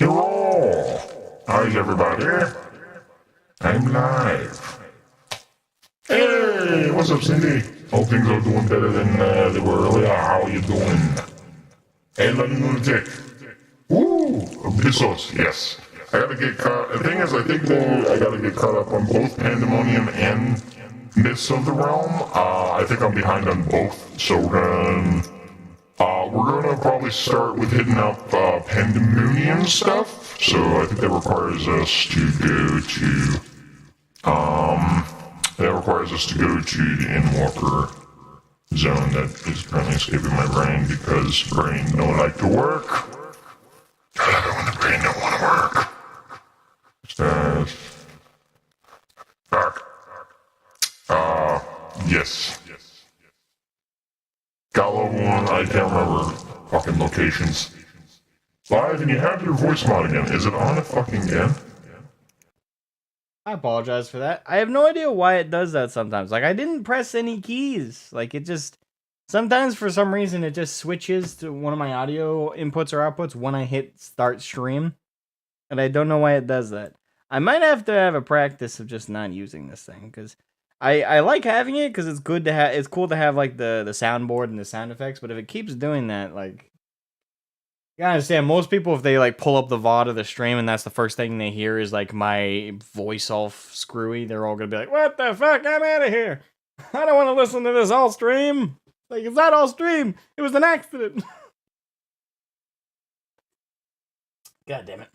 Hello! How's everybody? I'm live. Hey, what's up, Cindy? Hope things are doing better than they were earlier. How are you doing? Hey, London Lunatic. Woo! Abyssos, yes. I gotta get caught. The thing is, I think I gotta get caught up on both Pandemonium and Mists of the Realm. I think I'm behind on both, so we're gonna probably start with hitting up Pandemonium stuff. So I think that requires us to go to the Endwalker zone that is currently escaping my brain because brain don't like to work. I love it when the brain don't want to work. Back. Yes. Gallo one, I can't remember fucking locations. Live, and you have your voice mod again. Is it on it fucking again? I apologize for that. I have no idea why it does that sometimes. Like, I didn't press any keys. Like, it just... Sometimes, for some reason, it just switches to one of my audio inputs or outputs when I hit start stream. And I don't know why it does that. I might have to have a practice of just not using this thing, because I like having it, because it's good to have... It's cool to have, like, the soundboard and the sound effects, but if it keeps doing that, like... You gotta understand, most people, if they like pull up the VOD of the stream and that's the first thing they hear is like my voice all screwy, they're all gonna be like, "What the fuck? I'm out of here! I don't want to listen to this all stream. Like, it's not all stream. It was an accident." God damn it.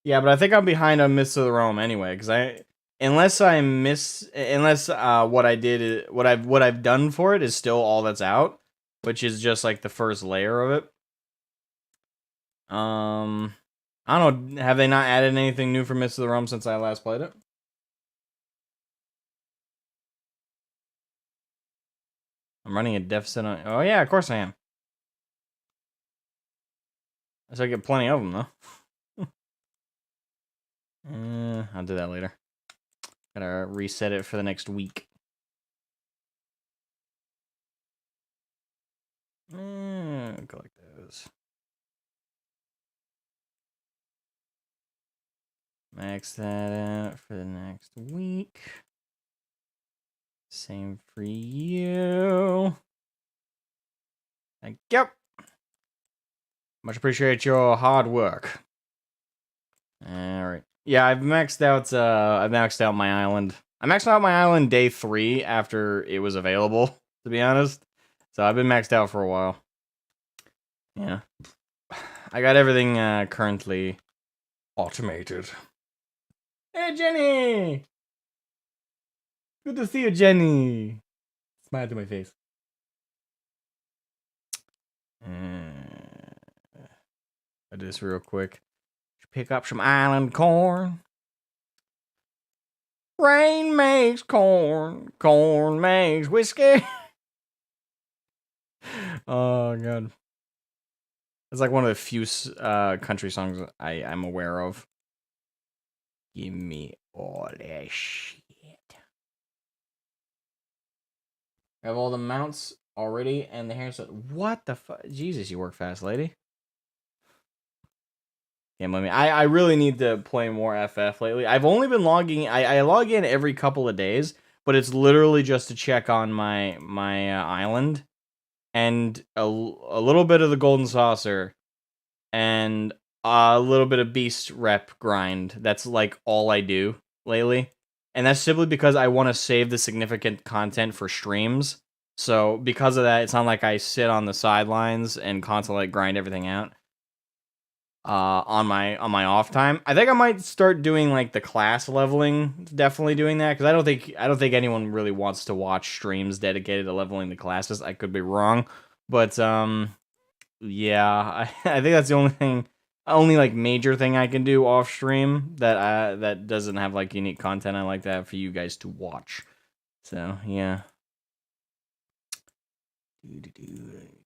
Yeah, but I think I'm behind on Mists of the Realm anyway, because unless what I've done for it is still all that's out, which is just like the first layer of it. I don't know. Have they not added anything new for Mists of the Realm since I last played it? I'm running a deficit on... Oh, yeah, of course I am. So I get plenty of them, though. I'll do that later. Gotta reset it for the next week. Collect those. Max that out for the next week. Same for you. Thank you. Much appreciate your hard work. Alright. Yeah, I've maxed out my island. I maxed out my island day 3 after it was available, to be honest. So I've been maxed out for a while. Yeah. I got everything currently automated. Hey, Jenny! Good to see you, Jenny. Smile to my face. I do this real quick. Pick up some island corn. Rain makes corn. Corn makes whiskey. Oh, God. It's like one of the few country songs I'm aware of. Give me all that shit. I have all the mounts already and the haircut. What the fuck? Jesus, you work fast, lady. Yeah, I really need to play more FF lately. I've only been logging... I log in every couple of days, but it's literally just to check on my island. And a little bit of the Golden Saucer. And a little bit of Beast rep grind. That's like all I do lately. And that's simply because I want to save the significant content for streams. So because of that, it's not like I sit on the sidelines and constantly like, grind everything out. On my off time. I think I might start doing like the class leveling, definitely doing that, because I don't think anyone really wants to watch streams dedicated to leveling the classes. I could be wrong, but yeah, I think that's the only like major thing I can do off stream that doesn't have like unique content I like to have for you guys to watch. So yeah.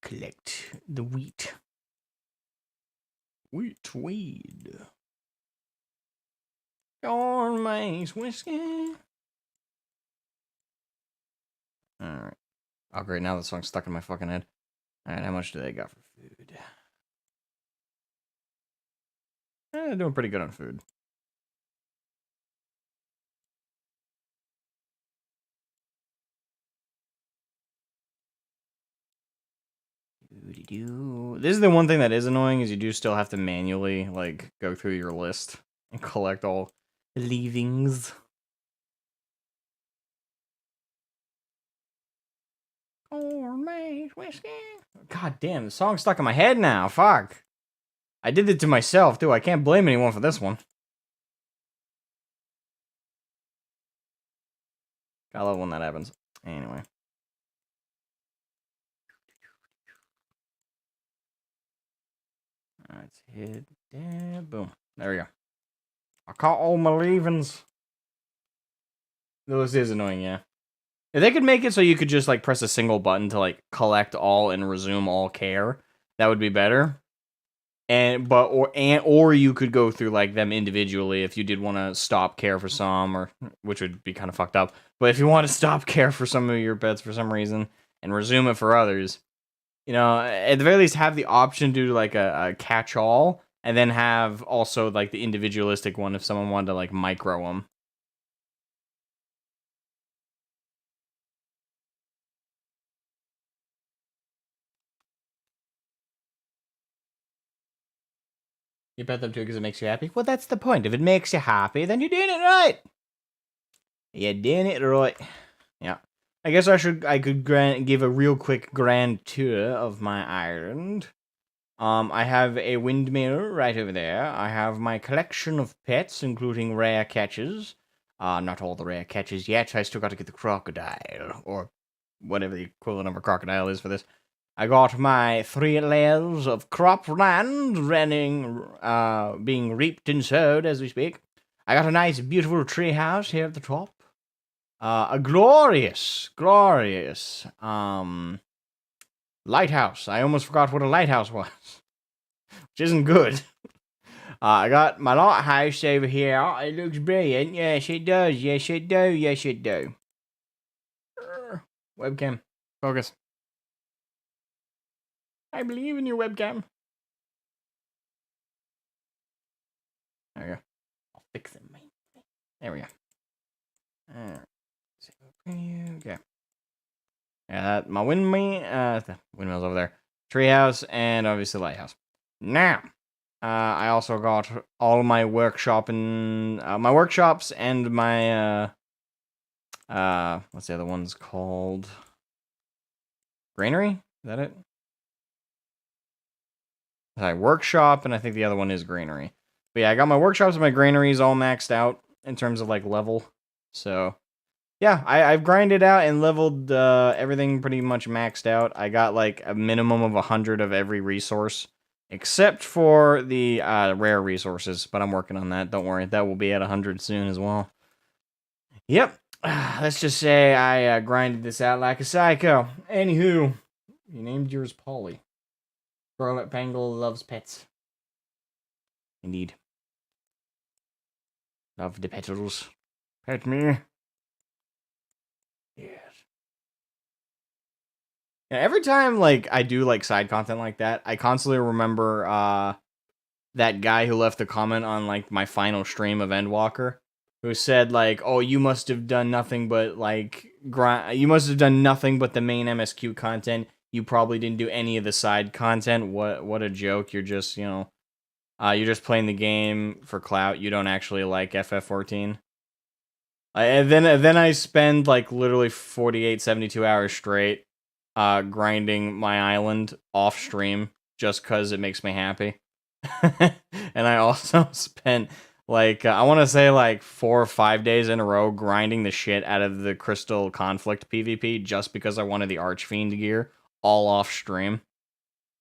Collect the wheat. Wheat weed. Corn maze whiskey. Alright. Oh, great. Now the song's stuck in my fucking head. Alright, how much do they got for food? Doing pretty good on food. This is the one thing that is annoying, is you do still have to manually, like, go through your list and collect all the leavings. Corn maze whiskey. God damn, the song's stuck in my head now. Fuck. I did it to myself, too. I can't blame anyone for this one. I love when that happens. Anyway. Let's hit that. Boom. There we go. I caught all my leavings. This is annoying, yeah. If they could make it so you could just, like, press a single button to, like, collect all and resume all care, that would be better. Or you could go through, like, them individually if you did want to stop care for some, or which would be kind of fucked up. But if you want to stop care for some of your pets for some reason and resume it for others, you know, at the very least have the option to do, like, a catch-all, and then have also, like, the individualistic one if someone wanted to, like, micro them. You pet them too because it makes you happy? Well, that's the point. If it makes you happy, then you're doing it right. You're doing it right. Yeah. I guess I could give a real quick grand tour of my island. I have a windmill right over there. I have my collection of pets, including rare catches. Not all the rare catches yet. I still got to get the crocodile, or whatever the equivalent of a crocodile is for this. I got my 3 layers of cropland being reaped and sowed as we speak. I got a nice, beautiful tree house here at the top. A glorious lighthouse. I almost forgot what a lighthouse was, which isn't good. I got my lighthouse over here. It looks brilliant. Yes, it does. Yes, it do. Yes, it do. Webcam. Focus. I believe in your webcam. There we go. I'll fix it, mate. There we go. Alright. Okay. Yeah, my windmill, the windmill's over there. Treehouse, and obviously lighthouse. Now, I also got all my workshops and my, what's the other one's called? Granary? Is that it? Sorry, workshop, and I think the other one is granary. But yeah, I got my workshops and my granaries all maxed out in terms of, like, level. So, yeah, I've grinded out and leveled everything pretty much maxed out. I got, like, a minimum of 100 of every resource, except for the rare resources, but I'm working on that. Don't worry, that will be at 100 soon as well. Yep, let's just say I grinded this out like a psycho. Anywho, you named yours Polly. Scarlet Pangle loves pets. Indeed. Love the petals. Pet me. Yes. Yeah, every time, like, I do, like, side content like that, I constantly remember, that guy who left a comment on, like, my final stream of Endwalker, who said, like, oh, you must have done nothing but, like, you must have done nothing but the main MSQ content. You probably didn't do any of the side content. What a joke. You're just, you know, you're just playing the game for clout. You don't actually like FF14. And then I spend, like, literally 48, 72 hours straight grinding my island off stream just because it makes me happy. And I also spent, like, I want to say, like, 4 or 5 days in a row grinding the shit out of the Crystal Conflict PvP just because I wanted the Archfiend gear, all off stream.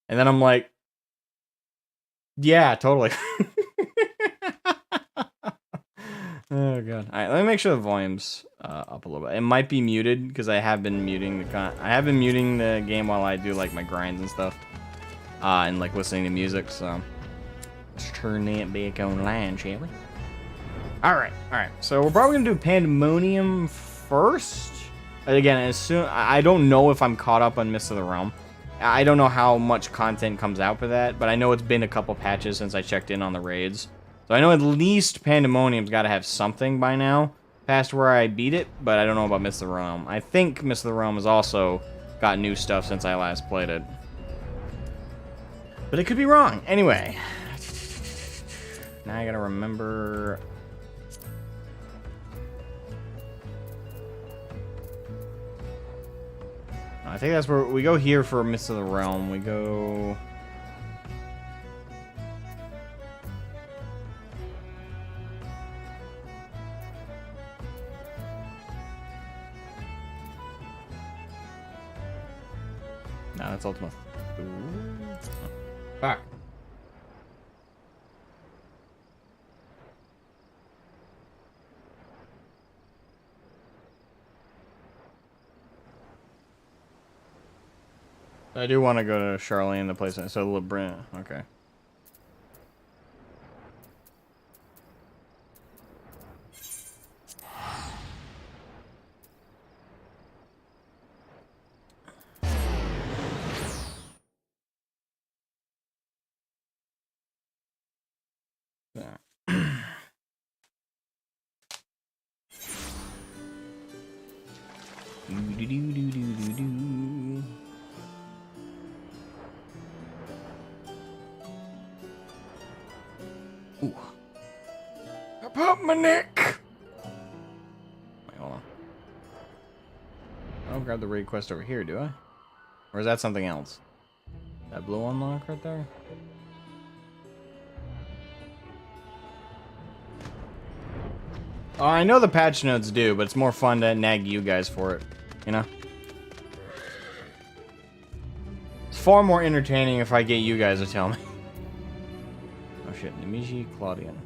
And then I'm like, yeah, totally. Oh god. Alright, let me make sure the volume's up a little bit. It might be muted because I have been muting the game while I do, like, my grinds and stuff. And, like, listening to music, so let's turn that back online, shall we? Alright. So we're probably gonna do Pandemonium first. Again, I don't know if I'm caught up on Mists of the Realm. I don't know how much content comes out for that, but I know it's been a couple patches since I checked in on the raids. So I know at least Pandemonium's got to have something by now, past where I beat it, but I don't know about Mist of the Realm. I think Mist of the Realm has also got new stuff since I last played it. But it could be wrong. Anyway. Now I gotta remember... I think that's where we go here for Mist of the Realm. We go... No, that's Ultima. Back. I do want to go to Charlene, the place. So LeBron. Okay. Ooh. I popped my neck! Wait, hold on. I don't grab the raid quest over here, do I? Or is that something else? That blue unlock right there? Oh, I know the patch notes do, but it's more fun to nag you guys for it, you know? It's far more entertaining if I get you guys to tell me. Oh shit, Nemiji Claudian.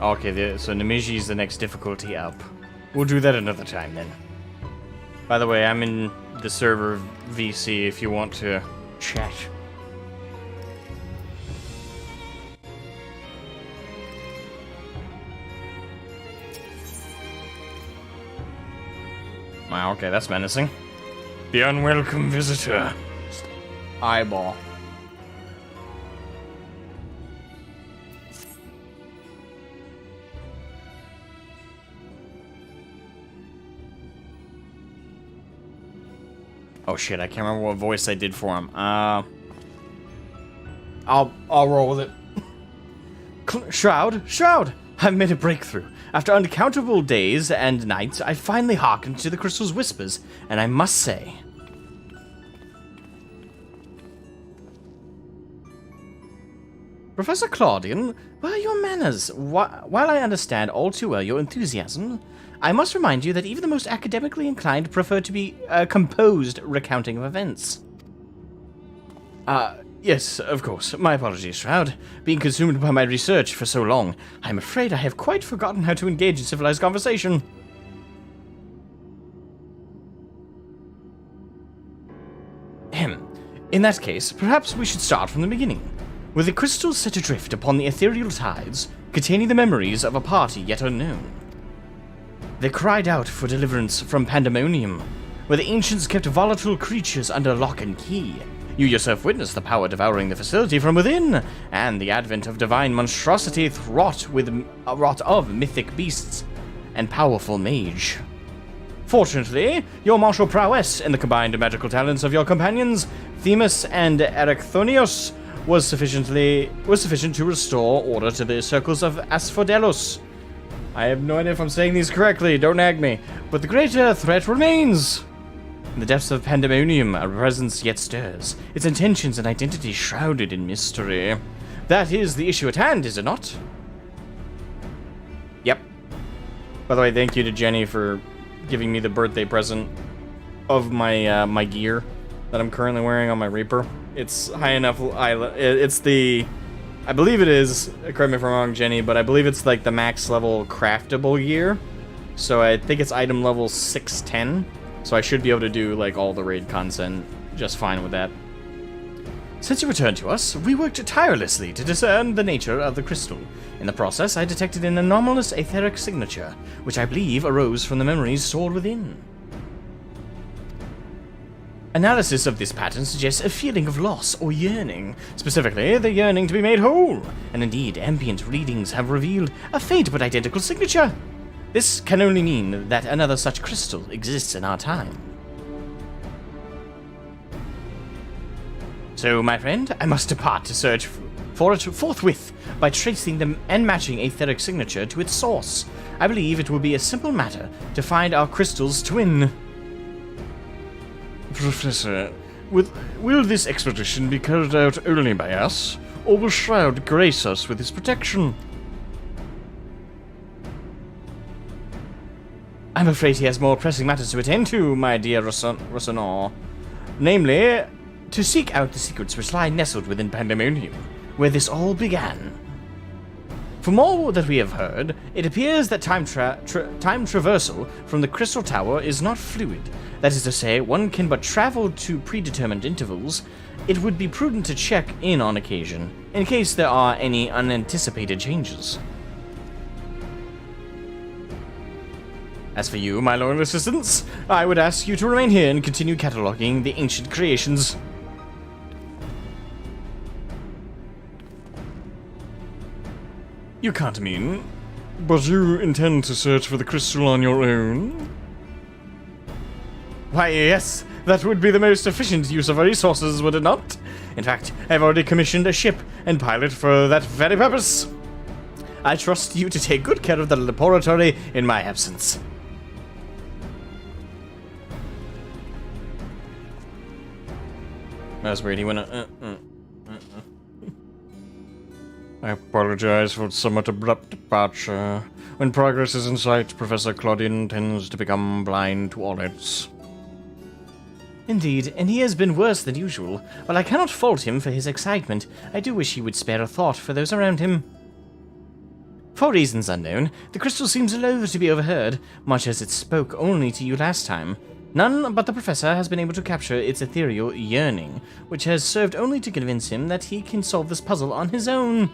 Okay, so Nemiji is the next difficulty up. We'll do that another time then. By the way, I'm in the server VC if you want to chat. Wow, okay, that's menacing. The unwelcome visitor. Eyeball. Oh shit, I can't remember what voice I did for him. I'll roll with it. Shroud! I've made a breakthrough. After uncountable days and nights, I finally hearkened to the crystal's whispers, and I must say... Professor Claudian, where are your manners? While I understand all too well your enthusiasm, I must remind you that even the most academically inclined prefer to be a composed recounting of events. Yes, of course. My apologies, Shroud. Being consumed by my research for so long, I'm afraid I have quite forgotten how to engage in civilized conversation. In that case, perhaps we should start from the beginning. With the crystals set adrift upon the ethereal tides, containing the memories of a party yet unknown. They cried out for deliverance from Pandemonium, where the ancients kept volatile creatures under lock and key. You yourself witnessed the power devouring the facility from within, and the advent of divine monstrosity wrought of mythic beasts and powerful mage. Fortunately, your martial prowess and the combined magical talents of your companions, Themis and Erechthonios, was sufficient to restore order to the circles of Asphodelos. I have no idea if I'm saying these correctly, don't nag me, but the greater threat remains. In the depths of Pandemonium, a presence yet stirs, its intentions and identity shrouded in mystery. That is the issue at hand, is it not? Yep. By the way, thank you to Jenny for giving me the birthday present of my my gear that I'm currently wearing on my Reaper. It's high enough, it's the, I believe it is, correct me if I'm wrong, Jenny, but I believe it's like the max level craftable gear. So I think it's item level 610. So I should be able to do like all the raid content just fine with that. Since you returned to us, we worked tirelessly to discern the nature of the crystal. In the process, I detected an anomalous etheric signature, which I believe arose from the memories stored within. Analysis of this pattern suggests a feeling of loss or yearning, specifically the yearning to be made whole, and indeed ambient readings have revealed a faint but identical signature. This can only mean that another such crystal exists in our time. So, my friend, I must depart to search for it forthwith by tracing the and matching etheric signature to its source. I believe it will be a simple matter to find our crystal's twin. Professor, will this expedition be carried out only by us, or will Shroud grace us with his protection? I'm afraid he has more pressing matters to attend to, my dear Rosanor. Namely, to seek out the secrets which lie nestled within Pandemonium, where this all began. From all that we have heard, it appears that time traversal from the Crystal Tower is not fluid. That is to say, one can but travel to predetermined intervals. It would be prudent to check in on occasion, in case there are any unanticipated changes. As for you, my loyal assistants, I would ask you to remain here and continue cataloging the ancient creations. You can't mean... But you intend to search for the crystal on your own? Why, yes, that would be the most efficient use of our resources, would it not? In fact, I've already commissioned a ship and pilot for that very purpose. I trust you to take good care of the laboratory in my absence. That's weird, he went I apologize for its somewhat abrupt departure. When progress is in sight, Professor Claudian tends to become blind to all else. Indeed, and he has been worse than usual. While I cannot fault him for his excitement, I do wish he would spare a thought for those around him. For reasons unknown, the crystal seems loath to be overheard, much as it spoke only to you last time. None but the Professor has been able to capture its ethereal yearning, which has served only to convince him that he can solve this puzzle on his own.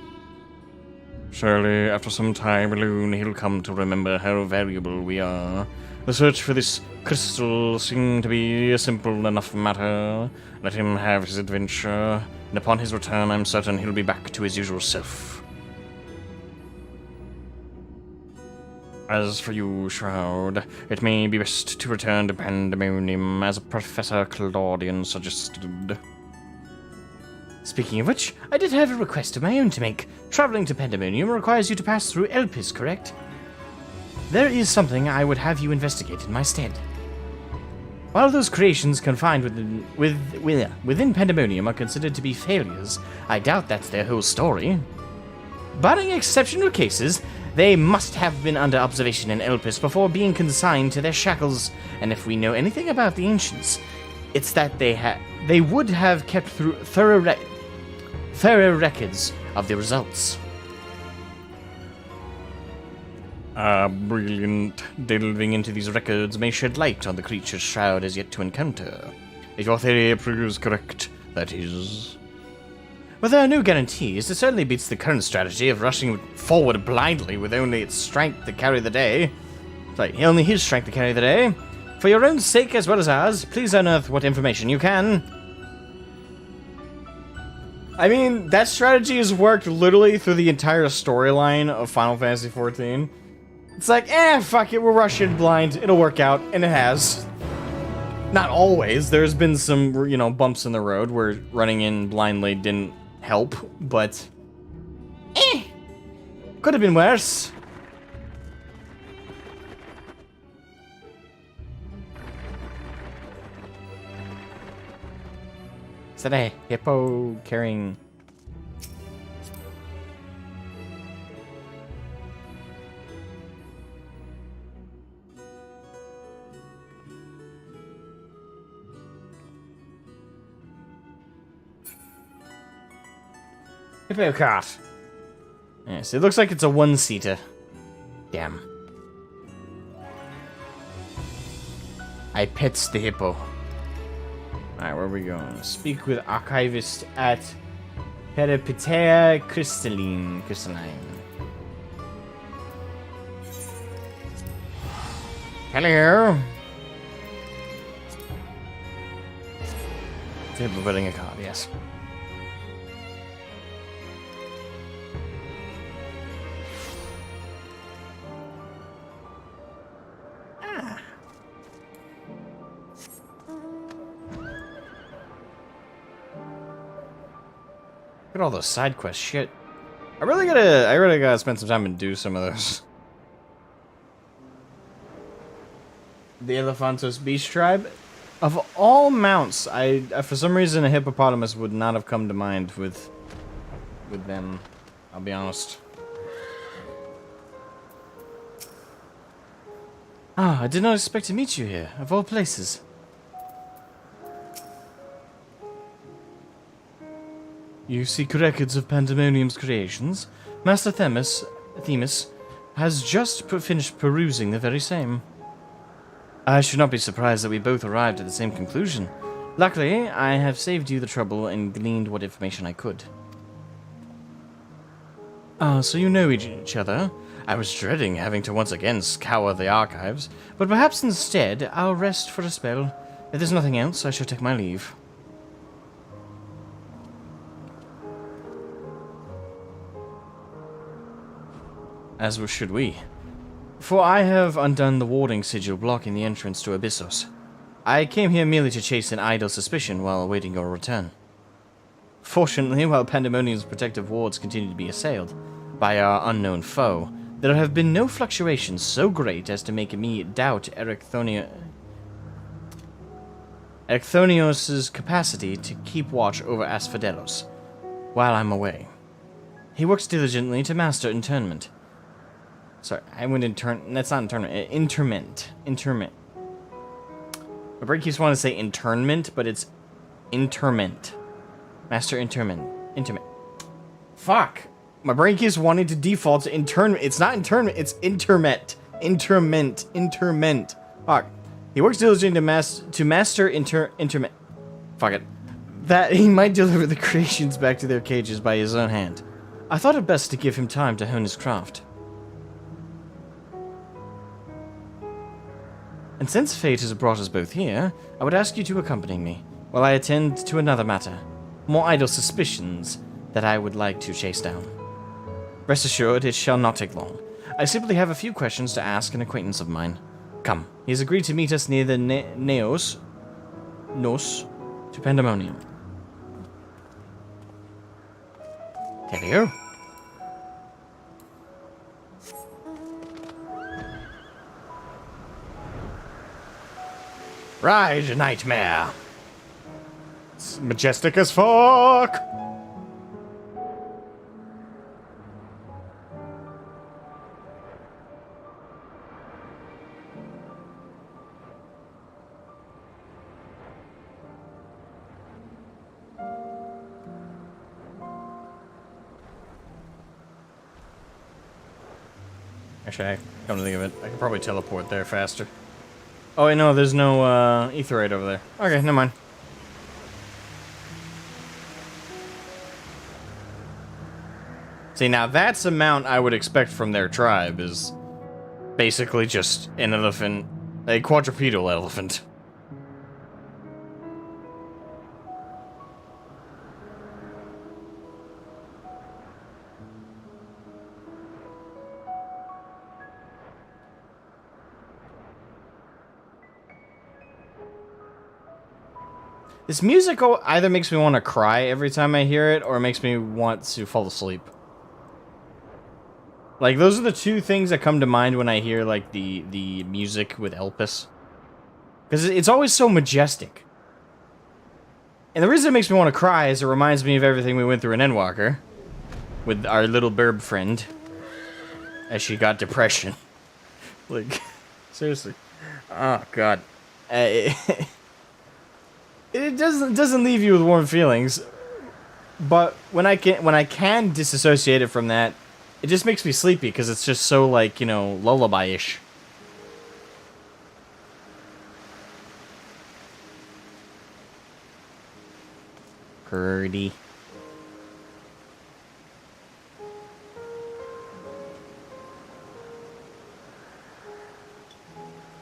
Surely, after some time alone, he'll come to remember how valuable we are. The search for this crystal seemed to be a simple enough matter. Let him have his adventure, and upon his return, I'm certain he'll be back to his usual self. As for you, Shroud, it may be best to return to Pandemonium, as Professor Claudian suggested. Speaking of which, I did have a request of my own to make. Traveling to Pandemonium requires you to pass through Elpis, correct? There is something I would have you investigate in my stead. While those creations confined within Pandemonium are considered to be failures, I doubt that's their whole story. Barring exceptional cases, they must have been under observation in Elpis before being consigned to their shackles, and if we know anything about the Ancients, it's that they would have kept thorough records of the results. Brilliant. Delving into these records may shed light on the creatures Shroud has yet to encounter. If your theory proves correct, that is. Well, there are no guarantees. It certainly beats the current strategy of rushing forward blindly with only its strength to carry the day. Sorry, only his strength to carry the day. For your own sake as well as ours, please unearth what information you can. I mean, that strategy has worked literally through the entire storyline of Final Fantasy XIV. It's like, fuck it, we're rushing blind. It'll work out, and it has. Not always. There's been some, bumps in the road where running in blindly didn't help, but... could have been worse. Is that a hippo carrying... hippo cart. Yes, it looks like it's a one-seater. Damn. I pets the hippo. Alright, where are we going? Speak with archivist at Peripetea Crystalline. Hello. Table building a card, yes. Look at all those side quests, shit. I really gotta spend some time and do some of those. The Elephantos Beast Tribe. Of all mounts, for some reason a hippopotamus would not have come to mind with them. I'll be honest. Ah, I did not expect to meet you here, of all places. You seek records of Pandemonium's creations? Master Themis has just finished perusing the very same. I should not be surprised that we both arrived at the same conclusion. Luckily, I have saved you the trouble and gleaned what information I could. Ah, so you know each other. I was dreading having to once again scour the archives, but perhaps instead I'll rest for a spell. If there's nothing else, I shall take my leave. As should we. For I have undone the warding sigil blocking the entrance to Abyssos. I came here merely to chase an idle suspicion while awaiting your return. Fortunately, while Pandemonium's protective wards continue to be assailed by our unknown foe, there have been no fluctuations so great as to make me doubt Erchthonios' capacity to keep watch over Asphodelos while I'm away. He works diligently to master internment. Sorry, I went that's not internment. Interment. My brain keeps wanting to say internment, but it's interment. Master interment. Fuck. My brain keeps wanting to default to internment. It's not internment, it's interment. Interment. Fuck. He works diligently to master interment. Fuck it. That he might deliver the creations back to their cages by his own hand. I thought it best to give him time to hone his craft. And since fate has brought us both here, I would ask you to accompany me, while I attend to another matter. More idle suspicions that I would like to chase down. Rest assured, it shall not take long. I simply have a few questions to ask an acquaintance of mine. Come, he has agreed to meet us near the Nos to Pandemonium. There you go. Ride, nightmare. It's majestic as fuck. Actually, come to think of it, I could probably teleport there faster. Oh, wait, no, there's no etherite over there. Okay, never mind. See, now that's a mount I would expect from their tribe, is basically just an elephant, a quadrupedal elephant. This music either makes me want to cry every time I hear it, or it makes me want to fall asleep. Like, those are the two things that come to mind when I hear, like, the music with Elpis. Because it's always so majestic. And the reason it makes me want to cry is it reminds me of everything we went through in Endwalker. With our little burb friend. As she got depression. Like, seriously. Oh, God. It doesn't leave you with warm feelings, but when I can disassociate it from that, it just makes me sleepy because it's just so, like, you know, lullaby-ish. Purdy.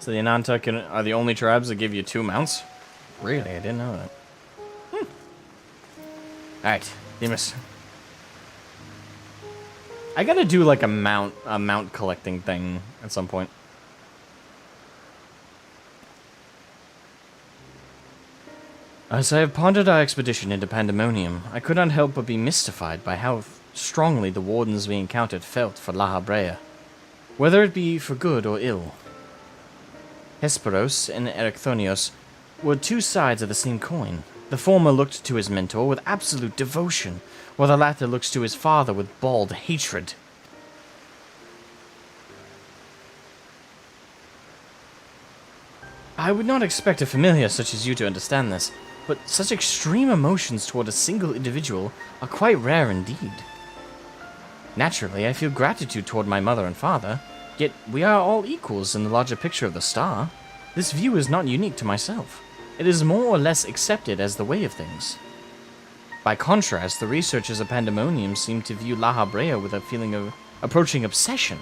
So the Ananta are the only tribes that give you 2 mounts? Really? I didn't know that. Alright, Demus. I gotta do like a mount collecting thing at some point. As I have pondered our expedition into Pandemonium, I could not help but be mystified by how strongly the wardens we encountered felt for La Habrea, whether it be for good or ill. Hesperos and Erechthonios were 2 sides of the same coin. The former looked to his mentor with absolute devotion, while the latter looks to his father with bald hatred. I would not expect a familiar such as you to understand this, but such extreme emotions toward a single individual are quite rare indeed. Naturally, I feel gratitude toward my mother and father, yet we are all equals in the larger picture of the star. This view is not unique to myself. It is more or less accepted as the way of things. By contrast, the researchers of Pandemonium seem to view La Habrea with a feeling of approaching obsession.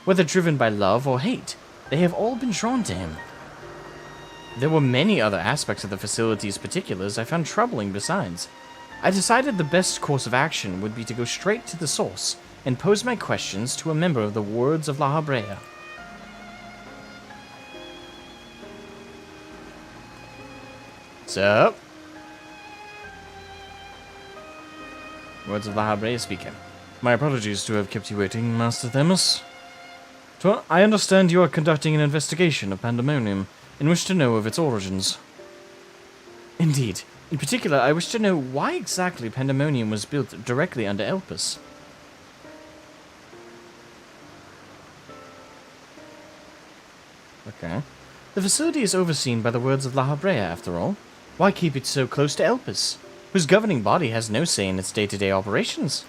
Whether driven by love or hate, they have all been drawn to him. There were many other aspects of the facility's particulars I found troubling besides. I decided the best course of action would be to go straight to the source and pose my questions to a member of the wards of La Habrea. Sup? Words of La Habrea speaking. My apologies to have kept you waiting, Master Themis. I understand you are conducting an investigation of Pandemonium and wish to know of its origins. Indeed. In particular, I wish to know why exactly Pandemonium was built directly under Elpis. Okay. The facility is overseen by the words of La Habrea, after all. Why keep it so close to Elpis, whose governing body has no say in its day-to-day operations?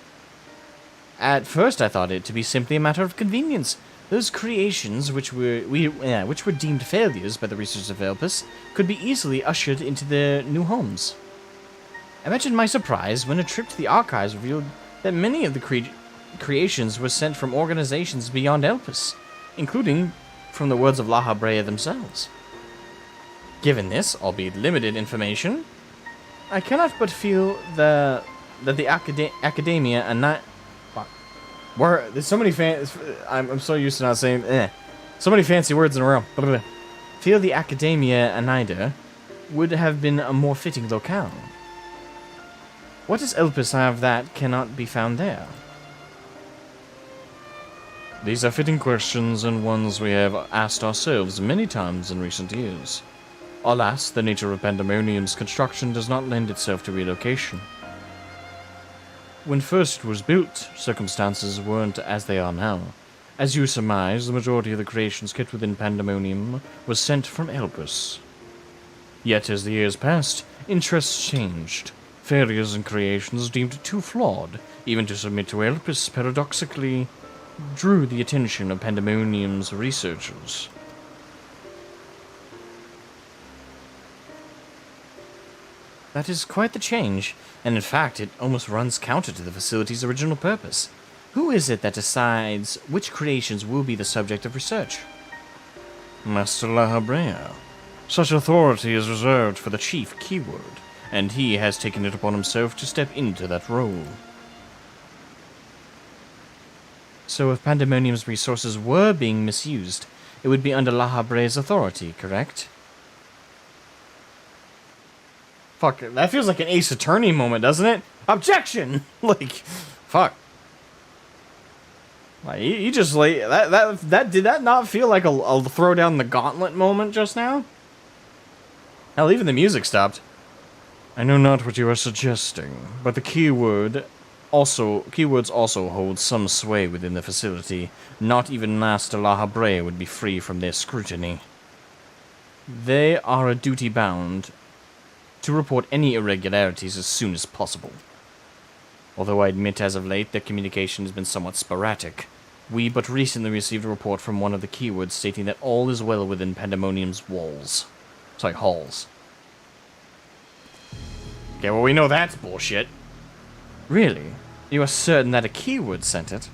At first I thought it to be simply a matter of convenience. Those creations which were deemed failures by the researchers of Elpis could be easily ushered into their new homes. Imagine my surprise when a trip to the archives revealed that many of the creations were sent from organizations beyond Elpis, including from the words of La Habrea themselves. Given this, albeit limited information, I cannot but feel that the academia and not... There's so many I'm so used to not saying so many fancy words in a row. Feel the Academia Anida would have been a more fitting locale. What does Elpis have that cannot be found there? These are fitting questions and ones we have asked ourselves many times in recent years. Alas, the nature of Pandemonium's construction does not lend itself to relocation. When first it was built, circumstances weren't as they are now. As you surmise, the majority of the creations kept within Pandemonium was sent from Elpis. Yet as the years passed, interests changed. Failures and creations deemed too flawed, even to submit to Elpis, paradoxically drew the attention of Pandemonium's researchers. That is quite the change, and in fact, it almost runs counter to the facility's original purpose. Who is it that decides which creations will be the subject of research? Master La Habrea. Such authority is reserved for the chief keyword, and he has taken it upon himself to step into that role. So if Pandemonium's resources were being misused, it would be under La Habrea's authority, correct? Fuck, that feels like an Ace Attorney moment, doesn't it? Objection! Like, fuck. Like, you just like that did that not feel like a throw down the gauntlet moment just now? Hell, even the music stopped. I know not what you are suggesting, but the keywords also hold some sway within the facility. Not even Master La Habrea would be free from their scrutiny. They are a duty bound to report any irregularities as soon as possible. Although I admit as of late their communication has been somewhat sporadic, we but recently received a report from one of the keywords stating that all is well within Pandemonium's halls. Okay, well, we know that's bullshit. Really? You are certain that a keyword sent it?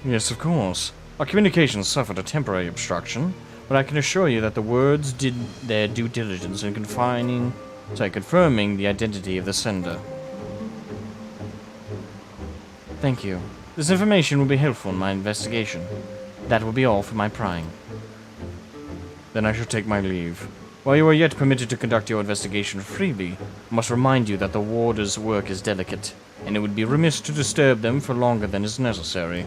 Yes, of course. Our communications suffered a temporary obstruction, but I can assure you that the words did their due diligence in confirming the identity of the sender. Thank you. This information will be helpful in my investigation. That will be all for my prying. Then I shall take my leave. While you are yet permitted to conduct your investigation freely, I must remind you that the warder's work is delicate, and it would be remiss to disturb them for longer than is necessary.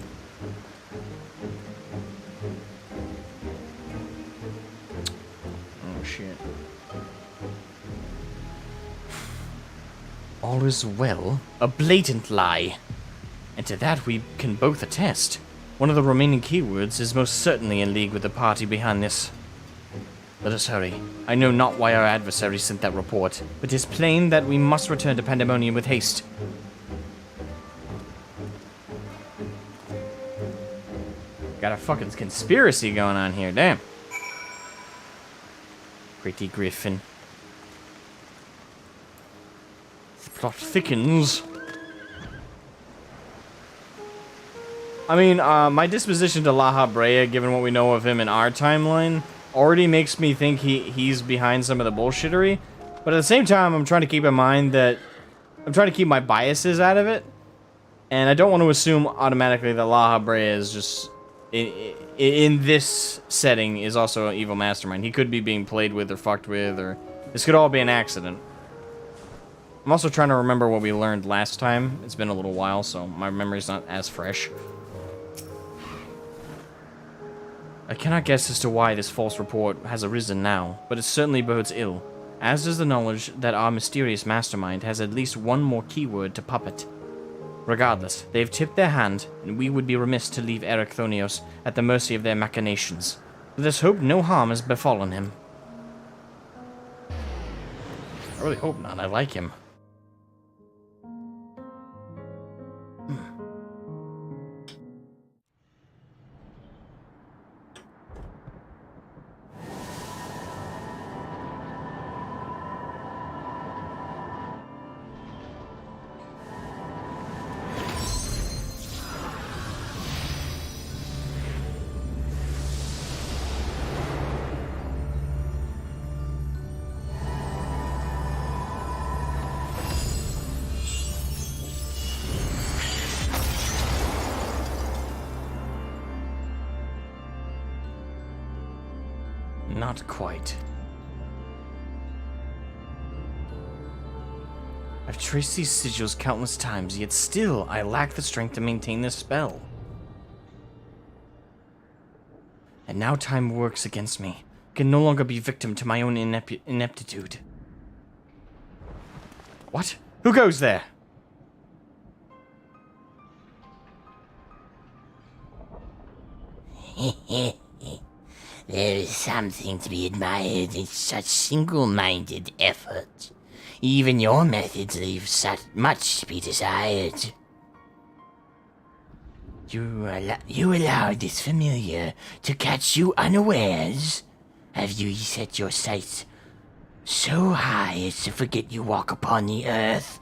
Oh, shit. All is well? A blatant lie. And to that we can both attest. One of the remaining keywords is most certainly in league with the party behind this. Let us hurry. I know not why our adversary sent that report, but it is plain that we must return to Pandemonium with haste. Got a fucking conspiracy going on here, damn. Pretty Griffin. The plot thickens. I mean, my disposition to La Brea, given what we know of him in our timeline, already makes me think he's behind some of the bullshittery. But at the same time, I'm trying to keep in mind that I'm trying to keep my biases out of it. And I don't want to assume automatically that La Brea is just, in this setting, is also an evil mastermind. He could be being played with or fucked with, or this could all be an accident. I'm also trying to remember what we learned last time. It's been a little while, so my memory's not as fresh. I cannot guess as to why this false report has arisen now, but it certainly bodes ill, as does the knowledge that our mysterious mastermind has at least one more keyword to puppet. Regardless, they've tipped their hand, and we would be remiss to leave Eric Thonios at the mercy of their machinations. Let us hope no harm has befallen him. I really hope not, I like him. Not quite. I've traced these sigils countless times, yet still I lack the strength to maintain this spell. And now time works against me. I can no longer be victim to my own ineptitude. What? Who goes there? There is something to be admired in such single-minded effort. Even your methods leave much to be desired. You allowed this familiar to catch you unawares? Have you set your sights so high as to forget you walk upon the earth?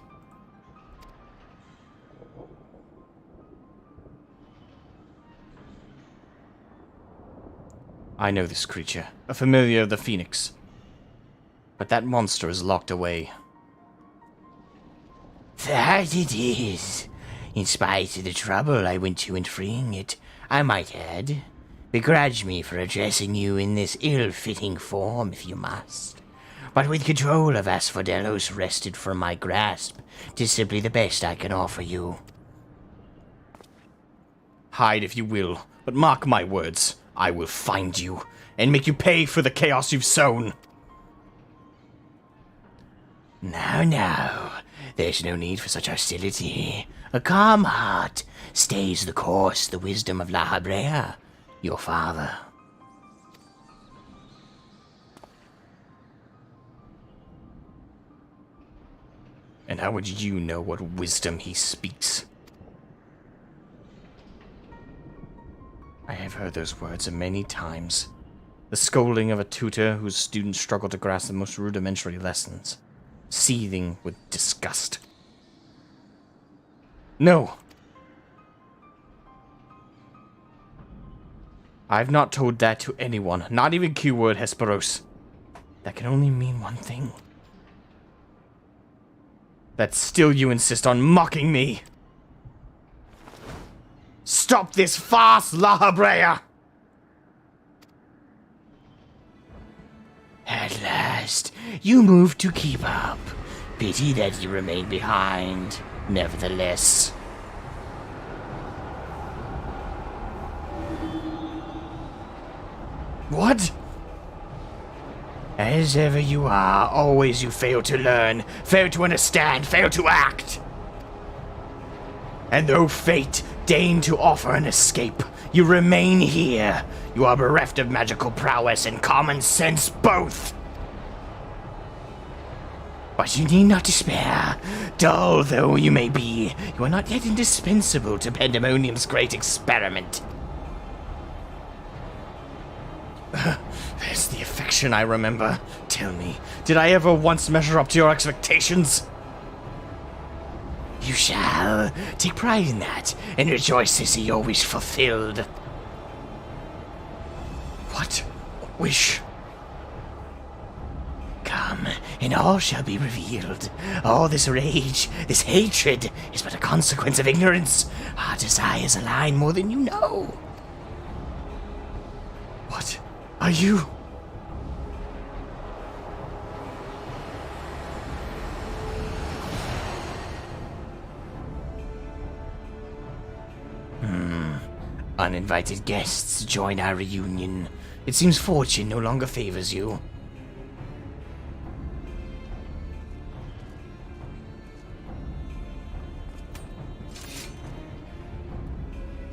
I know this creature, a familiar of the Phoenix. But that monster is locked away. That it is. In spite of the trouble I went to in freeing it, I might add. Begrudge me for addressing you in this ill-fitting form if you must. But with control of Asphodelos wrested from my grasp, 'tis simply the best I can offer you. Hide if you will, but mark my words. I will find you, and make you pay for the chaos you've sown. Now, there's no need for such hostility. A calm heart stays the course, the wisdom of La Brea, your father. And how would you know what wisdom he speaks? I have heard those words many times. The scolding of a tutor whose students struggle to grasp the most rudimentary lessons. seething with disgust. No. I've not told that to anyone, not even keyword Hesperos. That can only mean one thing. That still you insist on mocking me. Stop this farce, La Habrea! At last, you moved to keep up. Pity that you remained behind, nevertheless. What? As ever you are, always you fail to learn, fail to understand, fail to act. And though fate deigned to offer an escape, you remain here. You are bereft of magical prowess and common sense both. But you need not despair. Dull though you may be, you are not yet indispensable to Pandemonium's great experiment. There's the affection I remember. Tell me, did I ever once measure up to your expectations? You shall. Take pride in that, and rejoice to see your wish fulfilled. What wish? Come, and all shall be revealed. All this rage, this hatred, is but a consequence of ignorance. Our desires align more than you know. What are you? Uninvited guests join our reunion. It seems fortune no longer favors you.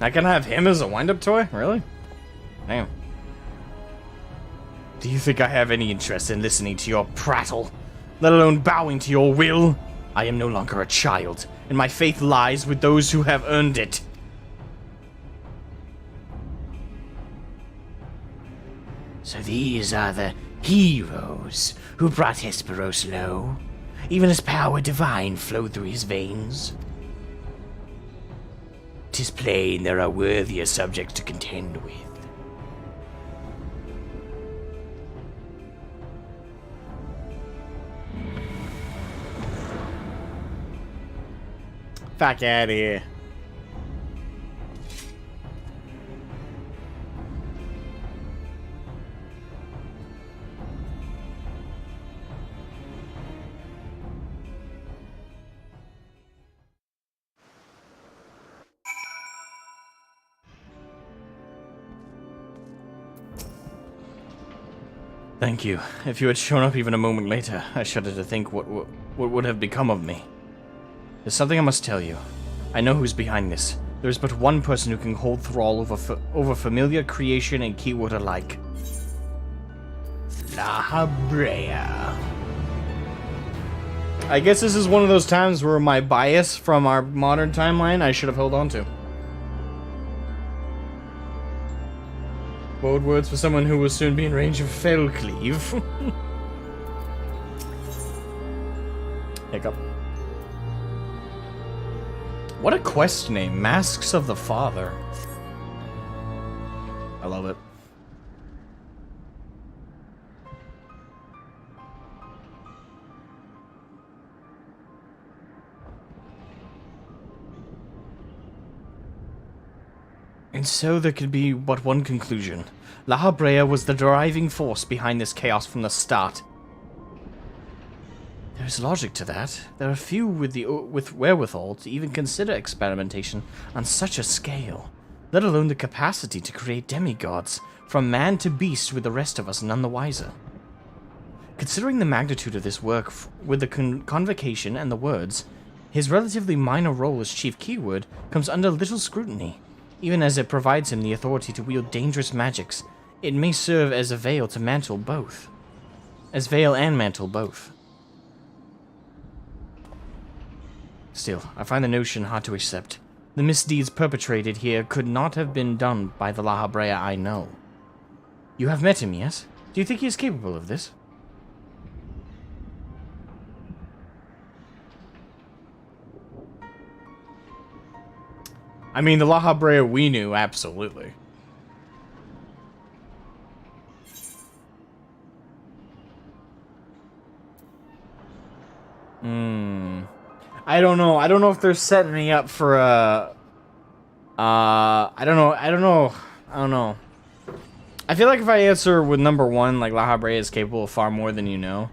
I can have him as a wind-up toy? Really? Damn. Do you think I have any interest in listening to your prattle, let alone bowing to your will? I am no longer a child, and my faith lies with those who have earned it. So these are the heroes who brought Hesperos low. Even as power divine flowed through his veins. 'Tis plain there are worthier subjects to contend with. Fuck out of here. Thank you. If you had shown up even a moment later, I shudder to think what would have become of me. There's something I must tell you. I know who's behind this. There is but one person who can hold thrall over familiar creation and keyword alike. La Habrea. I guess this is one of those times where my bias from our modern timeline I should have held on to. Bold words for someone who will soon be in range of ffxiv. Hiccup. What a quest name, Masks of the Father. I love it. And so there could be but one conclusion. La Habrea was the driving force behind this chaos from the start. There is logic to that. There are few with wherewithal to even consider experimentation on such a scale, let alone the capacity to create demigods, from man to beast, with the rest of us none the wiser. Considering the magnitude of this work with the convocation and the words, his relatively minor role as chief keyword comes under little scrutiny. Even as it provides him the authority to wield dangerous magics, it may serve as a veil to mantle both. As veil and mantle both. Still, I find the notion hard to accept. The misdeeds perpetrated here could not have been done by the La Habrea I know. You have met him, yes? Do you think he is capable of this? I mean, the La Habrea we knew, absolutely. I don't know. I don't know if they're setting me up for a... I don't know. I don't know. I feel like if I answer with number 1, like, La Habrea is capable of far more than you know.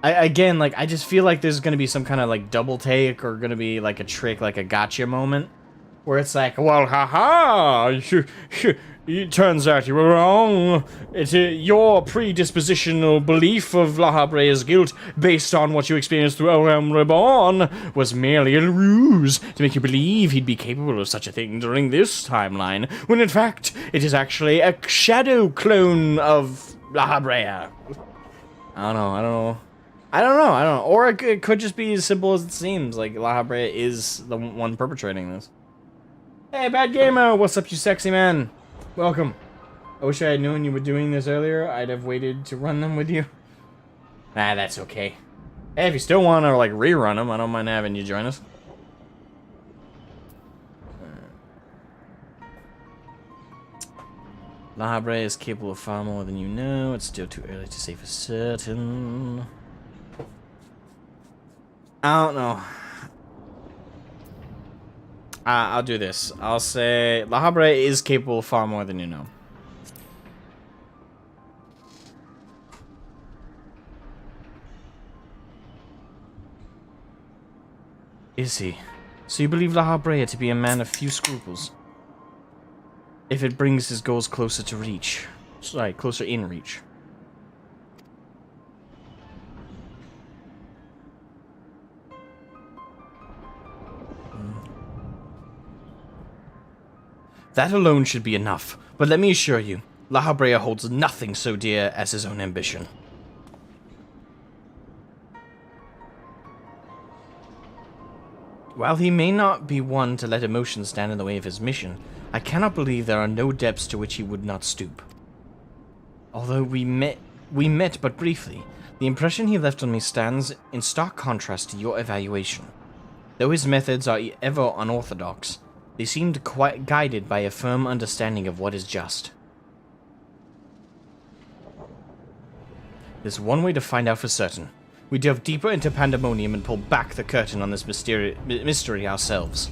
Again, like, I just feel like there's gonna be some kind of, like, double take or gonna be, like, a trick, like a gotcha moment. Where it's like, well, haha, it turns out you were wrong. It's your predispositional belief of La Habrea's guilt based on what you experienced through OM Reborn was merely a ruse to make you believe he'd be capable of such a thing during this timeline, when in fact, it is actually a shadow clone of La Habrea. I don't know. Or it could just be as simple as it seems, like La Habrea is the one perpetrating this. Hey, Bad Gamer! What's up, you sexy man? Welcome. I wish I had known you were doing this earlier. I'd have waited to run them with you. Ah, that's okay. Hey, if you still want to, like, rerun them, I don't mind having you join us. La Habrea is capable of far more than you know. It's still too early to say for certain. I don't know. I'll do this. I'll say La Habrea is capable of far more than you know. Is he? So you believe La Habrea to be a man of few scruples? If it brings his goals closer to reach. Sorry, closer in reach. That alone should be enough, but let me assure you, La Habrea holds nothing so dear as his own ambition. While he may not be one to let emotions stand in the way of his mission, I cannot believe there are no depths to which he would not stoop. Although we met but briefly, the impression he left on me stands in stark contrast to your evaluation. Though his methods are ever unorthodox, they seemed quite guided by a firm understanding of what is just. There's one way to find out for certain. We delve deeper into Pandemonium and pull back the curtain on this mystery ourselves.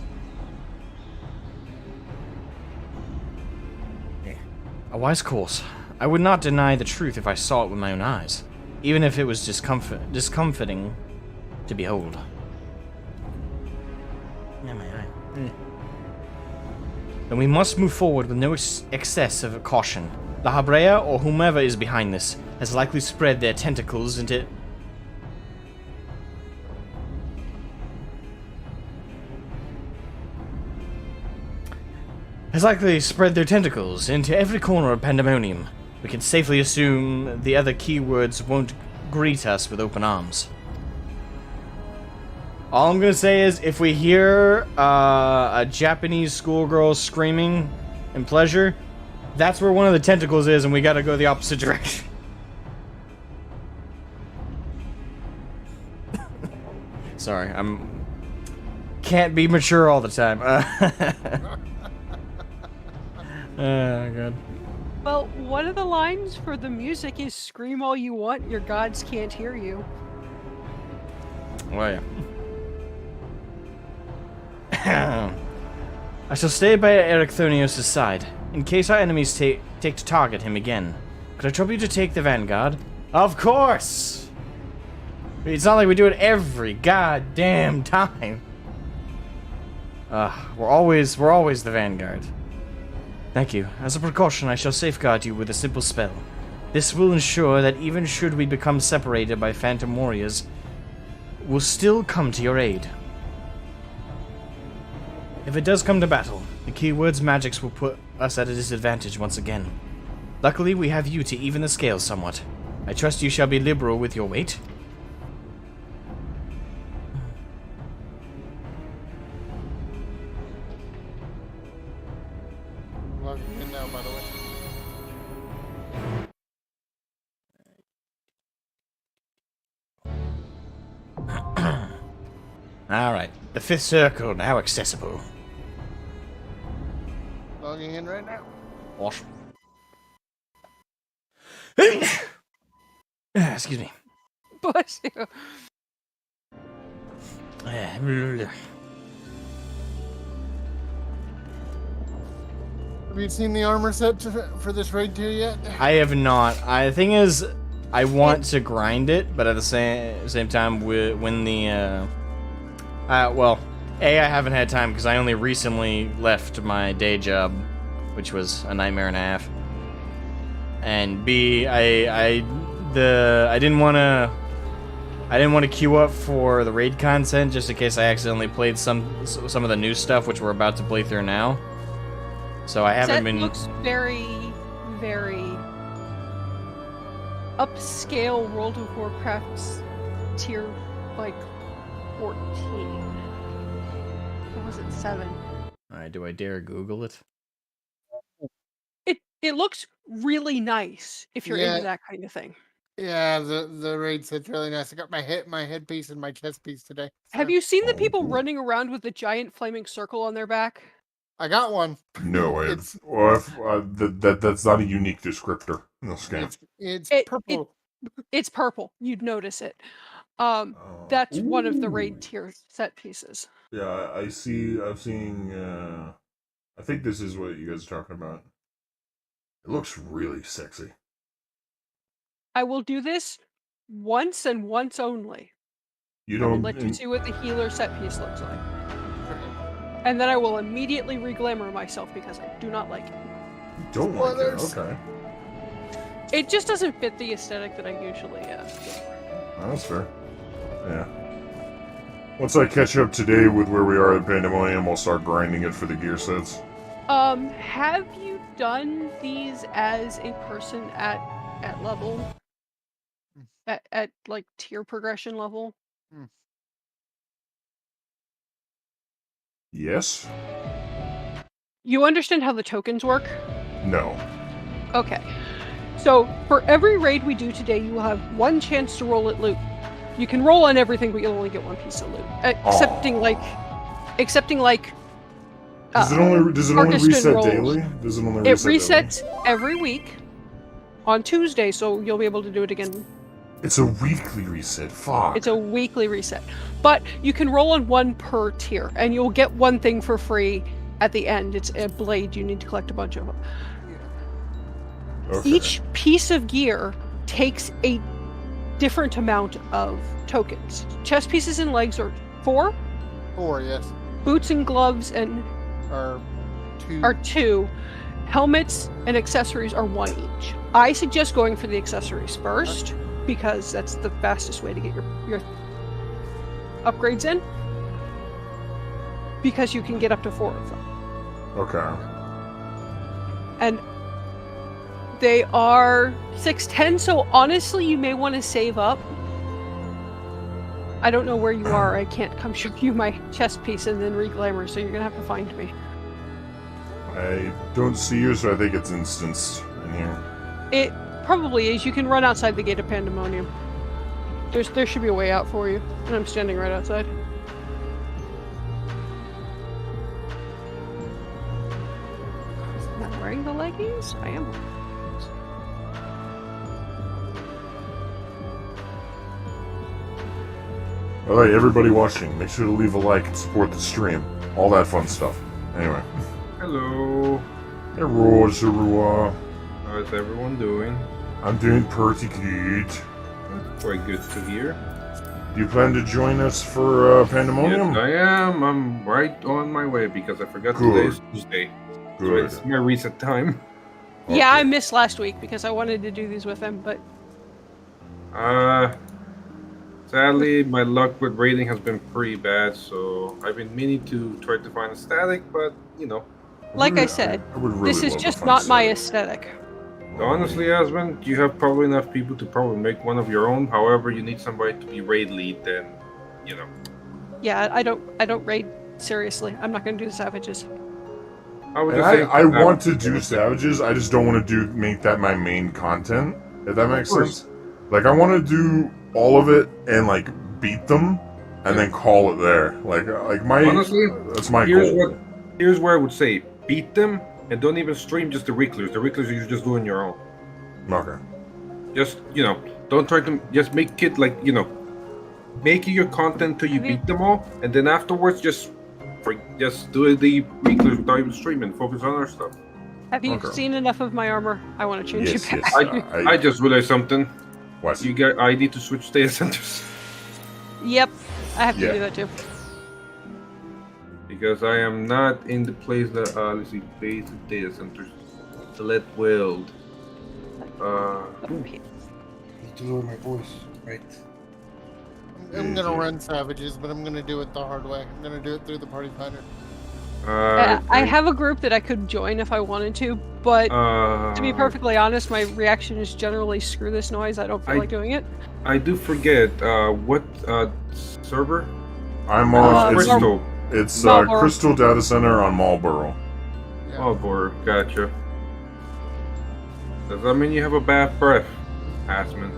A wise course. I would not deny the truth if I saw it with my own eyes, even if it was discomforting to behold. Yeah, my eye. Then we must move forward with no excess of caution. La Habrea, or whomever is behind this, has likely spread their tentacles into... every corner of Pandemonium. We can safely assume the other keywords won't greet us with open arms. All I'm gonna say is, if we hear a Japanese schoolgirl screaming in pleasure, that's where one of the tentacles is, and we gotta go the opposite direction. Sorry, can't be mature all the time. Oh, God. Well, one of the lines for the music is "Scream all you want, your gods can't hear you." Oh, yeah. I shall stay by Ericthonios' side, in case our enemies take to target him again. Could I trouble you to take the vanguard? Of course! It's not like we do it every goddamn time. We're always the vanguard. Thank you. As a precaution, I shall safeguard you with a simple spell. This will ensure that even should we become separated by phantom warriors, we'll still come to your aid. If it does come to battle, the keyword's magics will put us at a disadvantage once again. Luckily, we have you to even the scales somewhat. I trust you shall be liberal with your weight. Logging in now, by the way. Alright, the fifth circle now accessible. Logging in right now. Awesome. Excuse me. Bless you. Have you seen the armor set for this raid tier yet? I have not. The thing is, I want to grind it, but at the same time, when the well, A, I haven't had time because I only recently left my day job, which was a nightmare and a half. And B, I didn't want to queue up for the raid content just in case I accidentally played some of the new stuff, which we're about to play through now. So I haven't been. Looks very, very upscale World of Warcraft's tier like 14. Or was it 7? All right, do I dare Google it? It looks really nice if you're Yeah. into that kind of thing. Yeah, the raid set's really nice. I got my headpiece and my chest piece today. Have so- you seen the people cool. running around with the giant flaming circle on their back? I got one. No, It's- that's not a unique descriptor. No scam. It's It- purple. It's purple. You'd notice it. Oh. That's one of the Ooh. raid tier set pieces. Yeah, I see. I'm seeing. I think this is what you guys are talking about. It looks really sexy. I will do this once and once only. You I will don't. let you see what the healer set piece looks like. And then I will immediately re-glamour myself because I do not like it. Don't like it. Spoilers. Okay, It just doesn't fit the aesthetic that I usually go for. oh, that's fair. Yeah. Once I catch up today with where we are at Pandemonium, I'll start grinding it for the gear sets. Have you done these as a person at level? At like tier progression level? Yes. You understand how the tokens work? No. Okay. So, for every raid we do today, you will have one chance to roll at loot. You can roll on everything, but you'll only get one piece of loot. Excepting like Does it only Archiston reset rolls. daily? Does it only It reset daily? resets every week on Tuesday, so you'll be able to do it again. It's a weekly reset. Fuck. It's a weekly reset. But you can roll on one per tier, and you'll get one thing for free at the end. It's a blade. You need to collect a bunch of them. Okay. Each piece of gear takes a different amount of tokens. Chest pieces and legs are 4. 4, yes. Boots and gloves Are 2. are 2. Helmets and accessories are 1 each. I suggest going for the accessories first, because that's the fastest way to get your upgrades in. Because you can get up to 4 of them. Okay. And they are 610, so honestly you may want to save up. I don't know where you are. I can't come show you my chest piece and then re-glamour, so you're gonna have to find me. I don't see you, so I think it's instanced in here. It probably is. You can run outside the gate of Pandemonium. There should be a way out for you, and I'm standing right outside. Am I wearing the leggings? I am. Alright, everybody watching, make sure to leave a like and support the stream. All that fun stuff. Anyway. Hello. Hey, Rosarua. How's everyone doing? I'm doing pretty good. That's quite good to hear. Do you plan to join us for Pandemonium? Yes, I am. I'm right on my way because I forgot Good. today's Tuesday. So Good. it's my reset time. Yeah, I Okay. missed last week because I wanted to do these with him, but Sadly, my luck with raiding has been pretty bad, so I've been meaning to try to find a static, but, you know. like I said, I would really this is love to just find not my static. aesthetic. Honestly, husband, you have probably enough people to probably make one of your own. However, you need somebody to be raid lead, then, you know. Yeah, I don't raid seriously. I'm not gonna do the savages. I would And just say I want to do Savages, I just don't want to make that my main content, if that makes Of course. sense. Like, I want to do all of it and, like, beat them, and then call it there. Like my... Honestly, that's my here's goal. where I would say beat them, and don't even stream just the recluse. The recluse you're just doing your own. Okay. Just don't try to just make it like make your content till you beat them all, and then afterwards just do the recluse without even streaming. Focus on our stuff. Have you seen enough of my armor? I want to change Yes, it back. yes. I just realized something. What? I need to switch data centers. Yep, I have to do that too. Because I am not in the place that let's see, base of data centers. Select world. Okay. Need to lower my voice. Right. I'm gonna run Savages, but I'm gonna do it the hard way. I'm gonna do it through the party finder. I have a group that I could join if I wanted to, but to be perfectly honest, my reaction is generally screw this noise. I don't feel like doing it. I do forget what server. I'm on. Crystal. It's Marlboro. Crystal Data Center on Marlboro. Yeah. Oh, boy, gotcha. Does that mean you have a bad breath, Asman?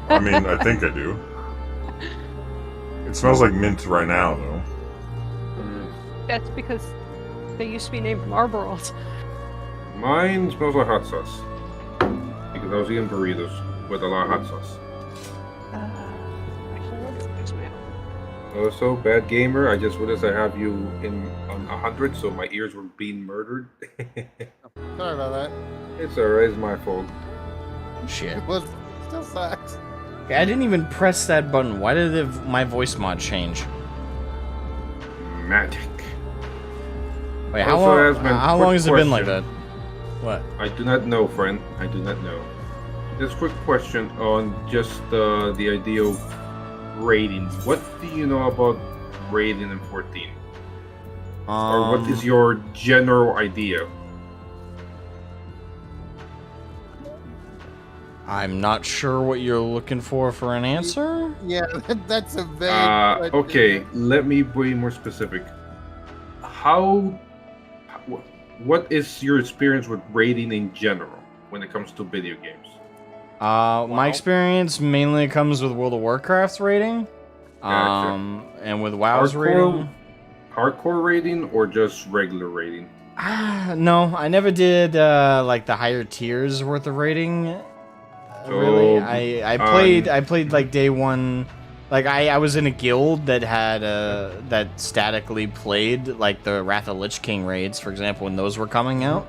I mean, I think I do. It smells like mint right now, though. That's because they used to be named Marlboros. Mine smells like hot sauce. Because I was eating burritos with a lot of hot sauce. Also, bad gamer, I just realized I have you on 100, so my ears were being murdered. Sorry about that. It's alright, it's my fault. Shit. It was still sucks. Okay, I didn't even press that button. Why did my voice mod change? Magic. Wait, Also, how long has it been like that? What? I do not know, friend. I do not know. Just quick question on just the idea of raiding. What do you know about raiding in 14? Or what is your general idea? I'm not sure what you're looking for an answer. Yeah, that's a vague. Okay, let me be more specific. What is your experience with raiding in general when it comes to video games? My experience mainly comes with World of Warcraft's rating. Gotcha. And with WoW's rating. Hardcore raiding or just regular raiding? No, I never did like the higher tiers worth of rating. So, really, I played like day one. Like I was in a guild that had that statically played like the Wrath of Lich King raids, for example, when those were coming out.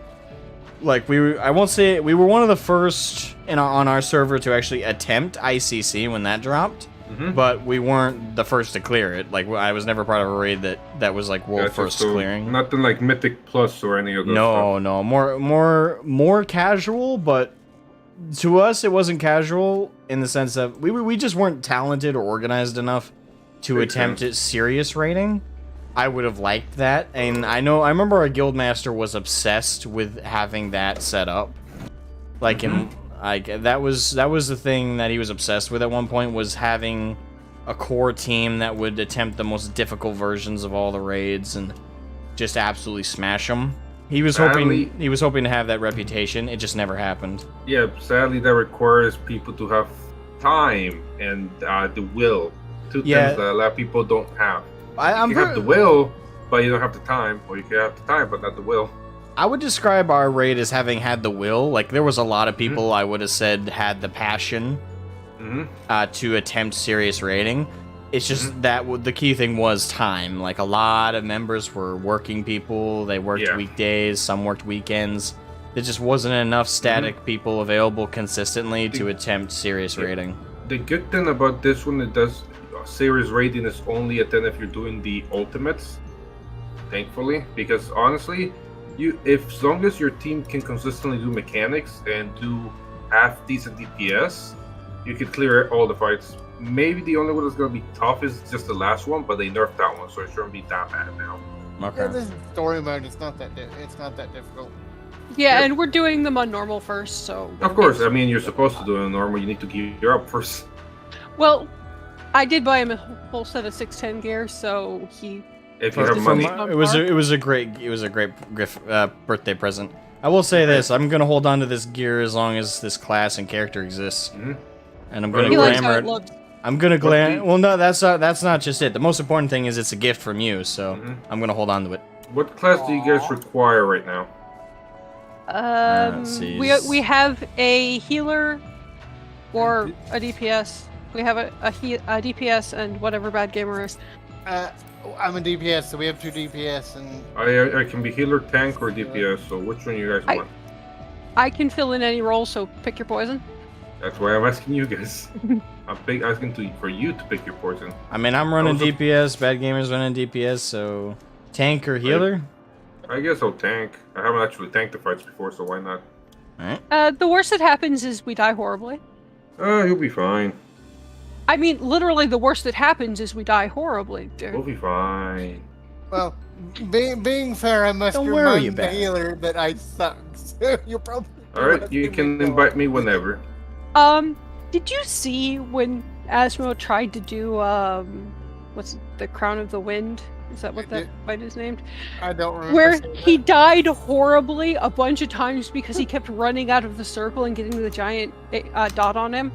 Like I won't say we were one of the first on our server to actually attempt ICC when that dropped, but we weren't the first to clear it. Like I was never part of a raid that was like world first clearing. Nothing like Mythic Plus or any of those. No, more casual, but to us it wasn't casual in the sense that we just weren't talented or organized enough to attempt it serious raiding. I would have liked that, and I remember our guildmaster was obsessed with having that set up. Like that was the thing that he was obsessed with at one point, was having a core team that would attempt the most difficult versions of all the raids and just absolutely smash them. He was hoping to have that reputation. It just never happened. Yeah, sadly that requires people to have time and the will. Two things that a lot of people don't have. You have the will, but you don't have the time, or you can have the time, but not the will. I would describe our raid as having had the will. Like, there was a lot of people I would have said had the passion to attempt serious raiding. It's just that the key thing was time. Like, a lot of members were working people. They worked weekdays, some worked weekends. There just wasn't enough static people available consistently to attempt serious raiding. The good thing about this one, it does serious raiding is only at 10 if you're doing the ultimates, thankfully, because honestly, as long as your team can consistently do mechanics and do half decent DPS, you can clear all the fights. Maybe the only one that's gonna be tough is just the last one, but they nerfed that one, so it shouldn't be that bad now. Okay. Yeah, this is story mode. It's not that difficult. Yeah, and we're doing them on normal first, so. Of course, I mean you're supposed to do it on normal. You need to gear up first. Well, I did buy him a whole set of 610 gear, so he. If you have money, it was a great birthday present. I will say this: I'm gonna hold on to this gear as long as this class and character exists, and I'm gonna glamour it. I'm gonna glamour. Well, no, that's not just it. The most important thing is it's a gift from you, so I'm gonna hold on to it. What class do you guys require right now? We have a healer or a DPS. We have a DPS and whatever bad gamer is. I'm a DPS, so we have 2 DPS, and I can be healer, tank, or DPS. So which one you guys want? I can fill in any role, so pick your poison. That's why I'm asking you guys. I'm asking for you to pick your poison. I mean, I'm running DPS. Bad Gamer's running DPS, so tank or healer? I guess I'll tank. I haven't actually tanked the fights before, so why not? Alright. The worst that happens is we die horribly. You'll be fine. I mean, literally, the worst that happens is we die horribly, dude. We'll be fine. well, being fair, I must Don't worry remind the about it. healer that I suck. So you'll probably. Alright, you can invite me whenever. Did you see when Asmo tried to do what's the Crown of the Wind? Is that what that fight is named? I don't remember. Where he died horribly a bunch of times because he kept running out of the circle and getting the giant dot on him.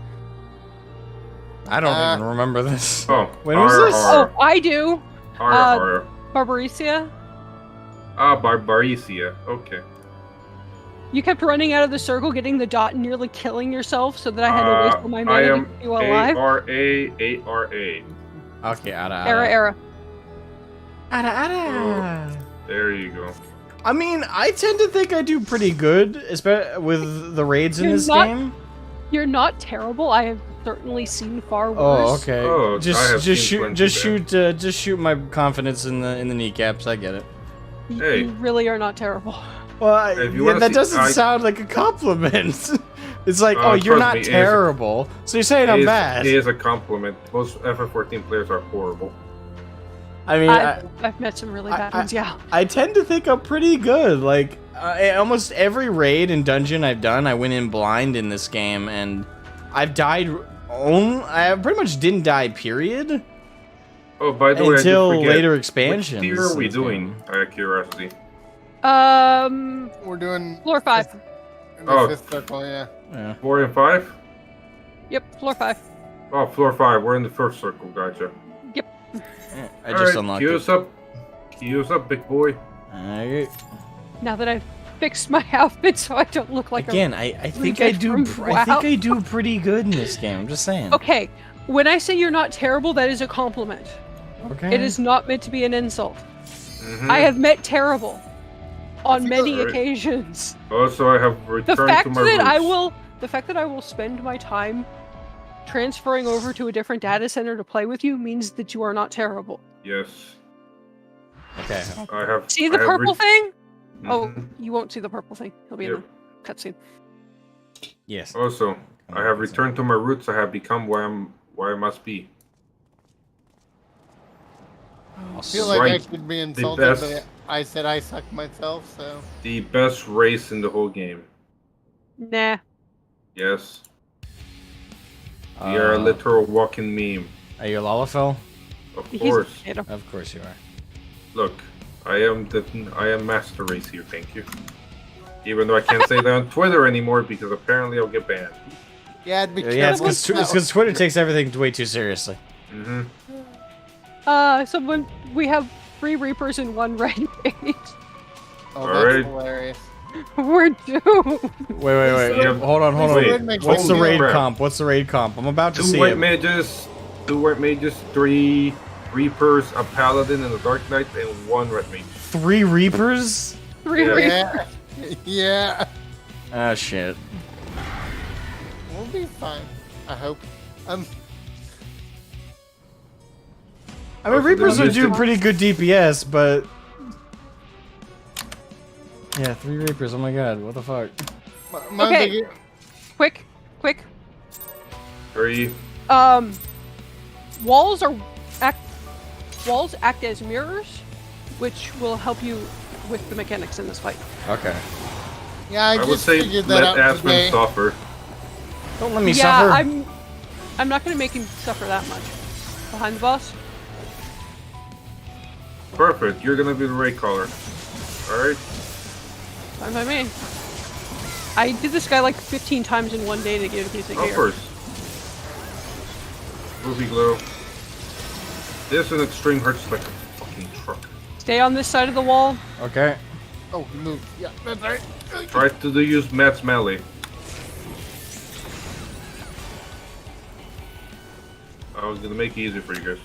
I don't even remember this. Oh, When was this? Oh, I do. R. Barbaricia. Barbaricia. Okay. You kept running out of the circle, getting the dot, and nearly killing yourself, so that I had to waste all my mana to keep you alive. A-R-A. Okay, Era. There you go. I mean, I tend to think I do pretty good, especially with the raids in this game. You're not terrible. I have certainly seen far worse. Oh, okay. Oh, just shoot my confidence in the kneecaps. I get it. Hey. You really are not terrible. Well, that doesn't sound like a compliment. It's like, oh, you're not terrible. So you're saying I'm bad. It is a compliment. Most FF14 players are horrible. I mean, I've met some really bad ones, yeah. I tend to think I'm pretty good. Like, almost every raid and dungeon I've done, I went in blind in this game, and I've died I pretty much didn't die, period. Oh, by the way, until I did forget, later expansions. What tier are we doing? Out of curiosity. We're doing floor 5. In the 5th circle, yeah. 4 and 5? Yep, floor 5. Oh, floor 5. We're in the 1st circle. Gotcha. Yep. I just unlocked it. Queue's up, big boy. Alright. Now that I've fixed my outfit so I don't look like Again, I think I do. I think I do pretty good in this game. I'm just saying. Okay, when I say you're not terrible, that is a compliment. Okay. It is not meant to be an insult. Mm-hmm. I have met terrible on many occasions. Also, I have returned to my roots. The fact that I will spend my time transferring over to a different data center to play with you means that you are not terrible. Yes. Okay. I have. See the purple thing? Mm-hmm. Oh, you won't see the purple thing. He'll be in the cutscene. Yes. Also, I have returned to my roots. I have become why I must be. I feel like I should be insulted, but I said I suck myself, so. The best race in the whole game. Nah. Yes. We are a literal walking meme. Are you a Lalafell? Of course. Of course you are. Look, I am master race here, thank you. Even though I can't say that on Twitter anymore because apparently I'll get banned. Yeah, it'd be it's because Twitter takes everything way too seriously. Mm-hmm. So when we have 3 Reapers and 1 Red Mage. Oh, that's hilarious. We're doomed. Wait. Yeah. Hold on. What's the raid comp? I'm about to see it. 2 white mages, 3 Reapers, a Paladin, and a Dark Knight, and 1 Red Mage. 3 Reapers? 3 Reapers. Yeah. Oh, shit. We'll be fine. I hope. I mean, Reapers would do pretty good DPS, but... Yeah, 3 Reapers, oh my god, what the fuck? Okay. Quick. 3. Walls act as mirrors, which will help you with the mechanics in this fight. Okay. Yeah, I would just say figured that out let today. Aspen suffer. Don't let me suffer. I'm not gonna make him suffer that much. Behind the boss. Perfect, you're gonna be the raid caller. Alright? Fine by me. I did this guy like 15 times in one day to get a piece of gear. Of course. Ruby glow. This is extreme hurts like a fucking truck. Stay on this side of the wall. Okay. Oh, he moved. Yeah, that's right. Try to use Matt's melee. I was gonna make it easy for you guys.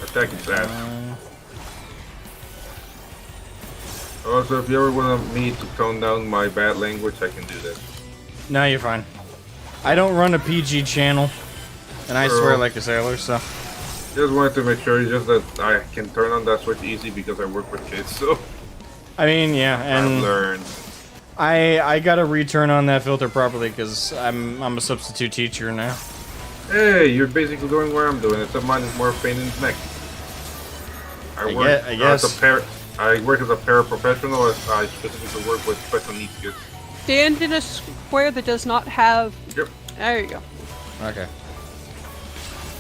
Attack his ass. Also, if you ever want me to tone down my bad language, I can do that. No, you're fine. I don't run a PG channel, and I swear like a sailor, so. Just wanted to make sure just that I can turn on that switch easy because I work with kids, so. I mean, yeah, I've and learned. I gotta return on that filter properly because I'm a substitute teacher now. Hey, you're basically doing what I'm doing, except mine is more pain in the neck. I guess. I work as a paraprofessional. I specifically work with special needs kids. Stand in a square that does not have. Yep. There you go. Okay.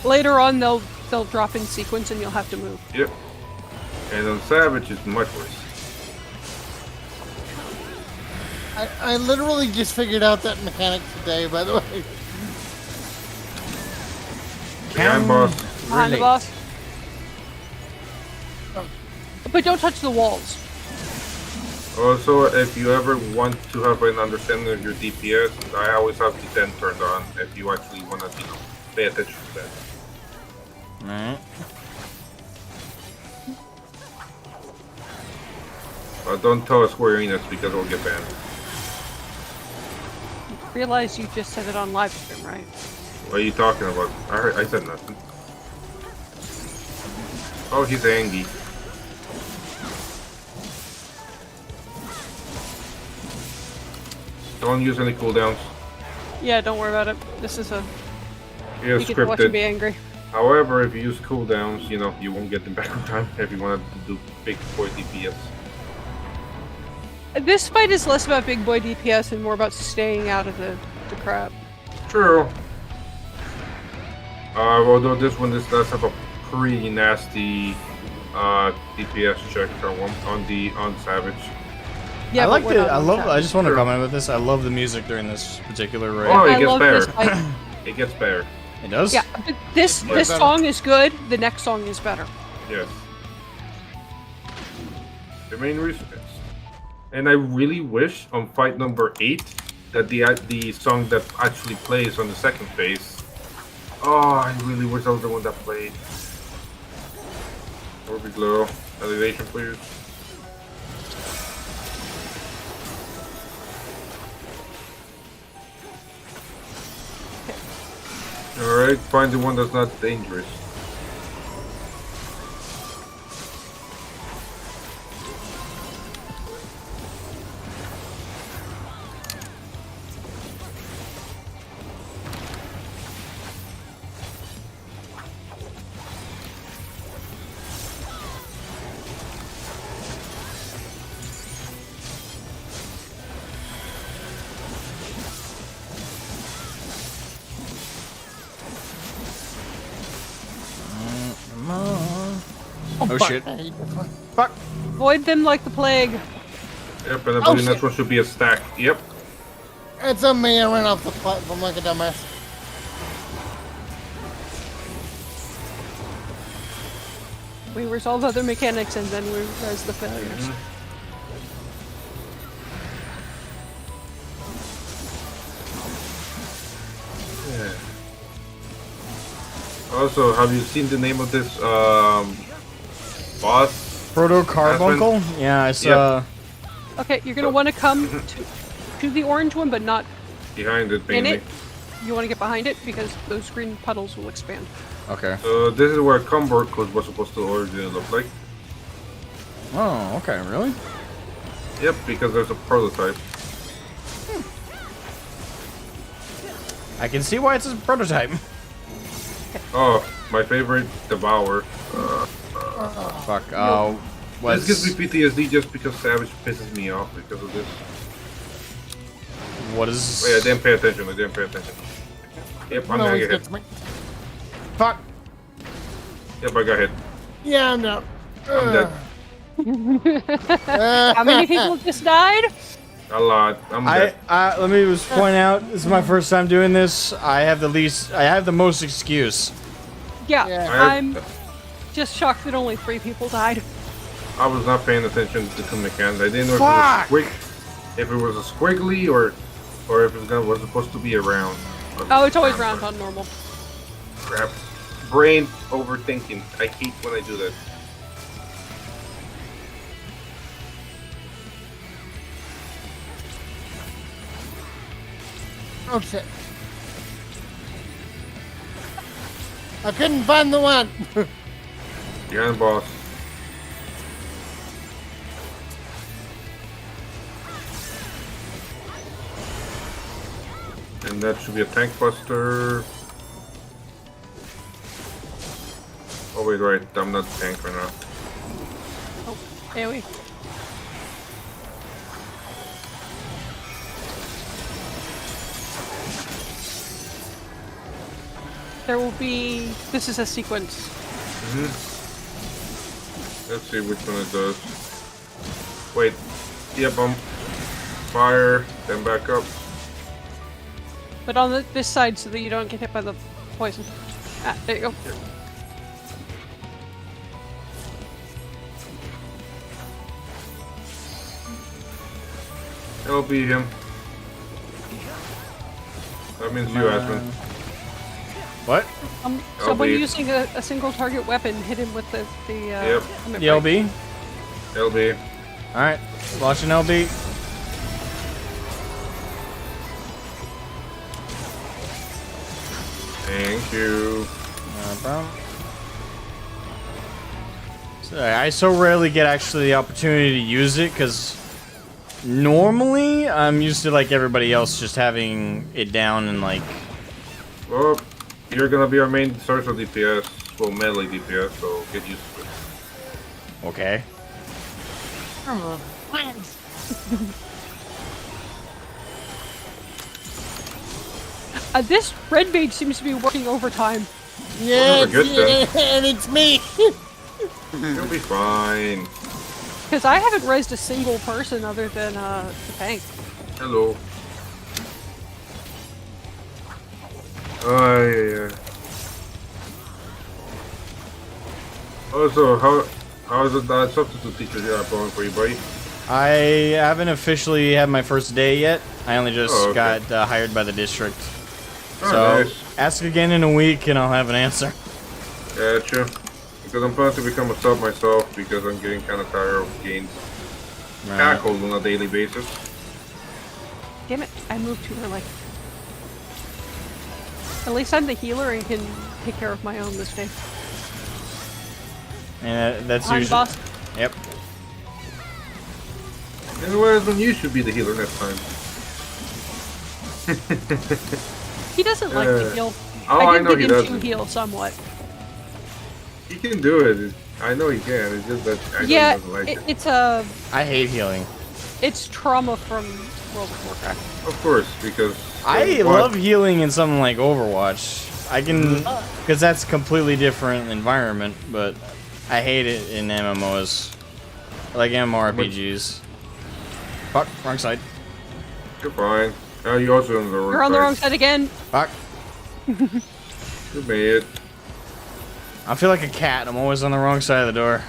Later on, they'll drop in sequence, and you'll have to move. Yep. And on Savage, it's much worse. I literally just figured out that mechanic today, by the way. Behind boss. Behind the boss. But don't touch the walls. Also, if you ever want to have an understanding of your DPS, I always have the 10 turned on if you actually want to, pay attention to that. Alright. But don't tell Square Enix because it'll get banned. Realize you just said it on live stream, right? What are you talking about? I said nothing. Oh, he's angry. Don't use any cooldowns. Yeah, don't worry about it. This is a. Yeah, You get to watch him be scripted. angry. However, if you use cooldowns, you won't get them back in time if you want to do big boy DPS. This fight is less about big boy DPS and more about staying out of the crap. True. Although this one does have a pretty nasty DPS check on Savage. Yeah, I but like we're the. not I on love. that. I just want to Sure. comment about this. I love the music during this particular raid. Oh, I it gets love better. this fight. It gets better. It does. Yeah, but this Yeah, this better. song is good. The next song is better. Yes. The main reason is, and I really wish on fight number 8 that the song that actually plays on the second phase. Oh, I really wish that was the one that played. Orbit glow, elevation, please. Alright, find the one that's not dangerous. Oh shit. Fuck. Avoid them like the plague. Yep, and I believe shit. next one should be a stack. Yep. It's on me. I ran off the platform like a dumbass. We resolve other mechanics and then we res the failures. Also, have you seen the name of this boss? Proto Carbuncle? Yeah, I saw. Okay, you're gonna want to come to the orange one, but not Behind it, in mainly. it. You want to get behind it because those green puddles will expand. Okay. So this is where Combo Code was supposed to originally look like. Oh, okay. Really? Yep, because there's a prototype. I can see why it's a prototype. Oh, my favorite, Devour. Fuck. This gives me PTSD just because Savage pisses me off because of this. What is? Oh, yeah, I didn't pay attention. Yep, I'm gonna Always get hit. gets me. Fuck. Yep, I got hit. Yeah, I'm down. I'm dead. How many people just died? A lot. I'm dead. Let me just point out. This is my first time doing this. I have the most excuse. Yeah, Yeah. I'm just shocked that only 3 people died. I was not paying attention to the mechanics. I didn't know if it was a squiggly or if it was supposed to be a round. Oh, it's always round on normal. Crap. Brain overthinking. I hate when I do that. Oh shit. I couldn't find the one. Behind boss. And that should be a tank buster. Oh wait, right. I'm not the tank right now. Oh, AoE. There will be... This is a sequence. Let's see which one it does. Wait. Yep, fire, then back up. But on this side so that you don't get hit by the poison. Ah, there you go. It'll be him. That means you, Aspen. What? Someone LB. using a single target weapon hit him with the Yep. helmet The break. LB? LB. Alright. Watching LB. Thank you. No problem. Sorry, I so rarely get actually the opportunity to use it because normally I'm used to like everybody else just having it down and like. Well, you're gonna be our main source of DPS. Well, melee DPS, so get used to it. Okay. This red mage seems to be working overtime. Yeah, Well, good then. and it's me. You'll be fine. Because I haven't raised a single person other than the tank. Hello. Oh, yeah. Also, how is it that substitute teacher job going for you, buddy? I haven't officially had my first day yet. I only just Oh, okay. got hired by the district. Oh, So nice. ask again in a week and I'll have an answer. Gotcha. Because I'm planning to become a sub myself because I'm getting kind of tired of getting tackled on a daily basis. Damn it, I moved too early. At least I'm the healer and can take care of my own this day. And that's I'm usually. boss. Yep. You know what? Then you should be the healer next time. He doesn't like to heal. Oh, I I did know get he him to doesn't. heal somewhat. He can do it. I know he can. It's just that I know Yeah, he doesn't like it. it's I hate healing. it's trauma from World of Warcraft. Of course, because I what? love healing in something like Overwatch. I can, because that's a completely different environment, but I hate it in MMOs. I like MMORPGs. Fuck, wrong side. You're fine. You also on the wrong You're on the side. wrong side again. Fuck. You made it. I feel like a cat. I'm always on the wrong side of the door.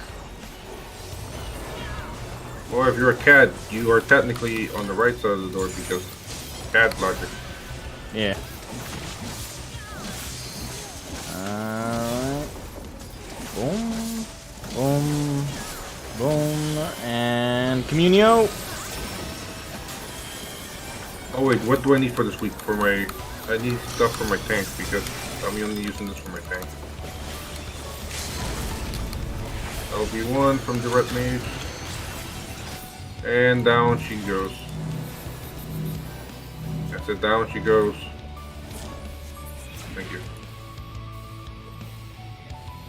Well, if you're a cat, you are technically on the right side of the door because cat logic. Yeah. Alright. Boom. Boom. Boom. And Communio. Oh wait, what do I need for this week? For my, I need stuff for my tank because I'm only using this for my tank. LB1 from the red mage. And down she goes. I said down she goes. Thank you.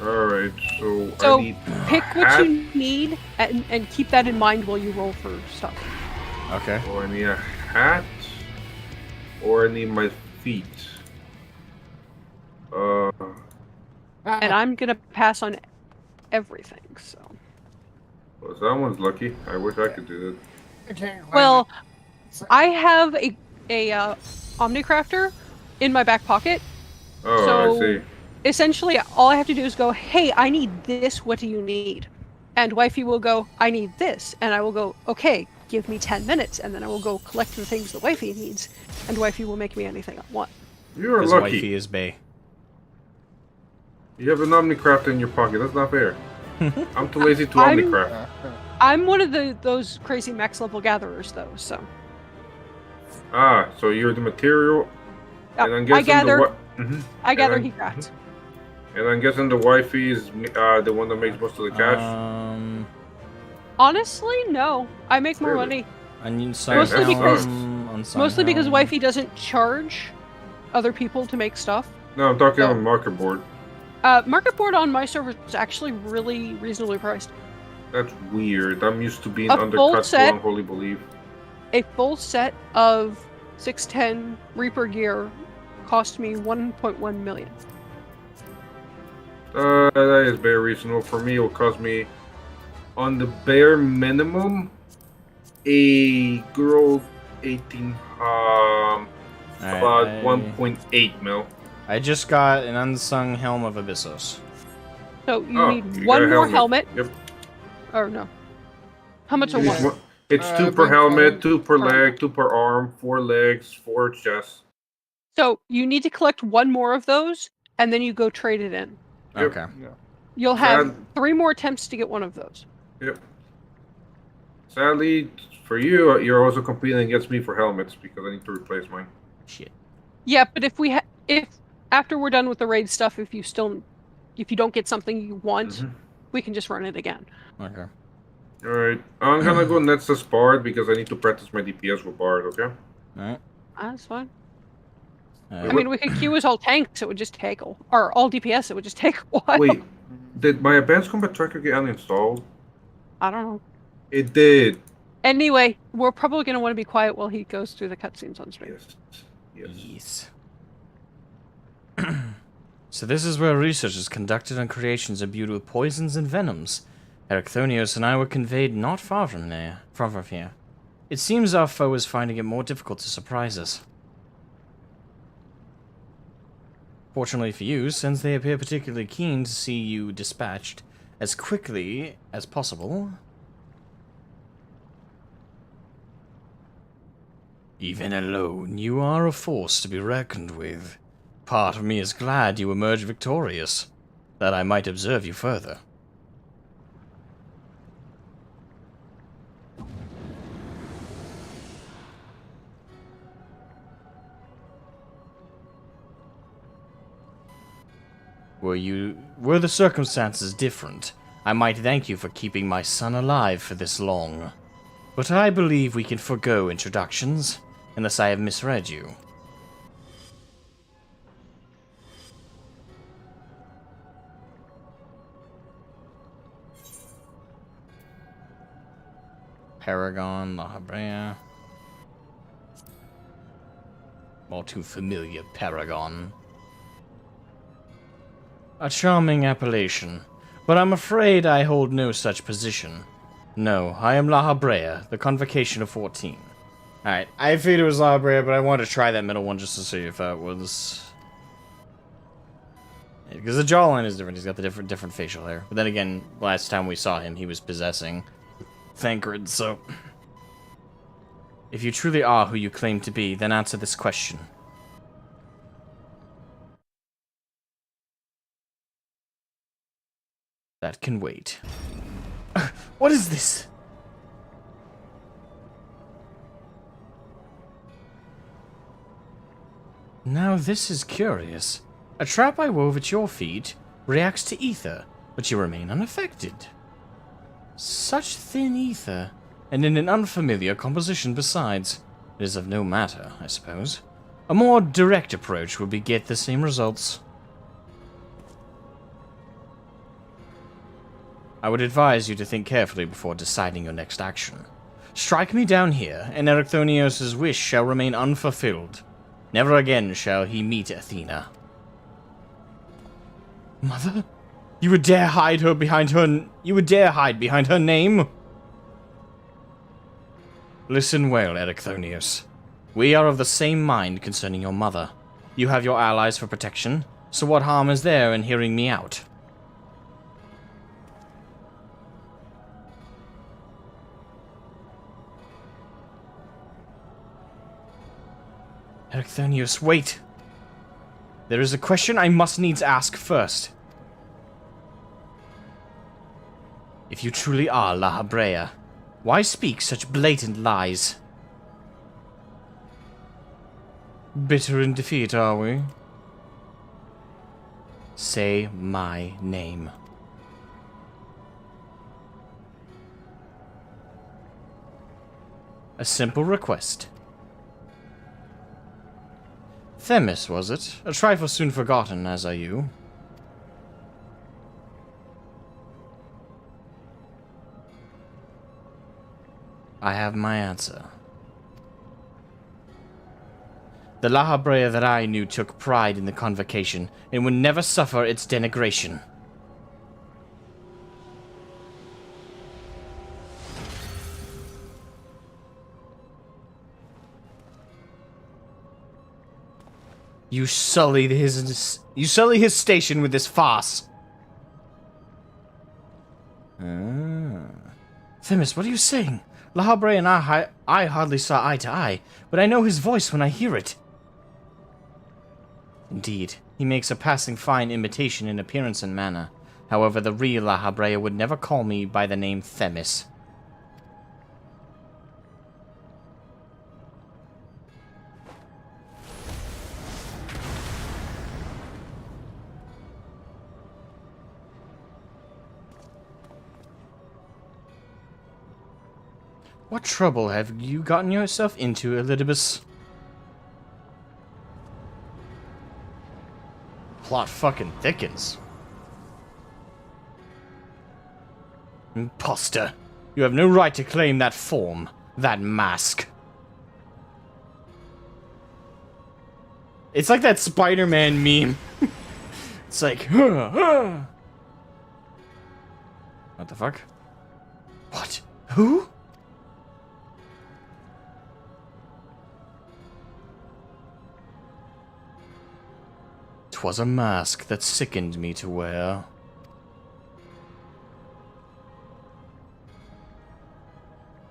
Alright, so I So need pick a what hat. you need and keep that in mind while you roll for stuff. Okay. Or I need a hat. Or I need my feet. And I'm gonna pass on everything. So Well, that one's lucky. I wish I could do well, I have a Omnicrafter in my back pocket. that. Oh, So- I see. Essentially, all I have to do is go, "Hey, I need this. What do you need?" And wifey will go, I need this. And I will go, okay, give me 10 minutes. And then I will go collect the things that wifey needs. And wifey will make me anything I want. You're Because lucky. wifey is bae. You have an Omnicraft in your pocket. That's not fair. I'm too lazy to Omnicraft. I'm one of those crazy max level gatherers, though, so. Ah, so you're the material. And I'm I guessing gather. Mhm. I gather And he crafts. And I'm guessing the wifey is the one that makes most of the cash. Honestly, no. I make more Really? money. Onion Mostly because- Unsung Mostly because Helm. wifey doesn't charge other people to make stuff. No, I'm talking Oh. on market board. Market board on my server is actually really reasonably priced. That's weird. I'm used to being A full undercut to set- unholy belief. A full set of 610 Reaper gear cost me 1.1 million. That is very reasonable. For me, it will cost me, on the bare minimum, a girl 18, about Alright, 1.8 mil. I just got an Unsung Helm of Abyssos. So you Oh, need you one got a more helmet. Yep. Or no. How much are It's one? one- It's I 2 per think helmet, I'm- 2 per Alright. leg, 2 per arm, 4 legs, 4 chests. So you need to collect one more of those, and then you go trade it in. Yep. Okay. You'll have Sad- 3 more attempts to get one of those. Yep. Sadly, for you, you're also competing against me for helmets because I need to replace mine. Shit. Yeah, but if after we're done with the raid stuff, if you don't get something you want, Mhm. we can just run it again. Okay. Alright, I'm gonna go Nexus Bard because I need to practice my DPS with Bard, okay? Alright. That's fine. Uh, I mean, we could queue as all tanks. It would just take or all DPS. It would just take a while. Wait, did my Advanced Combat Tracker get uninstalled? I don't know. It did. Anyway, we're probably going to want to be quiet while he goes through the cutscenes on stream. Yes. Yes. Yes. So this is where research is conducted on creations imbued with poisons and venoms. Ericthonios and I were conveyed not far from here. It seems our foe is finding it more difficult to surprise us. Fortunately for you, since they appear particularly keen to see you dispatched as quickly as possible. Even alone, you are a force to be reckoned with. Part of me is glad you emerged victorious, that I might observe you further. Were the circumstances different, I might thank you for keeping my son alive for this long. But I believe we can forgo introductions, unless I have misread you. Paragon, La Habrea. All too familiar, Paragon. A charming appellation, but I'm afraid I hold no such position. No, I am La Habrea, the Convocation of 14. Alright, I figured it was La Habrea, but I wanted to try that middle one just to see if that was... Because the jawline is different, he's got the different facial hair. But then again, last time we saw him, he was possessing Thancred, so... If you truly are who you claim to be, then answer this question. That can wait. What is this? Now this is curious. A trap I wove at your feet reacts to ether, but you remain unaffected. Such thin ether, and in an unfamiliar composition besides. It is of no matter, I suppose. A more direct approach would be get the same results. I would advise you to think carefully before deciding your next action. Strike me down here, and Ericthonios' wish shall remain unfulfilled. Never again shall he meet Athena. Mother? You would dare hide behind her name? Listen well, Ericthonios. We are of the same mind concerning your mother. You have your allies for protection, so what harm is there in hearing me out? Ericthonius, wait! There is a question I must needs ask first. If you truly are La Habrea, why speak such blatant lies? Bitter in defeat, are we? Say my name. A simple request. Themis, was it? A trifle soon forgotten, as are you. I have my answer. The La Habrea that I knew took pride in the convocation and would never suffer its denigration. You sully his station with this farce. Themis, what are you saying? La Habrea and I hardly saw eye to eye, but I know his voice when I hear it. Indeed, he makes a passing fine imitation in appearance and manner. However, the real La Habrea would never call me by the name Themis. What trouble have you gotten yourself into, Elidibus? Plot fucking thickens. Imposter. You have no right to claim that form, that mask. It's like that Spider-Man meme. It's like, What the fuck? What? Who? 'Twas a mask that sickened me to wear.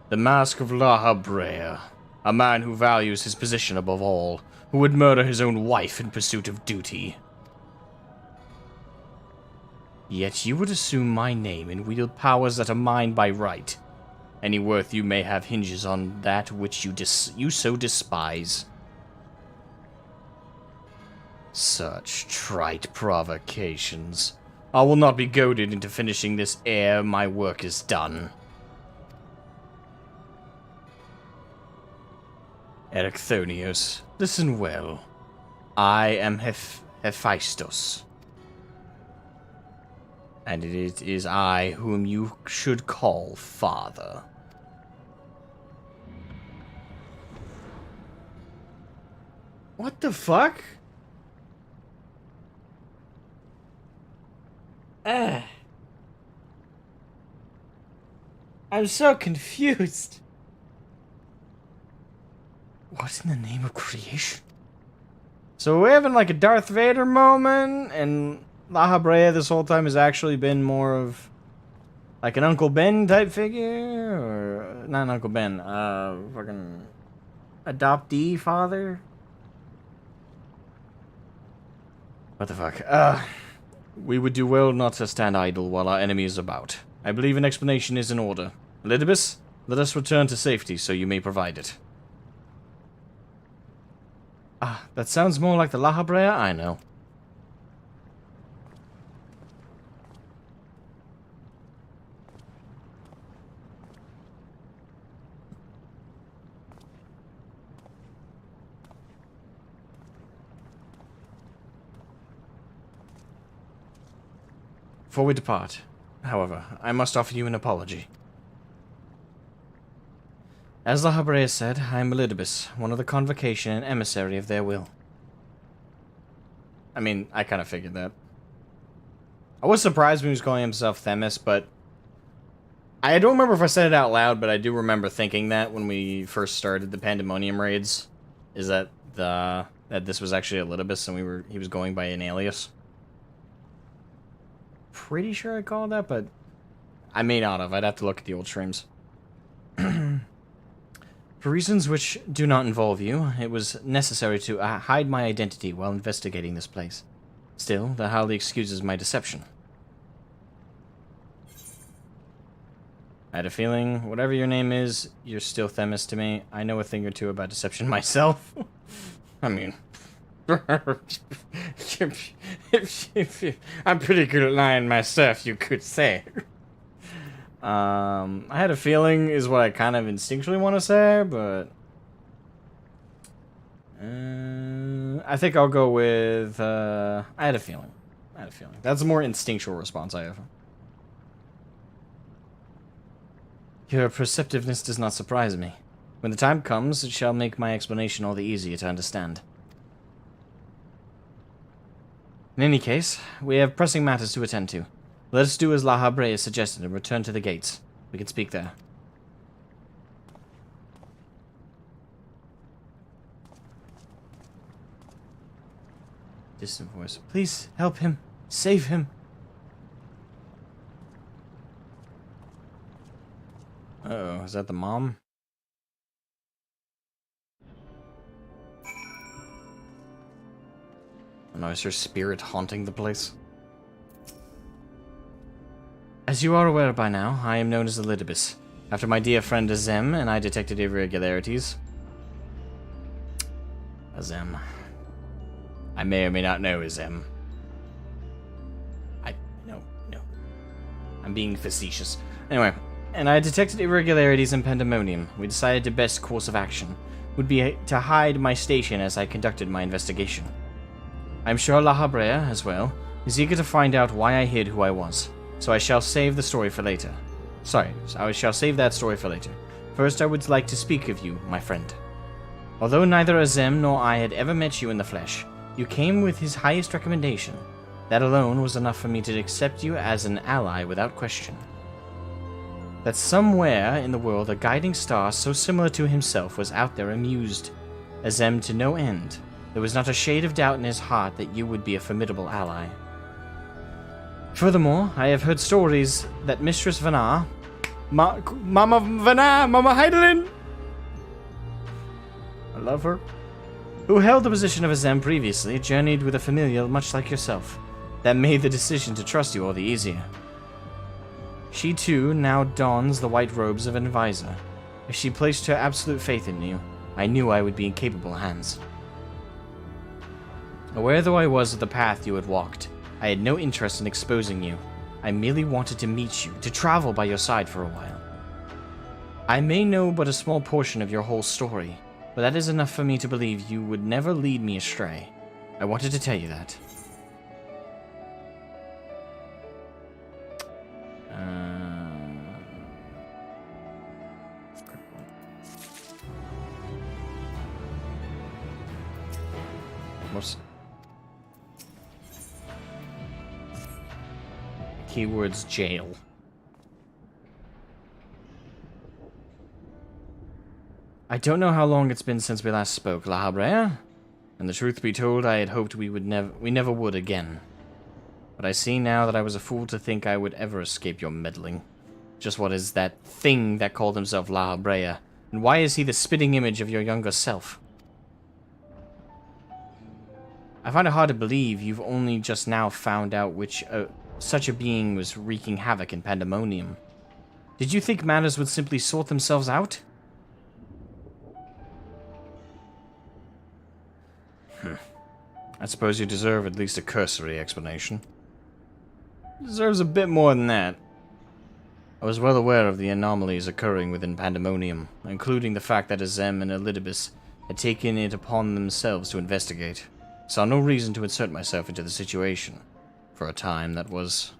The mask of La Habrea, a man who values his position above all, who would murder his own wife in pursuit of duty. Yet you would assume my name and wield powers that are mine by right. Any worth you may have hinges on that which you so despise. Such trite provocations. I will not be goaded into finishing this ere my work is done. Ericthonius, listen well. I am Hephaestus. And it is I whom you should call father. What the fuck? I'm so confused. What in the name of creation? So we're having like a Darth Vader moment, and La Habrea this whole time has actually been more of like an Uncle Ben type figure, or not Uncle Ben, fucking adoptee father. What the fuck? We would do well not to stand idle while our enemy is about. I believe an explanation is in order. Elidibus, let us return to safety so you may provide it. Ah, that sounds more like the La Habrea I know. Before we depart, however, I must offer you an apology. As La Habrea said, I am Elidibus, one of the convocation and emissary of their will. I mean, I kind of figured that. I was surprised when he was calling himself Themis, but I don't remember if I said it out loud, but I do remember thinking that when we first started the Pandemonium raids, is that this was actually Elidibus and he was going by an alias. Pretty sure I called that, but I may not have. I'd have to look at the old streams. For reasons which do not involve you, it was necessary to hide my identity while investigating this place. Still, that hardly excuses my deception. I had a feeling, whatever your name is, you're still Themis to me. I know a thing or two about deception myself. I mean... I'm pretty good at lying myself, you could say. I had a feeling is what I kind of instinctually want to say, but... I think I'll go with, I had a feeling. That's a more instinctual response I have. Your perceptiveness does not surprise me. When the time comes, it shall make my explanation all the easier to understand. In any case, we have pressing matters to attend to. Let us do as La Habrea suggested and return to the gates. We can speak there. Distant voice. Please, help him. Save him. Uh-oh, is that the mom? Oh no, is her spirit haunting the place? As you are aware by now, I am known as Elidibus. After my dear friend Azem and I detected irregularities... Azem. I may or may not know Azem. No. I'm being facetious. Anyway, and I detected irregularities in Pandemonium. We decided the best course of action would be to hide my station as I conducted my investigation. I'm sure La Habrea, as well, is eager to find out why I hid who I was. So I shall save the story for later. I shall save that story for later. First, I would like to speak of you, my friend. Although neither Azem nor I had ever met you in the flesh, you came with his highest recommendation. That alone was enough for me to accept you as an ally without question. That somewhere in the world a guiding star so similar to himself was out there amused Azem to no end. There was not a shade of doubt in his heart that you would be a formidable ally. Furthermore, I have heard stories that Mistress Vanar, Mama Vanar, Mama Heidelin, I love her, who held the position of Azem previously, journeyed with a familiar much like yourself. That made the decision to trust you all the easier. She too now dons the white robes of an advisor. If she placed her absolute faith in you, I knew I would be in capable hands. Aware though I was of the path you had walked, I had no interest in exposing you. I merely wanted to meet you, to travel by your side for a while. I may know but a small portion of your whole story, but that is enough for me to believe you would never lead me astray. I wanted to tell you that. Keywords jail. I don't know how long it's been since we last spoke, La Habrea, and the truth be told, I had hoped we never would again. But I see now that I was a fool to think I would ever escape your meddling. Just what is that thing that called himself La Habrea, and why is he the spitting image of your younger self? I find it hard to believe you've only just now found out which such a being was wreaking havoc in Pandemonium. Did you think matters would simply sort themselves out? I suppose you deserve at least a cursory explanation. Deserves a bit more than that. I was well aware of the anomalies occurring within Pandemonium, including the fact that Azem and Elidibus had taken it upon themselves to investigate. Saw no reason to insert myself into the situation. For a time, that was...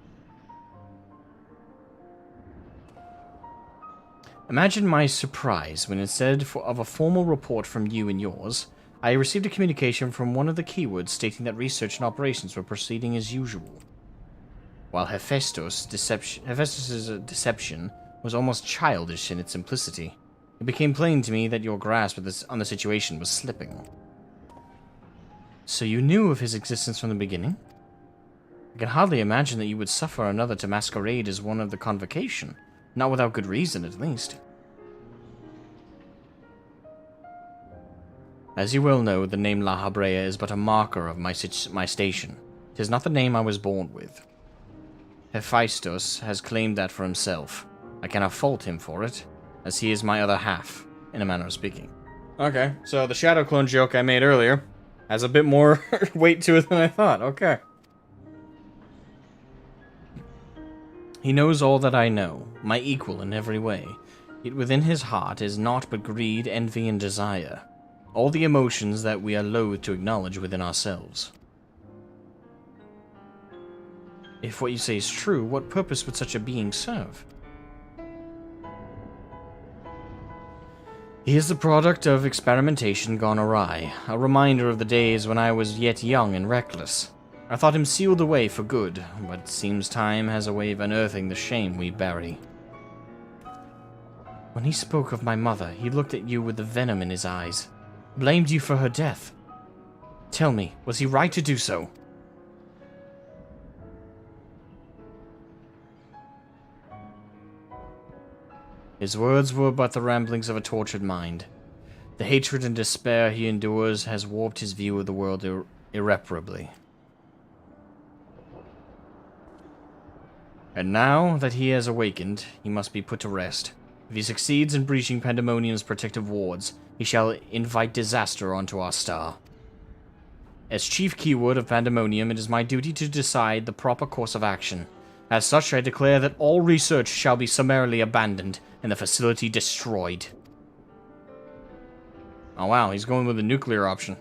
Imagine my surprise when instead of a formal report from you and yours, I received a communication from one of the keywords stating that research and operations were proceeding as usual. While Hephaestus' deception was almost childish in its simplicity, it became plain to me that your grasp on the situation was slipping. So you knew of his existence from the beginning? I can hardly imagine that you would suffer another to masquerade as one of the convocation, not without good reason at least. As you well know, the name La Habrea is but a marker of my station. 'Tis not the name I was born with. Hephaestus has claimed that for himself. I cannot fault him for it, as he is my other half, in a manner of speaking. Okay, so the shadow clone joke I made earlier has a bit more weight to it than I thought. Okay. He knows all that I know, my equal in every way. Yet within his heart is naught but greed, envy, and desire. All the emotions that we are loath to acknowledge within ourselves. If what you say is true, what purpose would such a being serve? He is the product of experimentation gone awry, a reminder of the days when I was yet young and reckless. I thought him sealed away for good, but it seems time has a way of unearthing the shame we bury. When he spoke of my mother, he looked at you with the venom in his eyes, blamed you for her death. Tell me, was he right to do so? His words were but the ramblings of a tortured mind. The hatred and despair he endures has warped his view of the world irreparably. And now that he has awakened, he must be put to rest. If he succeeds in breaching Pandemonium's protective wards, he shall invite disaster onto our star. As Chief Keyword of Pandemonium, it is my duty to decide the proper course of action. As such, I declare that all research shall be summarily abandoned and the facility destroyed. Oh wow, he's going with the nuclear option.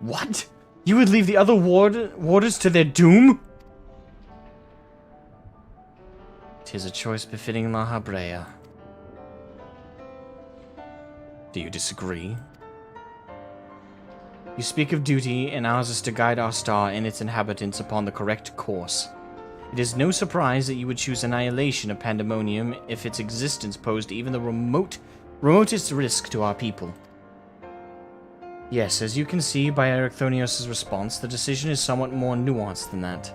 What? You would leave the other warders to their doom? 'Tis a choice befitting La Habrea. Do you disagree? You speak of duty, and ours is to guide our star and its inhabitants upon the correct course. It is no surprise that you would choose annihilation of Pandemonium if its existence posed even the remotest risk to our people. Yes, as you can see by Erichthonios' response, the decision is somewhat more nuanced than that.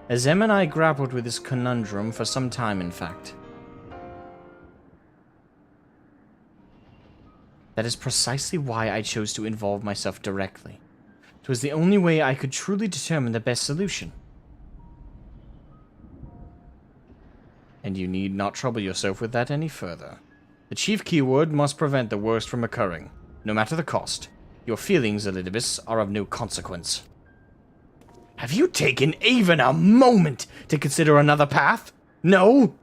Azem and I grappled with this conundrum for some time, in fact. That is precisely why I chose to involve myself directly. It was the only way I could truly determine the best solution. And you need not trouble yourself with that any further. The chief keyword must prevent the worst from occurring, no matter the cost. Your feelings, Elidibus, are of no consequence. Have you taken even a moment to consider another path? No?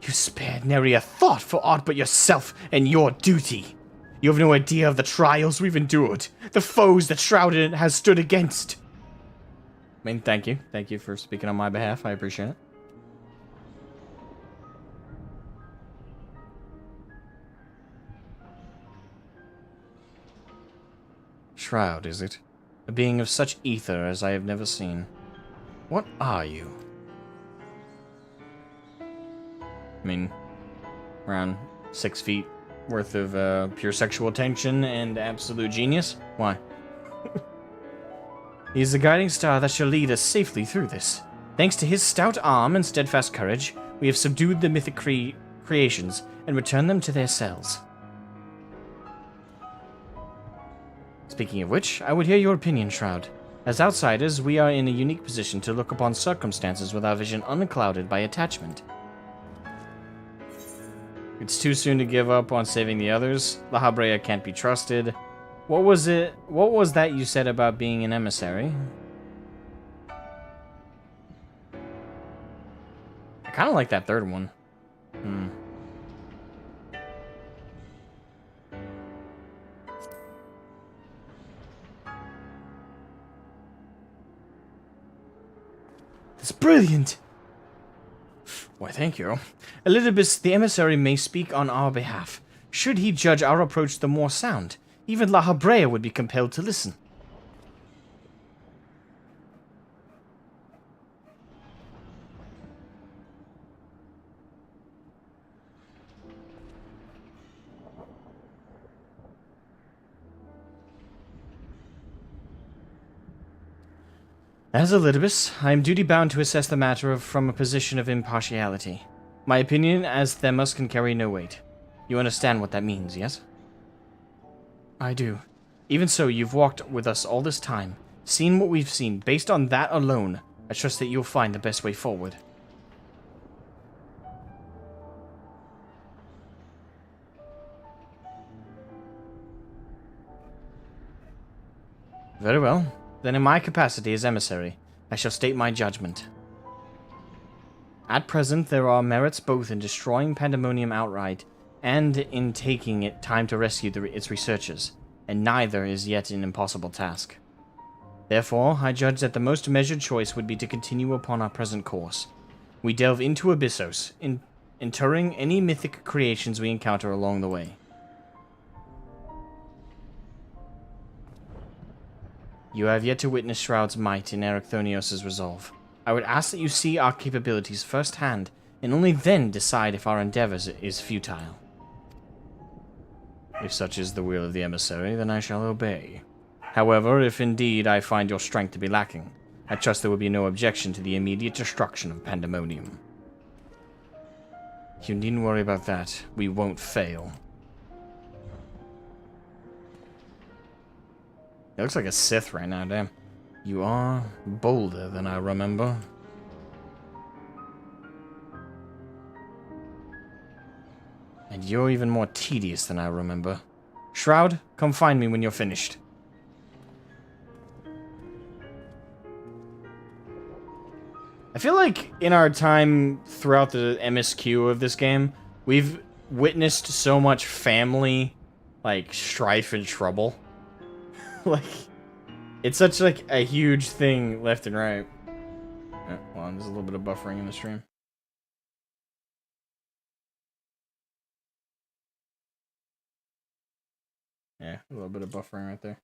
You spared nary a thought for aught but yourself and your duty. You have no idea of the trials we've endured, the foes that Shrouded has stood against. I mean, thank you. Thank you for speaking on my behalf. I appreciate it. Shroud, is it? A being of such ether as I have never seen. What are you? I mean, around 6 feet worth of pure sexual tension and absolute genius. Why? He is the guiding star that shall lead us safely through this. Thanks to his stout arm and steadfast courage, we have subdued the mythic creations and returned them to their cells. Speaking of which, I would hear your opinion, Shroud. As outsiders, we are in a unique position to look upon circumstances with our vision unclouded by attachment. It's too soon to give up on saving the others. La Habrea can't be trusted. What was it? What was that you said about being an emissary? I kind of like that third one. It's brilliant! Why, thank you. Elidibus, the emissary, may speak on our behalf. Should he judge our approach the more sound, even La Habrea would be compelled to listen. As Elidibus, I am duty-bound to assess the matter from a position of impartiality. My opinion as Themus can carry no weight. You understand what that means, yes? I do. Even so, you've walked with us all this time, seen what we've seen. Based on that alone, I trust that you'll find the best way forward. Very well. Then in my capacity as emissary, I shall state my judgment. At present, there are merits both in destroying Pandemonium outright and in taking it time to rescue its researchers, and neither is yet an impossible task. Therefore, I judge that the most measured choice would be to continue upon our present course. We delve into Abyssos, interring any mythic creations we encounter along the way. You have yet to witness Shroud's might in Erechthonios' resolve. I would ask that you see our capabilities firsthand, and only then decide if our endeavors is futile. If such is the will of the emissary, then I shall obey. However, if indeed I find your strength to be lacking, I trust there will be no objection to the immediate destruction of Pandemonium. You needn't worry about that. We won't fail. It looks like a Sith right now, damn. You are bolder than I remember. And you're even more tedious than I remember. Shroud, come find me when you're finished. I feel like in our time throughout the MSQ of this game, we've witnessed so much family, like, strife and trouble. Like, it's such, like, a huge thing left and right. Oh, hold on, there's a little bit of buffering in the stream. Yeah, a little bit of buffering right there.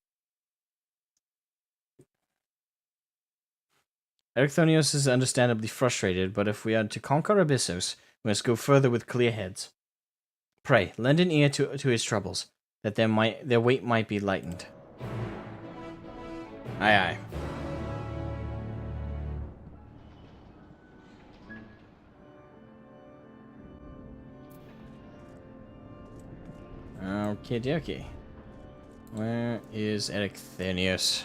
Erechthonios is understandably frustrated, but if we are to conquer Abyssos, we must go further with clear heads. Pray, lend an ear to his troubles, that their weight might be lightened. Aye, aye. Okie dokie. Where is Erechthonios?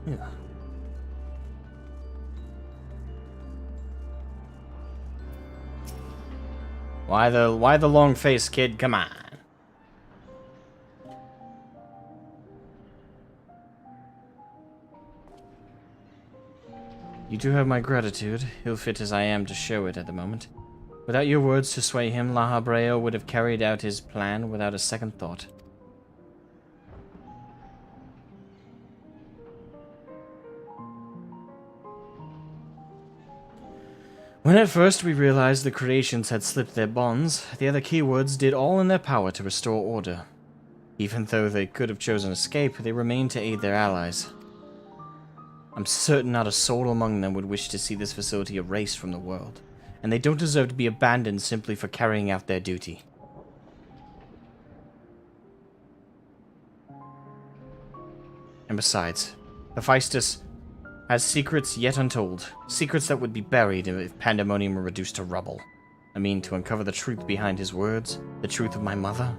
Yeah. Why the long face, kid? Come on. You do have my gratitude, ill-fit as I am to show it at the moment. Without your words to sway him, La Habrea would have carried out his plan without a second thought. When at first we realized the creations had slipped their bonds, the other keywords did all in their power to restore order. Even though they could have chosen escape, they remained to aid their allies. I'm certain not a soul among them would wish to see this facility erased from the world, and they don't deserve to be abandoned simply for carrying out their duty. And besides, Hephaestus has secrets yet untold, secrets that would be buried if Pandemonium were reduced to rubble. I mean, to uncover the truth behind his words, the truth of my mother.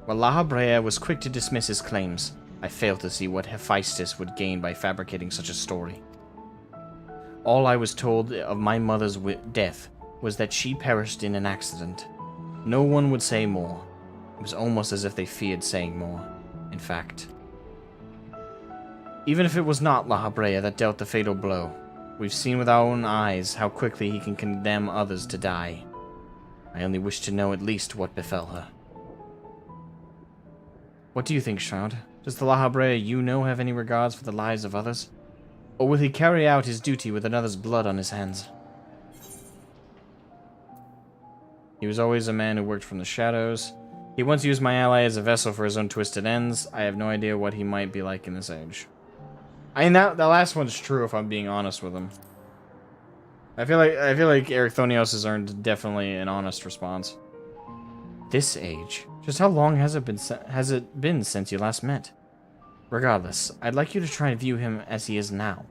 While La Habrea was quick to dismiss his claims, I failed to see what Hephaestus would gain by fabricating such a story. All I was told of my mother's death was that she perished in an accident. No one would say more. It was almost as if they feared saying more. In fact, even if it was not La Habrea that dealt the fatal blow, we've seen with our own eyes how quickly he can condemn others to die. I only wish to know at least what befell her. What do you think, Shroud? Does the La Habrea you know have any regards for the lives of others? Or will he carry out his duty with another's blood on his hands? He was always a man who worked from the shadows. He once used my ally as a vessel for his own twisted ends. I have no idea what he might be like in this age. I mean, that last one's true if I'm being honest with him. I feel like Erechthonios has earned definitely an honest response. This age? Just how long has it been since you last met? Regardless, I'd like you to try and view him as he is now.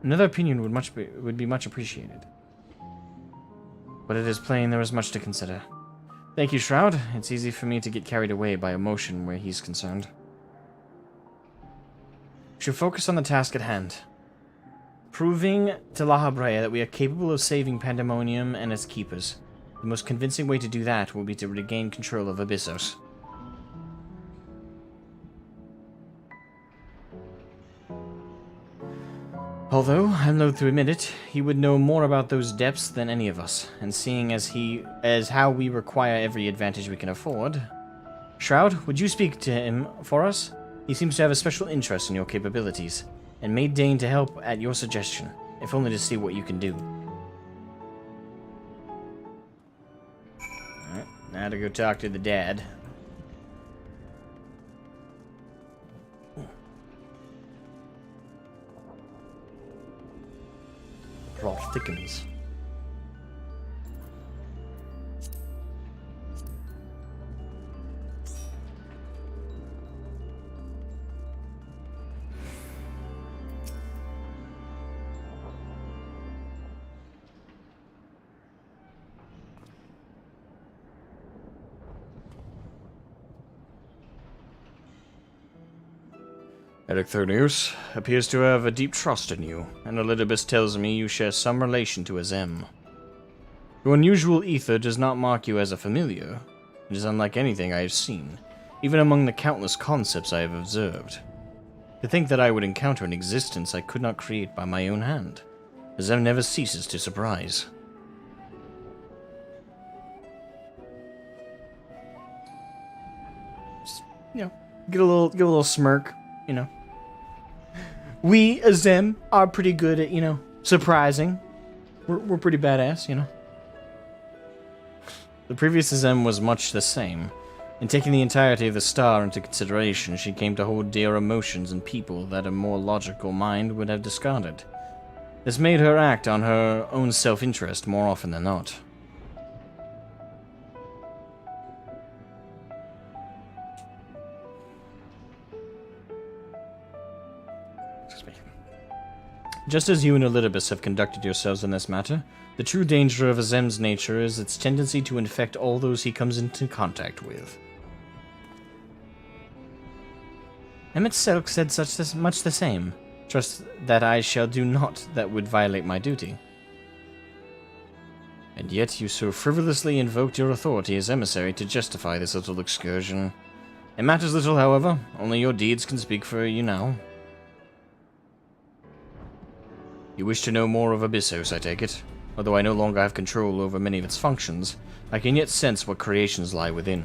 Another opinion would be much appreciated. But it is plain there is much to consider. Thank you, Shroud. It's easy for me to get carried away by emotion where he's concerned. We should focus on the task at hand. Proving to La Habrea that we are capable of saving Pandemonium and its keepers. The most convincing way to do that will be to regain control of Abyssos. Although, I'm loath to admit it, he would know more about those depths than any of us, and seeing as how we require every advantage we can afford... Shroud, would you speak to him for us? He seems to have a special interest in your capabilities, and may deign to help at your suggestion, if only to see what you can do. Alright, now to go talk to the dad. Plot thickens. Ericthonius appears to have a deep trust in you, and Elidibus tells me you share some relation to Azem. Your unusual ether does not mark you as a familiar. It is unlike anything I have seen, even among the countless concepts I have observed. To think that I would encounter an existence I could not create by my own hand. Azem never ceases to surprise. Just, get a little smirk, We, Azem, are pretty good at, surprising. We're pretty badass, The previous Azem was much the same. In taking the entirety of the star into consideration, she came to hold dear emotions and people that a more logical mind would have discarded. This made her act on her own self-interest more often than not. Just as you and Elidibus have conducted yourselves in this matter, the true danger of Azem's nature is its tendency to infect all those he comes into contact with. Emmett Selk said much the same. Trust that I shall do naught that would violate my duty. And yet you so frivolously invoked your authority as emissary to justify this little excursion. It matters little, however. Only your deeds can speak for you now. You wish to know more of Abyssos, I take it. Although I no longer have control over many of its functions, I can yet sense what creations lie within.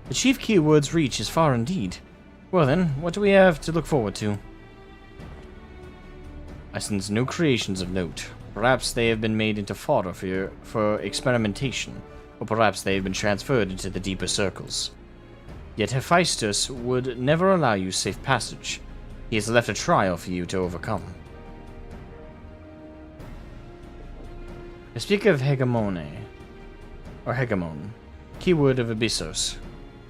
The chief keyword's reach is far indeed. Well then, what do we have to look forward to? I sense no creations of note. Perhaps they have been made into fodder for experimentation, or perhaps they have been transferred into the deeper circles. Yet Hephaestus would never allow you safe passage. He has left a trial for you to overcome. I speak of Hegemone, or Hegemon, keyword of Abyssos.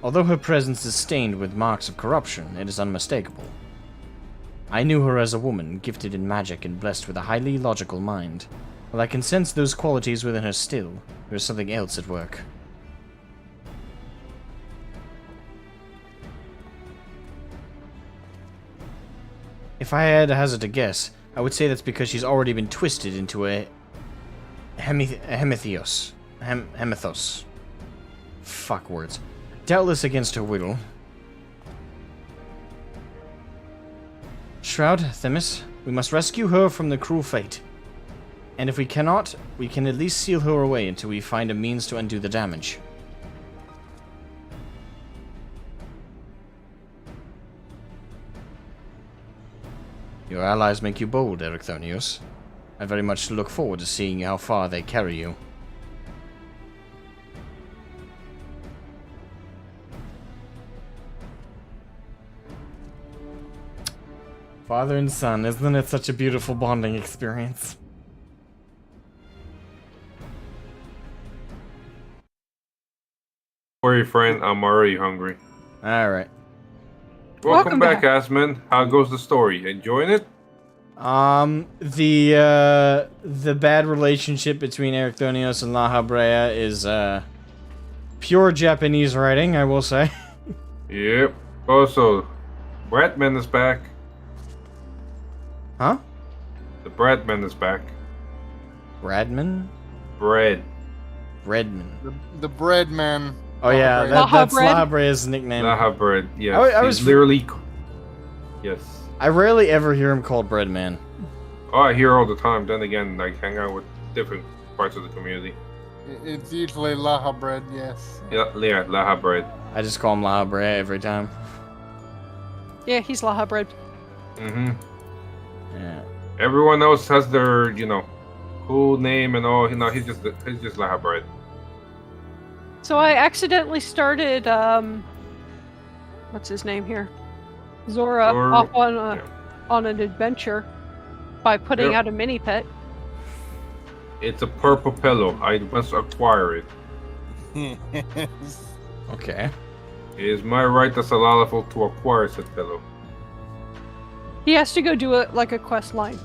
Although her presence is stained with marks of corruption, it is unmistakable. I knew her as a woman, gifted in magic and blessed with a highly logical mind. While I can sense those qualities within her still, there is something else at work. If I had to hazard a guess, I would say that's because she's already been twisted into a Hemethos. Fuck words. Doubtless against her will. Shroud, Themis, we must rescue her from the cruel fate. And if we cannot, we can at least seal her away until we find a means to undo the damage. Your allies make you bold, Ericthonius. I very much look forward to seeing how far they carry you. Father and son, isn't it such a beautiful bonding experience? Worry, friend, I'm already hungry. Alright. Welcome back, Asmon. How goes the story? Enjoying it? The bad relationship between Ericthonios and La Habrea is pure Japanese writing, I will say. Yep. Also, Bradman is back. Huh? The Bradman is back. Bradman? Bread. Breadman. The bread man. Oh yeah, Bread. that's Bread? La Habrea's nickname. Laha bread. Yes. I He's was literally. Yes. I rarely ever hear him called Breadman. Oh, I hear all the time. Then again, I hang out with different parts of the community. It's usually Laha bread, yes. Yeah, Laha bread. I just call him La Habrea every time. Yeah, he's Laha bread. Mm-hmm. Yeah. Everyone else has their, cool name and all. He's just Laha bread. So I accidentally started, what's his name here? Zora off on an adventure by putting out a mini pet. It's a purple pillow. I must acquire it. Okay. It is my right as a Lalafel to acquire said pillow. He has to go do a quest line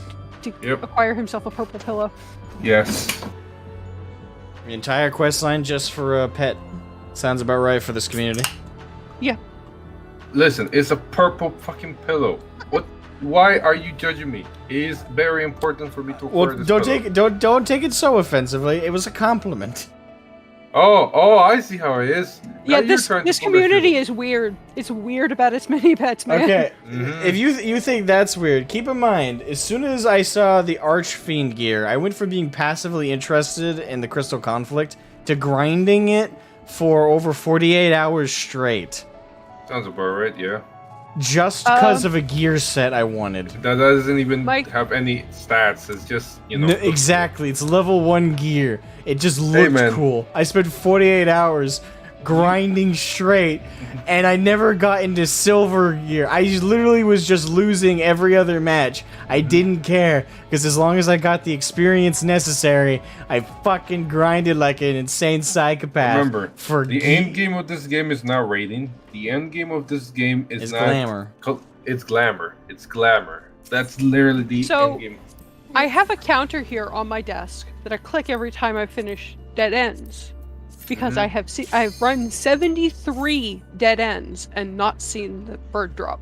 to Yep. acquire himself a purple pillow. Yes. The entire quest line just for a pet. Sounds about right for this community. Yeah. Listen, it's a purple fucking pillow. What? Why are you judging me? It is very important for me to acquire Well, this don't pillow. don't take it so offensively. It was a compliment. Oh, I see how it is. Yeah, Now you're trying to this pull that community shit. is weird. It's weird about its mini pets, man. Okay, Mhm. if you think that's weird, keep in mind, as soon as I saw the Archfiend gear, I went from being passively interested in the Crystal Conflict to grinding it for over 48 hours straight. Sounds about right, yeah. Just because of a gear set I wanted. That doesn't even Mike- have any stats. It's just, Exactly, it's level 1 gear. It just looked man. cool. I spent 48 hours grinding straight, and I never got into silver gear. I literally was just losing every other match. I didn't care, because as long as I got the experience necessary, I fucking grinded like an insane psychopath. Remember, for the end game of this game is not raiding. The end game of this game is It's not glamour. It's glamour. It's glamour. That's literally the So- end game. I have a counter here on my desk that I click every time I finish dead ends. Because I've run 73 dead ends and not seen the bird drop.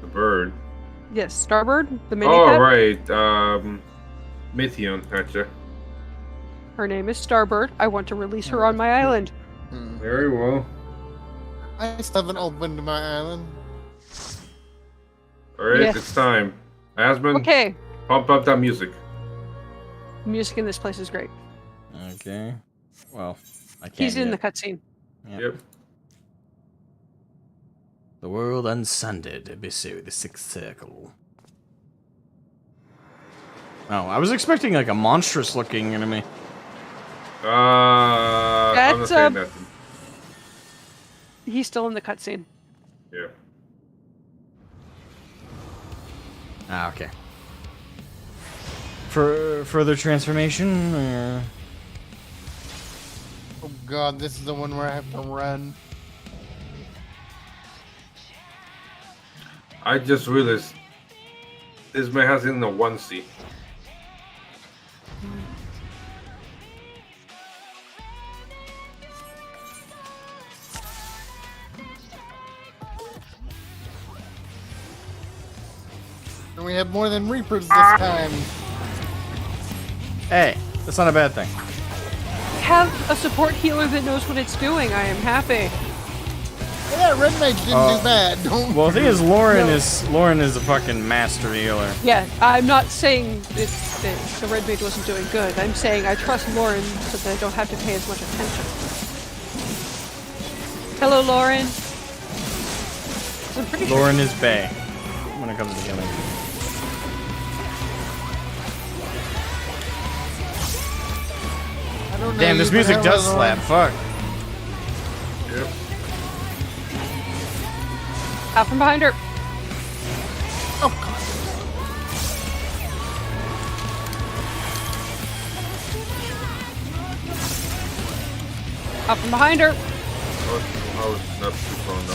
The bird. Yes, Starbird, the mini Oh, pet. right. Mythion, gotcha. Her name is Starbird. I want to release her on my island. Very well. I still haven't opened my island. Alright, Yeah. it's time. Asmon, Okay, pump up that music. music in this place is great. Okay. Well, I can't He's in the yet. cutscene. Yep. The world unsundered, Abysso, the Sixth Circle. Oh, I was expecting like a monstrous looking enemy. I'm not That's, saying nothing. He's still in the cutscene. Yeah. Ah, okay. For further transformation, or... Oh god, this is the one where I have to run. I just realized this man has in a onesie. And we have more than Reapers this time. Hey, that's not a bad thing. Have a support healer that knows what it's doing. I am happy. Yeah, Red Mage didn't do bad. Don't. Well, the thing is, Lauren No. is a fucking master healer. Yeah, I'm not saying that the Red Mage wasn't doing good. I'm saying I trust Lauren so that I don't have to pay as much attention. Hello, Lauren. I'm pretty sure. Lauren is Bay when it comes to healing. I don't know Damn, you, this but music hello, does Lauren. slap. Fuck. Yep. Out from behind her. Oh god. Out from behind her. I was not too far, no.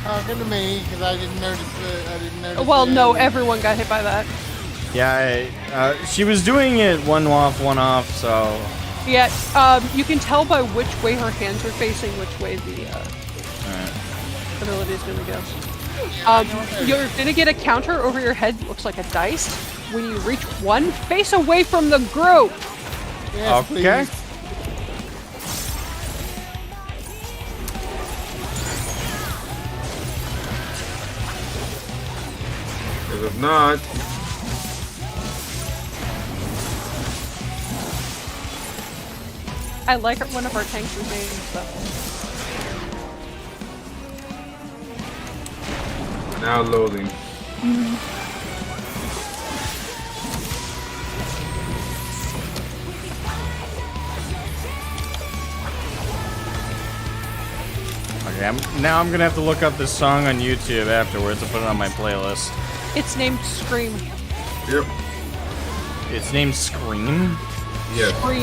Talking to me, because I didn't notice Well, no, everyone got hit by that. Yeah, she was doing it one off, so... Yeah, you can tell by which way her hands are facing, which way the ability is going to go. You're going to get a counter over your head that looks like a dice. When you reach 1, face away from the group! Yes, okay. please. Because if not, I like one of our tanks is named so. now loading. Okay, now I'm gonna have to look up this song on YouTube afterwards and put it on my playlist. It's named Scream. Yep. It's named Scream? Yes. Scream.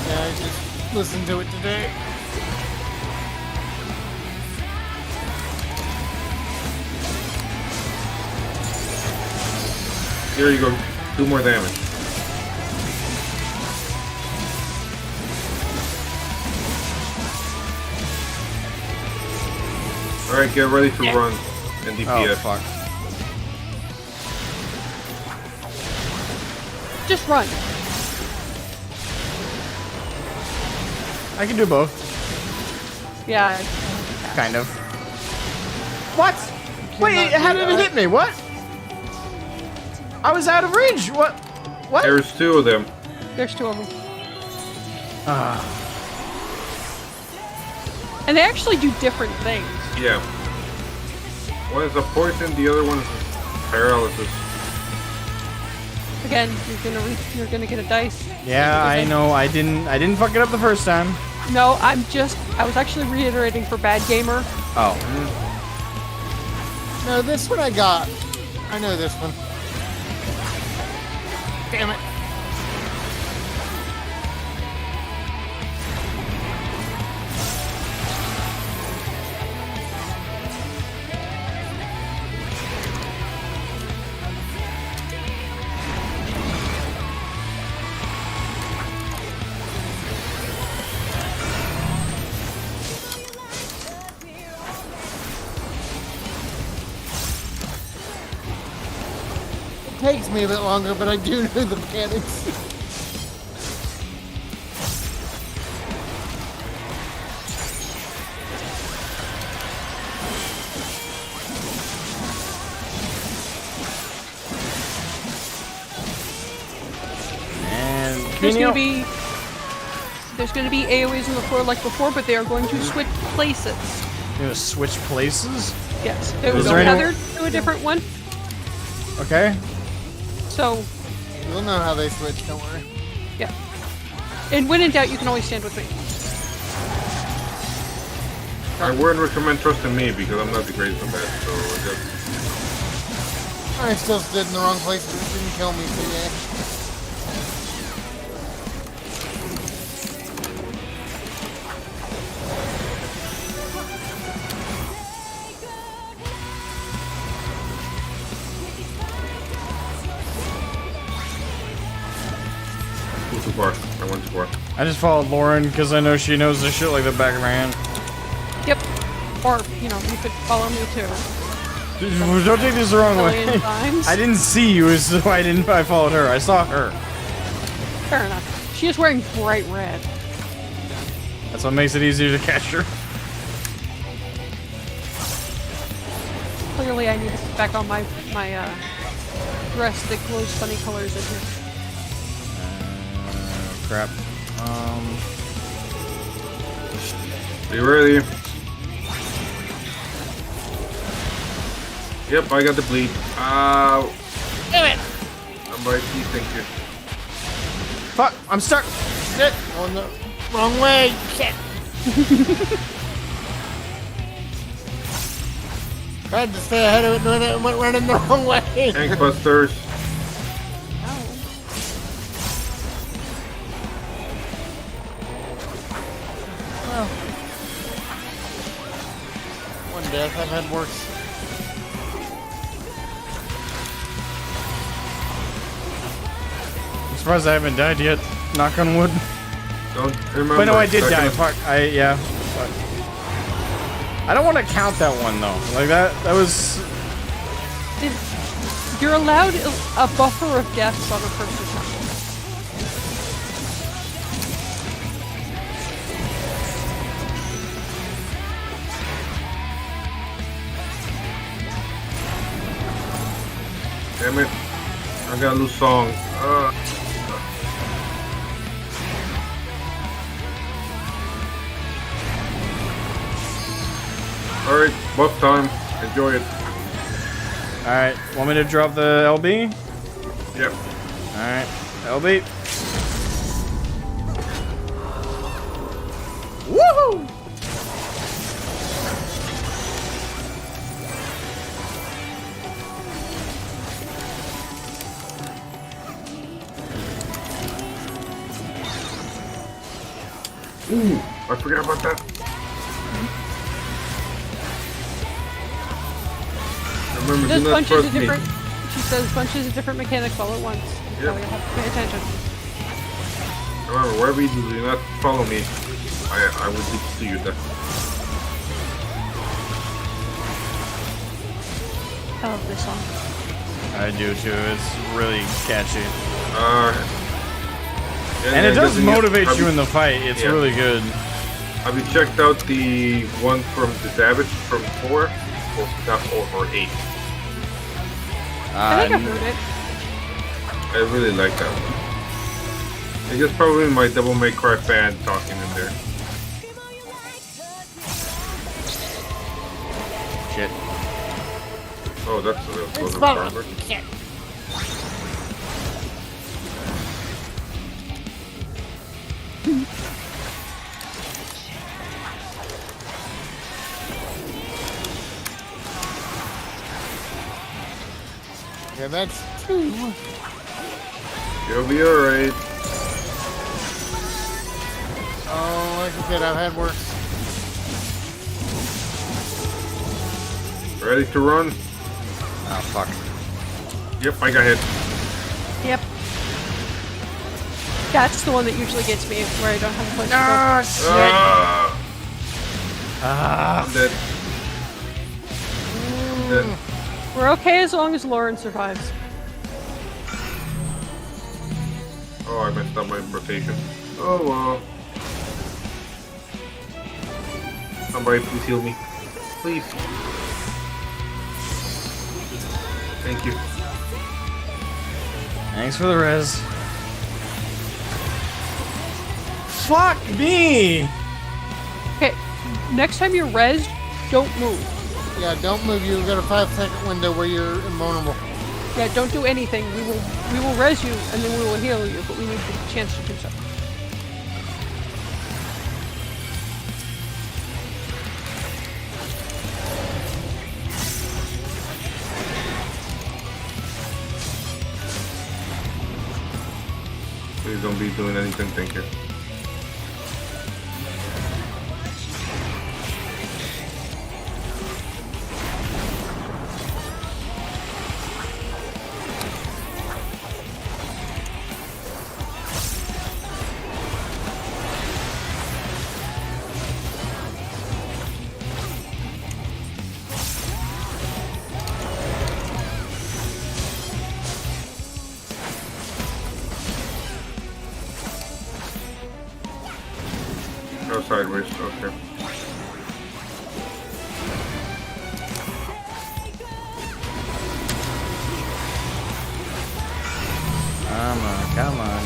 Yeah, I just listened to it today. Here you go. 2 more damage. Alright, get ready to run. And Oh, DPS. fuck. Just run. I can do both. Yeah. Kind of. What? Wait, how did it hit me? What? I was out of range. What? What? There's 2 of them. There's 2 of them. Ah. And they actually do different things. Yeah. One is a poison, the other one is paralysis. Again, you're gonna get a dice. Yeah, I know. I didn't fuck it up the first time. No, I was actually reiterating for Bad Gamer. Oh. No, this one I got. I know this one. Damn it. Takes me a bit longer, but I do know the mechanics. And There's gonna be AoEs on the floor like before, but they are going to switch places. you're gonna switch places. Yes, they will Is go there any- tethered to a different one. Okay. So, You'll know how they switch, don't worry. yeah. And when in doubt, you can always stand with me. I wouldn't recommend trusting me because I'm not the greatest of that, so just... I still stood in the wrong place, but it didn't kill me, so yeah. Too far. I went too far. I just followed Lauren because I know she knows this shit like the back of her hand. Yep. Or, you know, you could follow me too. Don't take this the wrong Million way. times. I didn't see you, so I followed her. I saw her. Fair enough. She is wearing bright red. That's what makes it easier to catch her. Clearly, I need to put back on my dress that glows funny colors in here. Crap. Be ready. Yep, I got the bleed. Ow. Damn it! I'm right, thank you. Fuck! I'm stuck. Shit! On the wrong way! Shit! Tried to stay ahead of it, and it went running the wrong way. Tank busters. FF works. I'm surprised I haven't died yet. Knock on wood. Don't remember. But no, I did die. second- Fuck. Yeah. Fuck. I don't want to count that one though. Like that was. You're allowed a buffer of deaths on a first attempt. Damn it. I gotta lose song. Alright, buff time. Enjoy it. Alright, want me to drop the LB? Yep. Alright, LB. Woohoo! Ooh, I forgot about that. Remember, She does do not bunches trust of me. different. She says bunches of different mechanics all at once. So Yep. you have to pay attention. Remember, wherever you do not follow me, I will lead to you there. I love this song. I do too. It's really catchy. And it does motivate you in the fight. It's Yeah. really good. Have you checked out the one from the Savage from 4? Or not 4 or 8? I think I've heard it. I really like that one. It's just probably my Devil May Cry fan talking in there. Shit. Oh, that's a little closer. Yeah, that's 2. You'll be alright. Oh, like I said, I've had worse. Ready to run? Oh fuck. Yep, I got hit. Yep. That's the one that usually gets me where I don't have a place to I'm dead. I'm dead. go. We're okay as long as Lauren survives. Oh, I messed up my rotation. Oh well. Somebody please heal me. Please. Thank you. Thanks for the res. Fuck me! Okay, next time you're rezzed, don't move. Yeah, don't move. You've got a 5-second window where you're invulnerable. Yeah, don't do anything. We will res you and then we will heal you, but we need the chance to do so. Please don't be doing anything, thank you. Go sideways, okay. Come on.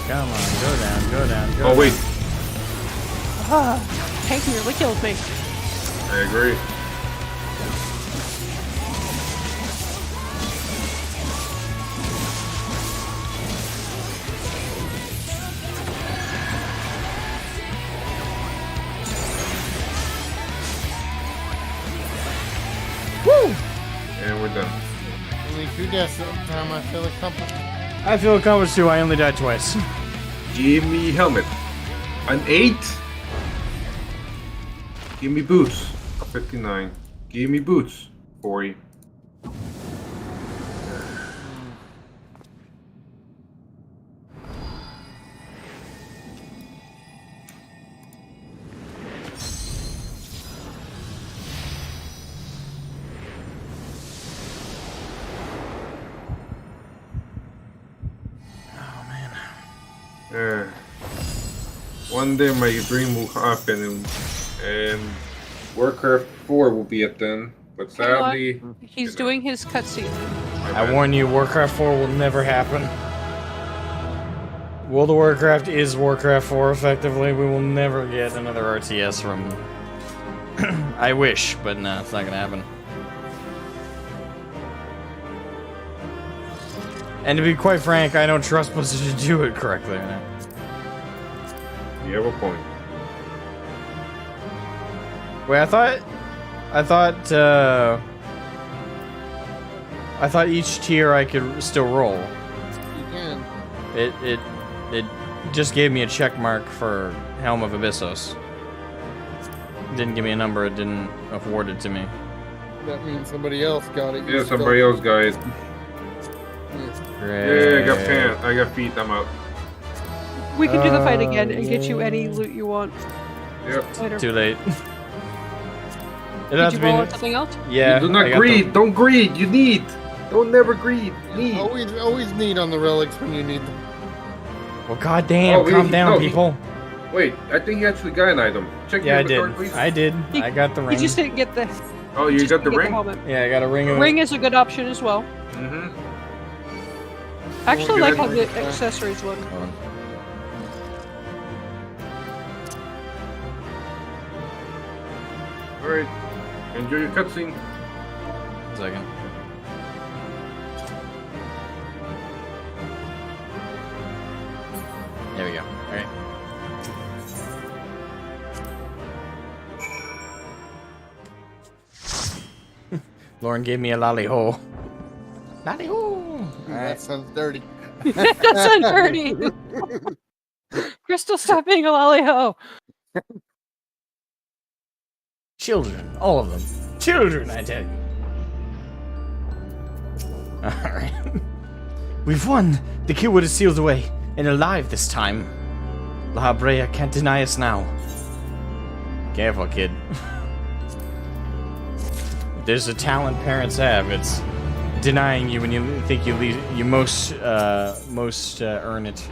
Go down, go down. Oh wait, Tank nearly killed me. I agree. Woo! And we're done. Only 2 deaths at the time. I feel accomplished. I feel accomplished too. I only died twice. Give me helmet. An 8. Give me boots. A 59. Give me boots, boy. One day my dream will happen and Warcraft 4 will be it then. But sadly... He's doing his cutscene. I warn you, Warcraft 4 will never happen. World of Warcraft is Warcraft 4, effectively. We will never get another RTS from... I wish, but no, it's not gonna happen. And to be quite frank, I don't trust Blizzard to do it correctly. You have a point. Wait, I thought each tier I could still roll. You can. It just gave me a check mark for Helm of Abyssos. It didn't give me a number, it didn't award it to me. That means somebody else got it. Yeah, somebody else got it. Great. Yeah, I got pants, I got feet, I'm out. We can do the fight again and get you any loot you want. Yep. Later. Too late. Did you roll on something else? Yeah. Do not greed! Don't greed! You need! Don't never greed! Need! Always need on the relics when you need them. Well, goddamn, calm down, people. Wait, I think you actually got an item. Check Yeah, your I did. inventory, please. I did. I got the ring. You just didn't get the. Oh, you got the ring? helmet. Yeah, I got a ring. Ring is a good option as well. Mm-hmm. I actually Well, like how good. the accessories look. Hold on. Alright. Enjoy your cutscene. One second. There we go. Alright. Lauren gave me a lolly-ho. Lolly-ho! That sounds dirty. That's not dirty. Crystal, stop being a lolly-ho. Children. All of them. Children, I tell you. Alright. We've won! The Killwood is sealed away, and alive this time. La Brea can't deny us now. Careful, kid. If there's a talent parents have, it's denying you when you think you most earn it.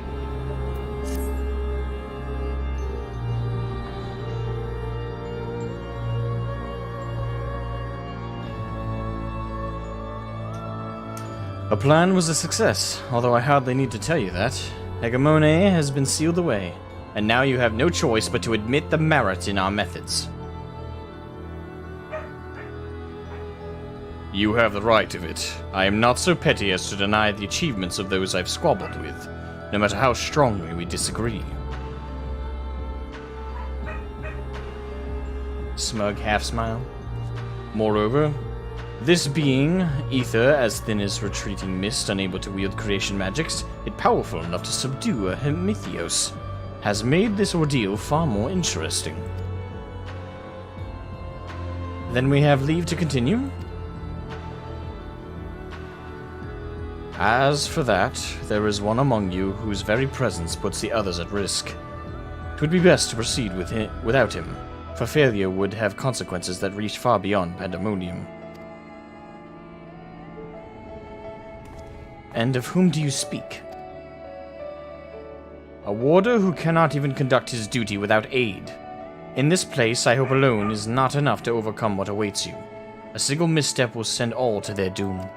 Our plan was a success, although I hardly need to tell you that. Hegemone has been sealed away, and now you have no choice but to admit the merit in our methods. You have the right of it. I am not so petty as to deny the achievements of those I've squabbled with, no matter how strongly we disagree. Smug half-smile. Moreover, this being, ether as thin as retreating mist, unable to wield creation magics, yet powerful enough to subdue a Hemythios, has made this ordeal far more interesting. Then we have leave to continue? As for that, there is one among you whose very presence puts the others at risk. It would be best to proceed with without him, for failure would have consequences that reach far beyond Pandemonium. And of whom do you speak? A warder who cannot even conduct his duty without aid. In this place, I hope alone is not enough to overcome what awaits you. A single misstep will send all to their doom.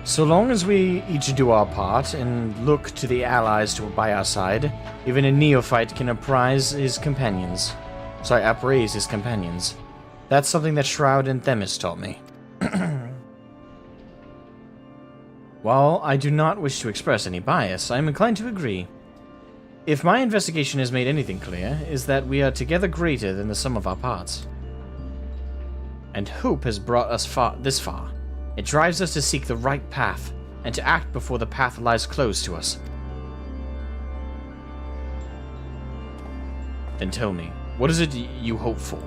So long as we each do our part and look to the allies by our side, even a neophyte can appraise his companions. That's something that Shroud and Themis taught me. While I do not wish to express any bias, I am inclined to agree. If my investigation has made anything clear, is that we are together greater than the sum of our parts. And hope has brought us this far. It drives us to seek the right path, and to act before the path lies closed to us. Then tell me, what is it you hope for?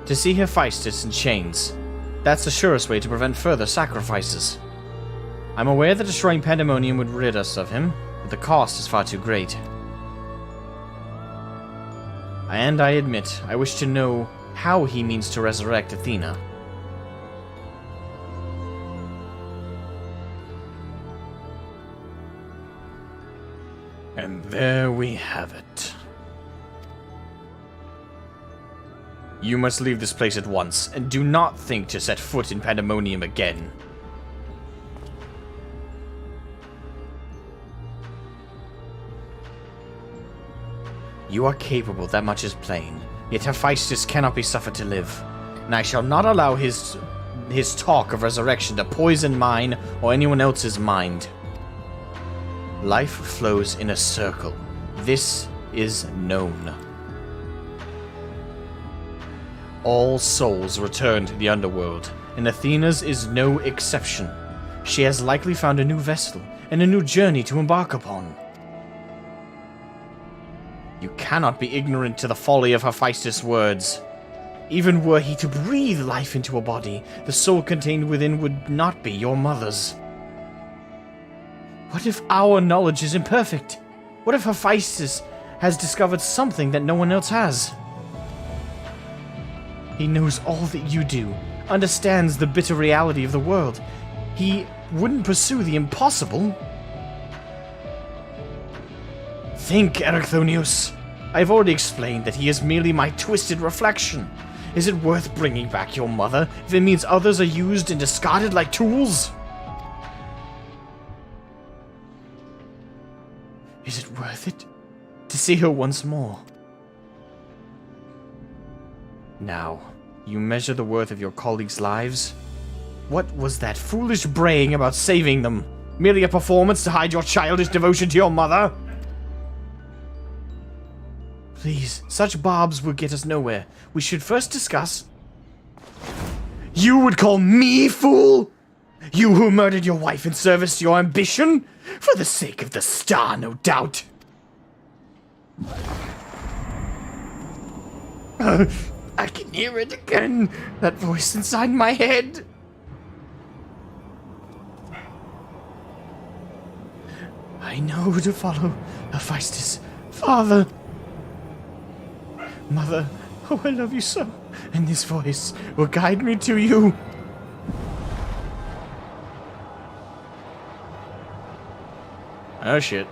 To see Hephaestus in chains. That's the surest way to prevent further sacrifices. I'm aware that destroying Pandemonium would rid us of him, but the cost is far too great. And I admit, I wish to know how he means to resurrect Athena. And there we have it. You must leave this place at once, and do not think to set foot in Pandemonium again. You are capable, that much is plain. Yet Hephaestus cannot be suffered to live, and I shall not allow his talk of resurrection to poison mine or anyone else's mind. Life flows in a circle. This is known. All souls return to the underworld, and Athena's is no exception. She has likely found a new vessel and a new journey to embark upon. You cannot be ignorant to the folly of Hephaestus' words. Even were he to breathe life into a body, the soul contained within would not be your mother's. What if our knowledge is imperfect? What if Hephaestus has discovered something that no one else has? He knows all that you do, understands the bitter reality of the world. He wouldn't pursue the impossible. Think, Erechthonius. I've already explained that he is merely my twisted reflection. Is it worth bringing back your mother if it means others are used and discarded like tools? Is it worth it to see her once more? Now, you measure the worth of your colleagues' lives? What was that foolish braying about saving them? Merely a performance to hide your childish devotion to your mother? Please, such barbs will get us nowhere. We should first discuss... You would call me fool? You who murdered your wife in service to your ambition? For the sake of the star, no doubt. I can hear it again. That voice inside my head. I know who to follow. Hephaestus. Father. Mother. Oh, I love you so. And this voice will guide me to you. Oh, shit.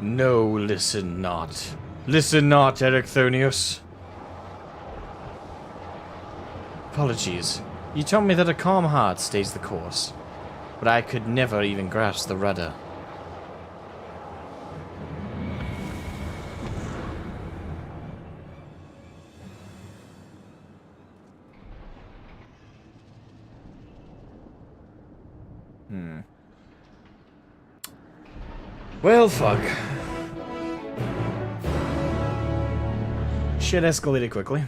No, listen not. Listen not, Erechthonius. Apologies. You told me that a calm heart stays the course, but I could never even grasp the rudder. Well, fuck. Shit escalated quickly.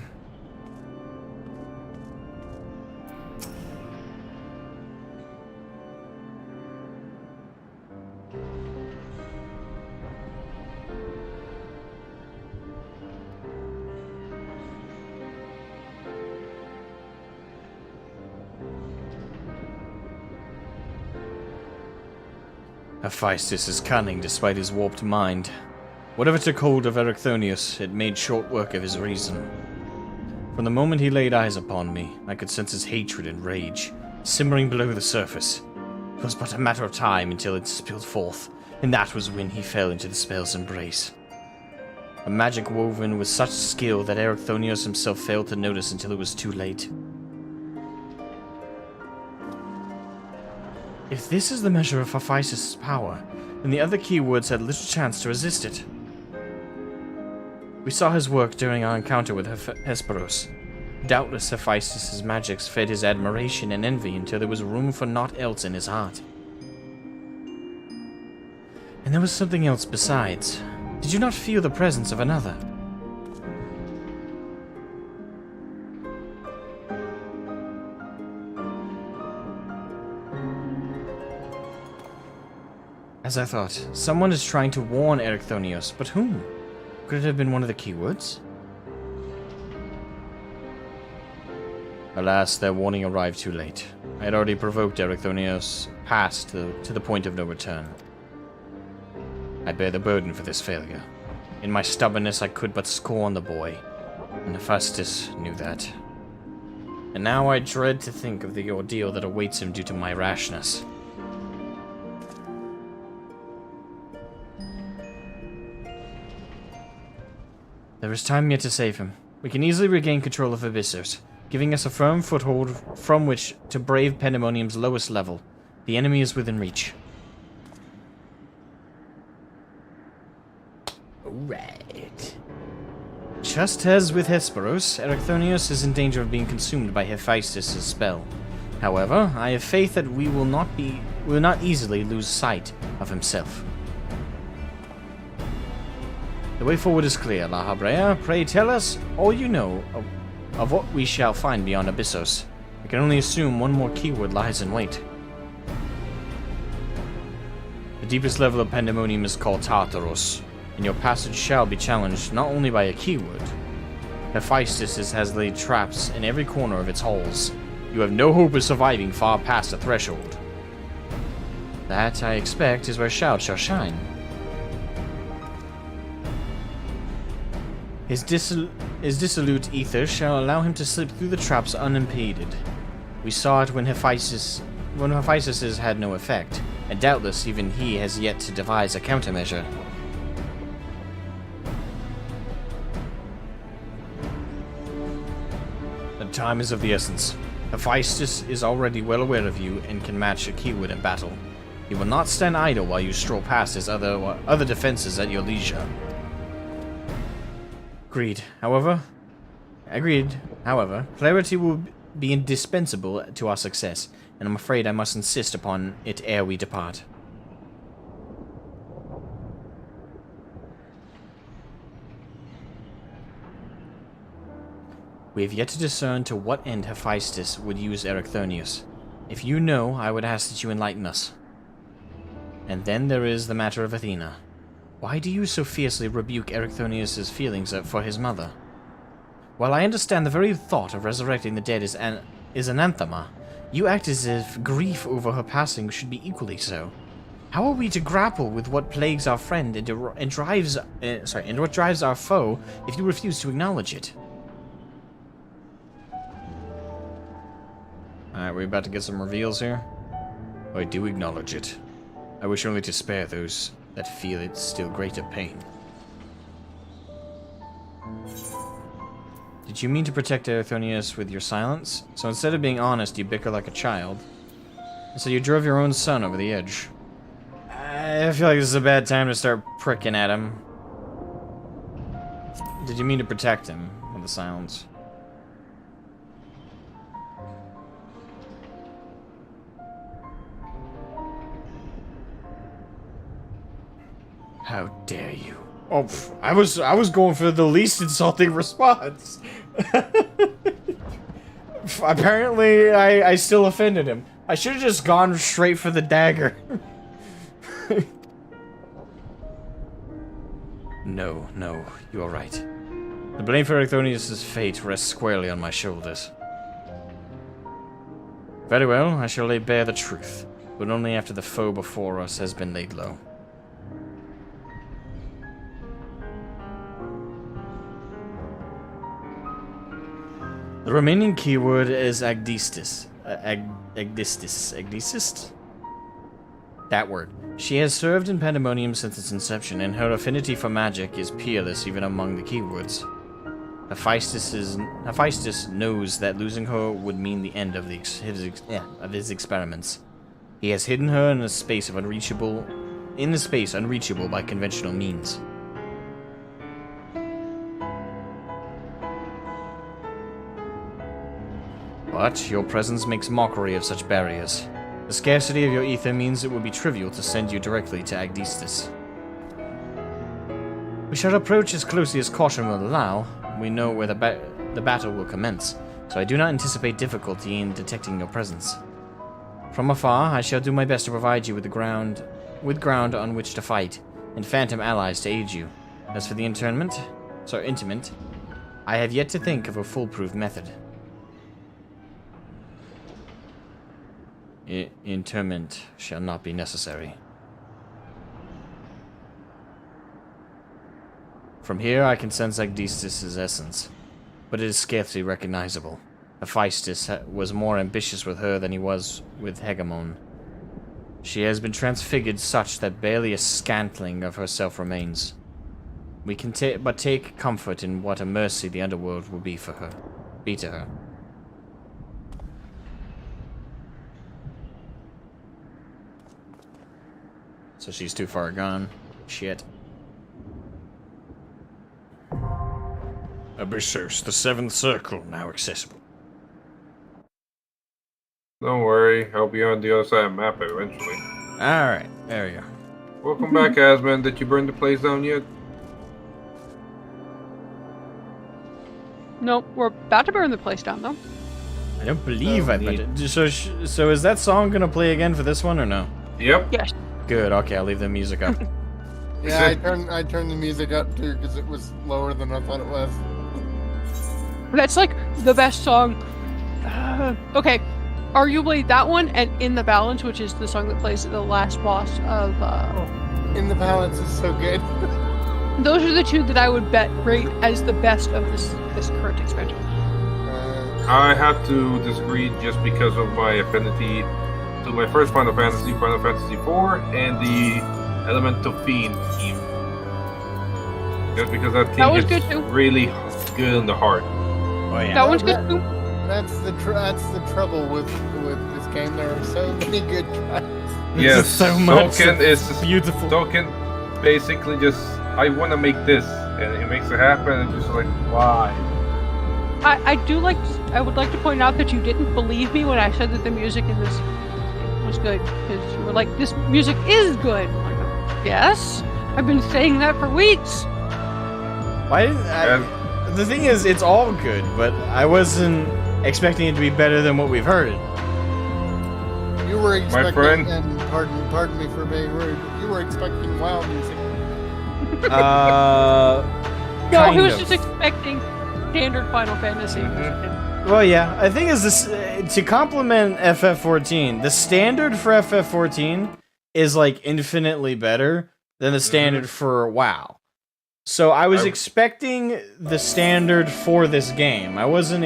Hephaestus is cunning despite his warped mind. Whatever took hold of Erechthonius, it made short work of his reason. From the moment he laid eyes upon me, I could sense his hatred and rage, simmering below the surface. It was but a matter of time until it spilled forth, and that was when he fell into the spell's embrace. A magic woven with such skill that Erechthonius himself failed to notice until it was too late. If this is the measure of Hephaestus' power, then the other keywords had little chance to resist it. We saw his work during our encounter with Hesperos. Doubtless Hephaestus' magics fed his admiration and envy until there was room for naught else in his heart. And there was something else besides. Did you not feel the presence of another? As I thought, someone is trying to warn Ericthonios, but whom? Could it have been one of the keywords? Alas, their warning arrived too late. I had already provoked Ericthonios past to the point of no return. I bear the burden for this failure. In my stubbornness, I could but scorn the boy, and Hephaestus knew that. And now I dread to think of the ordeal that awaits him due to my rashness. There is time yet to save him. We can easily regain control of Abyssos, giving us a firm foothold from which to brave Pandemonium's lowest level. The enemy is within reach. Right. Just as with Hesperos, Ericthonios is in danger of being consumed by Hephaestus' spell. However, I have faith that we will not easily lose sight of himself. The way forward is clear, La Habrea. Pray tell us all you know of what we shall find beyond Abyssos. I can only assume one more keyword lies in wait. The deepest level of Pandemonium is called Tartaros, and your passage shall be challenged not only by a keyword. Hephaestus has laid traps in every corner of its halls. You have no hope of surviving far past the threshold. That, I expect, is where Shout shall shine. His dissolute ether shall allow him to slip through the traps unimpeded. We saw it when Hephaestus had no effect, and doubtless even he has yet to devise a countermeasure. The time is of the essence. Hephaestus is already well aware of you and can match a keyword in battle. He will not stand idle while you stroll past his other defenses at your leisure. Agreed. However, clarity will be indispensable to our success, and I'm afraid I must insist upon it ere we depart. We have yet to discern to what end Hephaestus would use Ericthonius. If you know, I would ask that you enlighten us. And then there is the matter of Athena. Why do you so fiercely rebuke Ericthonius' feelings for his mother? While I understand the very thought of resurrecting the dead is anathema, you act as if grief over her passing should be equally so. How are we to grapple with what plagues our friend and what drives our foe if you refuse to acknowledge it? Alright, we're about to get some reveals here. I do acknowledge it. I wish only to spare those that feel its still greater pain. Did you mean to protect Ericthonius with your silence? So instead of being honest, you bicker like a child. And so you drove your own son over the edge. I feel like this is a bad time to start pricking at him. Did you mean to protect him with the silence? How dare you? Oh, I was going for the least insulting response. Apparently, I still offended him. I should have just gone straight for the dagger. No, you are right. The blame for Ericthonius' fate rests squarely on my shoulders. Very well, I shall lay bare the truth, but only after the foe before us has been laid low. The remaining keyword is Agdistis. Agdistis? That word. She has served in Pandemonium since its inception, and her affinity for magic is peerless even among the keywords. Hephaestus knows that losing her would mean the end of his experiments. He has hidden her in a space unreachable by conventional means. But your presence makes mockery of such barriers. The scarcity of your ether means it would be trivial to send you directly to Agdistis. We shall approach as closely as caution will allow. We know where the battle will commence, so I do not anticipate difficulty in detecting your presence. From afar, I shall do my best to provide you with ground on which to fight, and phantom allies to aid you. As for the interment, I have yet to think of a foolproof method. Interment shall not be necessary. From here, I can sense Agdistis' essence, but it is scarcely recognizable. Hephaestus was more ambitious with her than he was with Hegemon. She has been transfigured such that barely a scantling of herself remains. We can but take comfort in what a mercy the underworld will be to her. So she's too far gone. Shit. Abyssos, the seventh circle, now accessible. Don't worry, I'll be on the other side of the map eventually. Alright, there we go. Welcome back, Asmogan. Did you burn the place down yet? Nope, we're about to burn the place down, though. I don't believe I burned it. So is that song gonna play again for this one or no? Yep. Yes. Good, okay, I'll leave the music up. Yeah, I turned the music up too because it was lower than I thought it was. That's like the best song. Okay, arguably that one and In the Balance, which is the song that plays at the last boss of. In the Balance is so good. Those are the two that I would rate as the best of this current expansion. I have to disagree just because of my affinity to my first Final Fantasy IV, and the Elemental Fiend theme. Just because that theme was is good too. really good in the heart. Oh yeah. That one's good too. That's the trouble with this game. There are so many good tracks. Yes, so much. Token is Beautiful. Token basically just, I want to make this, and it makes it happen, and just like, why? I would like to point out that you didn't believe me when I said that the music in this was good, because you were like, this music is good. I'm like, yes, I've been saying that for weeks. Why didn't the thing is, it's all good, but I wasn't expecting it to be better than what we've heard. You were expecting, My friend. and pardon me for being rude. You were expecting WoW music. No, he was just expecting standard Final Fantasy. Well, yeah, I think is this to complement FF14. The standard for FF14 is like infinitely better than the standard for WoW. So I was expecting the standard for this game. I wasn't,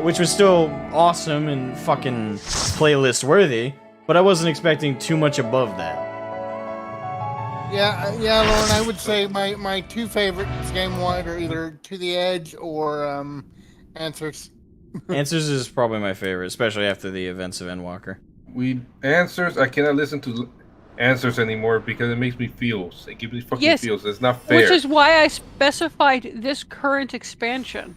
which was still awesome and fucking playlist worthy, but I wasn't expecting too much above that. Yeah, Lauren. I would say my two favorites game-wide are either To the Edge or Answers. Answers is probably my favorite, especially after the events of Endwalker. Answers, I cannot listen to Answers anymore because it makes me feels. It gives me fucking feels. It's not fair. Which is why I specified this current expansion.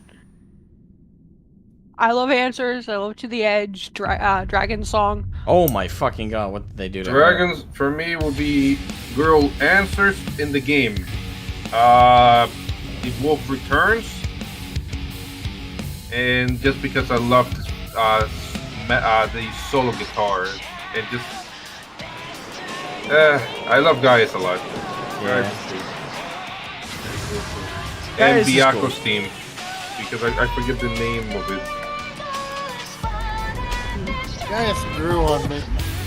I love Answers. I love To the Edge. Dragon Song. Oh my fucking god! What did they do to Dragons for me will be Girl Answers in the game. Wolf Returns, and just because I love this, the solo guitar and just. I love Gaius a lot. Yeah. And Gaius is Biako's cool. theme, because I forget the name of it. Gaius grew on me.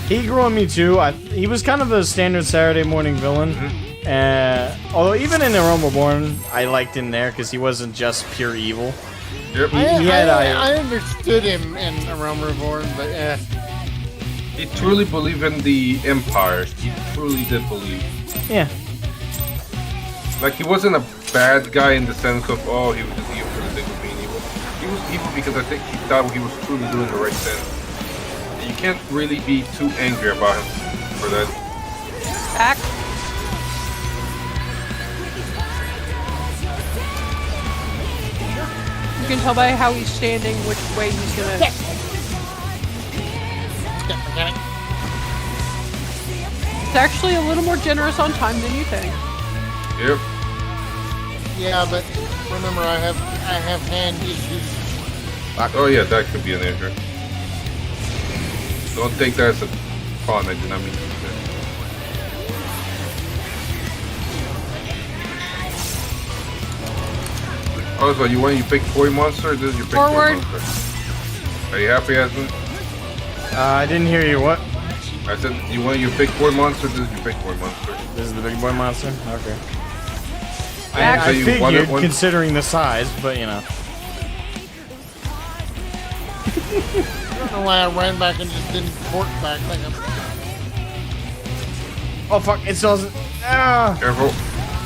He grew on me too. He was kind of a standard Saturday morning villain. Although even in Aroma Reborn, I liked him there because he wasn't just pure evil. Yep. I understood him in Realm Reborn, but He truly believed in the Empire. He truly did believe. Yeah. Like, he wasn't a bad guy in the sense of, oh, he was just evil for the sake of being evil. He was evil because I think he thought he was truly doing the right thing. And you can't really be too angry about him for that. Back. You can tell by how he's standing which way he's gonna. It's actually a little more generous on time than you think. Yep. Yeah, but remember, I have hand issues. Oh yeah, that could be an injury. Don't take that as a pun. I did not mean to do that. Oh, so you pick toy monster? Or this is your pick Forward. toy monster? Are you happy, Asmon? I didn't hear you. What? I said you pick toy monster. This is your big boy monster. This is the big boy monster? Okay. So I you figured, wanted one- considering the size, but you know. I don't know why I ran back and just didn't port back like a... Oh fuck! It doesn't. Ah. Careful.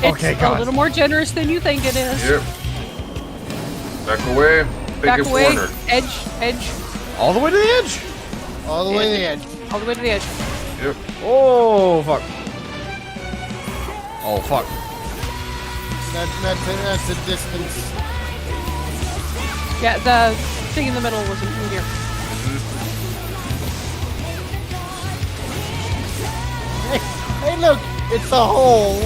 It's Okay, a God. little more generous than you think it is. Yep. Back away. Pick Back a away. corner. Edge. All the way to the edge. all the way to the edge. All the way to the edge. Yep. Oh fuck. Oh fuck. That's a distance. Yeah, the thing in the middle wasn't in here. Hey, look, it's a hole.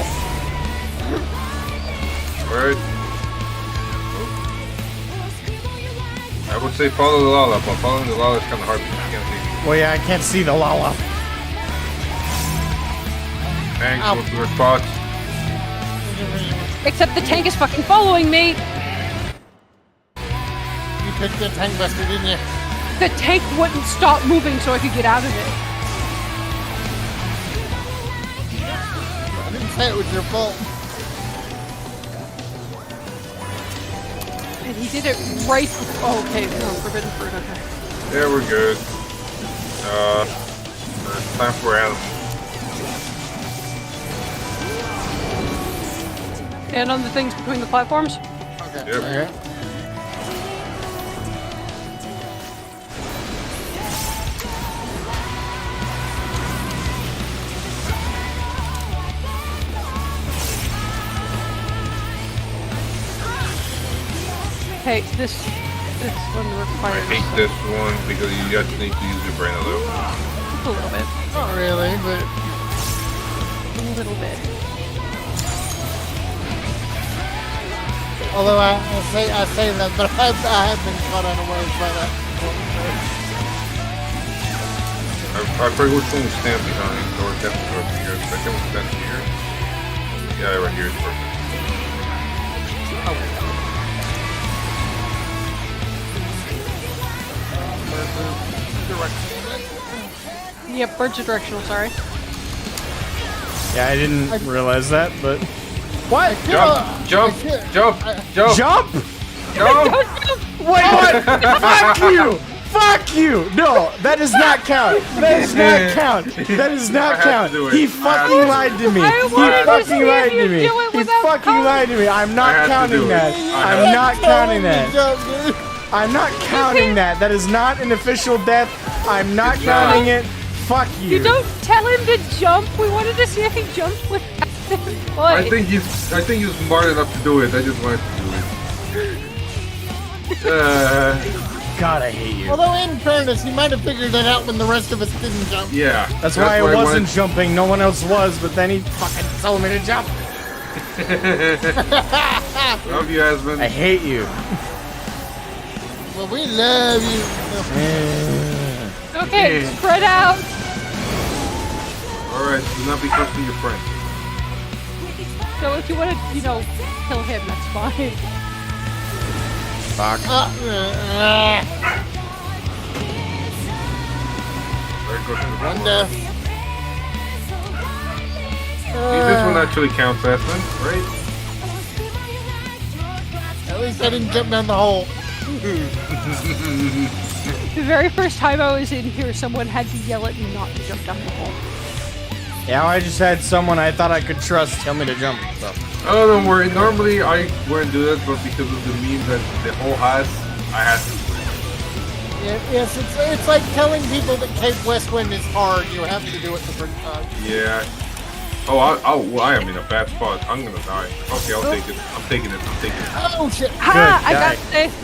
Alright. I would say follow the lala, but following the lala is kind of hard because you can't see. Well, yeah, I can't see the lala. Thanks, Ow. go to their spots. Except the tank is fucking following me. You picked the tank buster, didn't you? The tank wouldn't stop moving so I could get out of it. I didn't say it was your fault. And he did it right. Oh, okay. No, forbidden fruit. Okay. Yeah, we're good. It's time for animals. And on the things between the platforms. Okay. Yep. Okay. Hey, this one I requires hate this one because you just need to use your brain a little. a little bit. Not really, but A little bit. although I say that, but I have been caught unawares by that. I forget which one we stand behind, or definitely over here. I think we stand here. Yeah, right here is perfect. Yep, birds are directional, sorry. Yeah, I didn't realize that, but what? Jump! Jump! Jump! Jump! Jump? Jump! Wait, what? Fuck you! Fuck you! No, that does not count. That does not count. That does not I had to count. do it. He I had fucking to. lied to me. I He wanted to fucking see if lied to you'd me. do it He without fucking counting. lied to me. I'm I not had to counting do it. that. I I'm not counting that. Jump, dude. I'm not counting that. That is not an official death. I'm not It's not. counting it. Fuck you. You don't tell him to jump. We wanted to see if he jumped with his foot. I think he's smart enough to do it. I just wanted to do it. God, I hate you. Although in fairness, he might have figured that out when the rest of us didn't jump. Yeah. That's why I wanted- wasn't jumping. No one else was, but then he fucking told me to jump. Love you, Asmon. I hate you. Well, we love you. Okay, spread out. Alright, do not be close to your friend. So if you want to, kill him, that's fine. Fuck. Very good. Wanda. This one actually counts, Asmon, right? At least I didn't jump down the hole. The very first time I was in here, someone had to yell at me not to jump down the hole. Yeah, I just had someone I thought I could trust tell me to jump. So. Oh, don't worry. Normally I wouldn't do that, but because of the meme that the hole has, I had to do it. Yes, it's like telling people that Cape Westwind is hard. You have to do it the first time. Yeah. Oh, I am in a bad spot. I'm gonna die. Okay, I'll take it. I'm taking it. I'm taking it. Oh shit! Ha! I guy. got safe.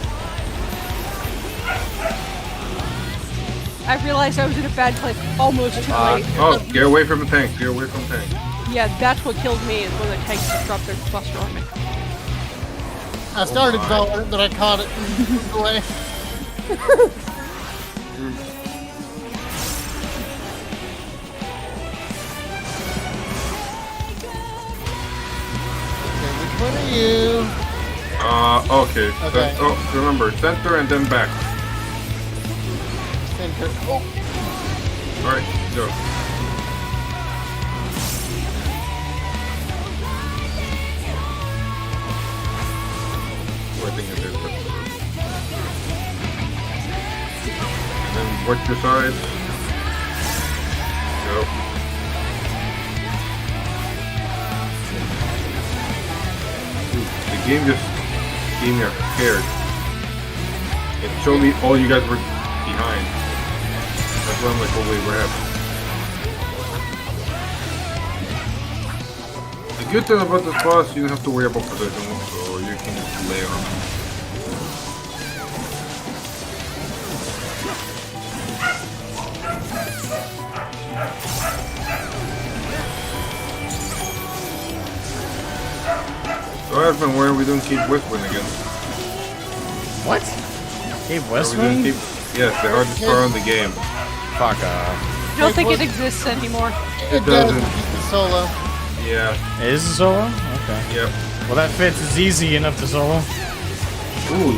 I realized I was in a bad place almost too late. Oh, get away from the tank. Get away from the tank. Yeah, that's what killed me, is when the tanks just dropped their cluster on me. I started calling it, but I caught it away. Which one are you? Okay. Okay. Oh, remember, center and then back. Center. Oh, Alright, go. I think it is. And then watch your side. Go. Ooh, the game just gave me scared. It showed me all you guys were behind. That's why I'm like, oh wait, what happened? The good thing about this boss, you don't have to worry about position, so you can just lay on. So Asmogan, where are we doing Keep Whispering again? What? Cave Are we doing Westwing? Yes, the hardest part on the game. Fuck off. I don't think it exists anymore. it does. Keep the solo. Yeah, It is a solo? Okay. yep. Well, that fits. It's easy enough to solo. Ooh,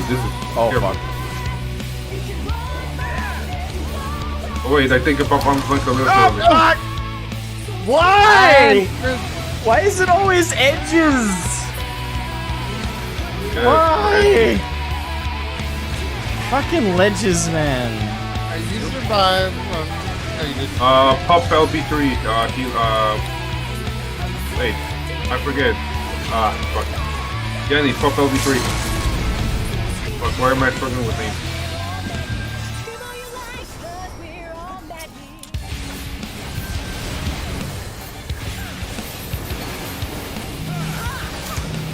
this is... Oh, careful. fuck. Oh wait, I think about arm's length a little early. Why? And Why is it always edges? Yeah, Why? Fucking ledges, man. You survived. Oh, you did. Pop LB3, wait, I forget. Fuck. Jenny, pop LB3. Fuck, why am I struggling with names?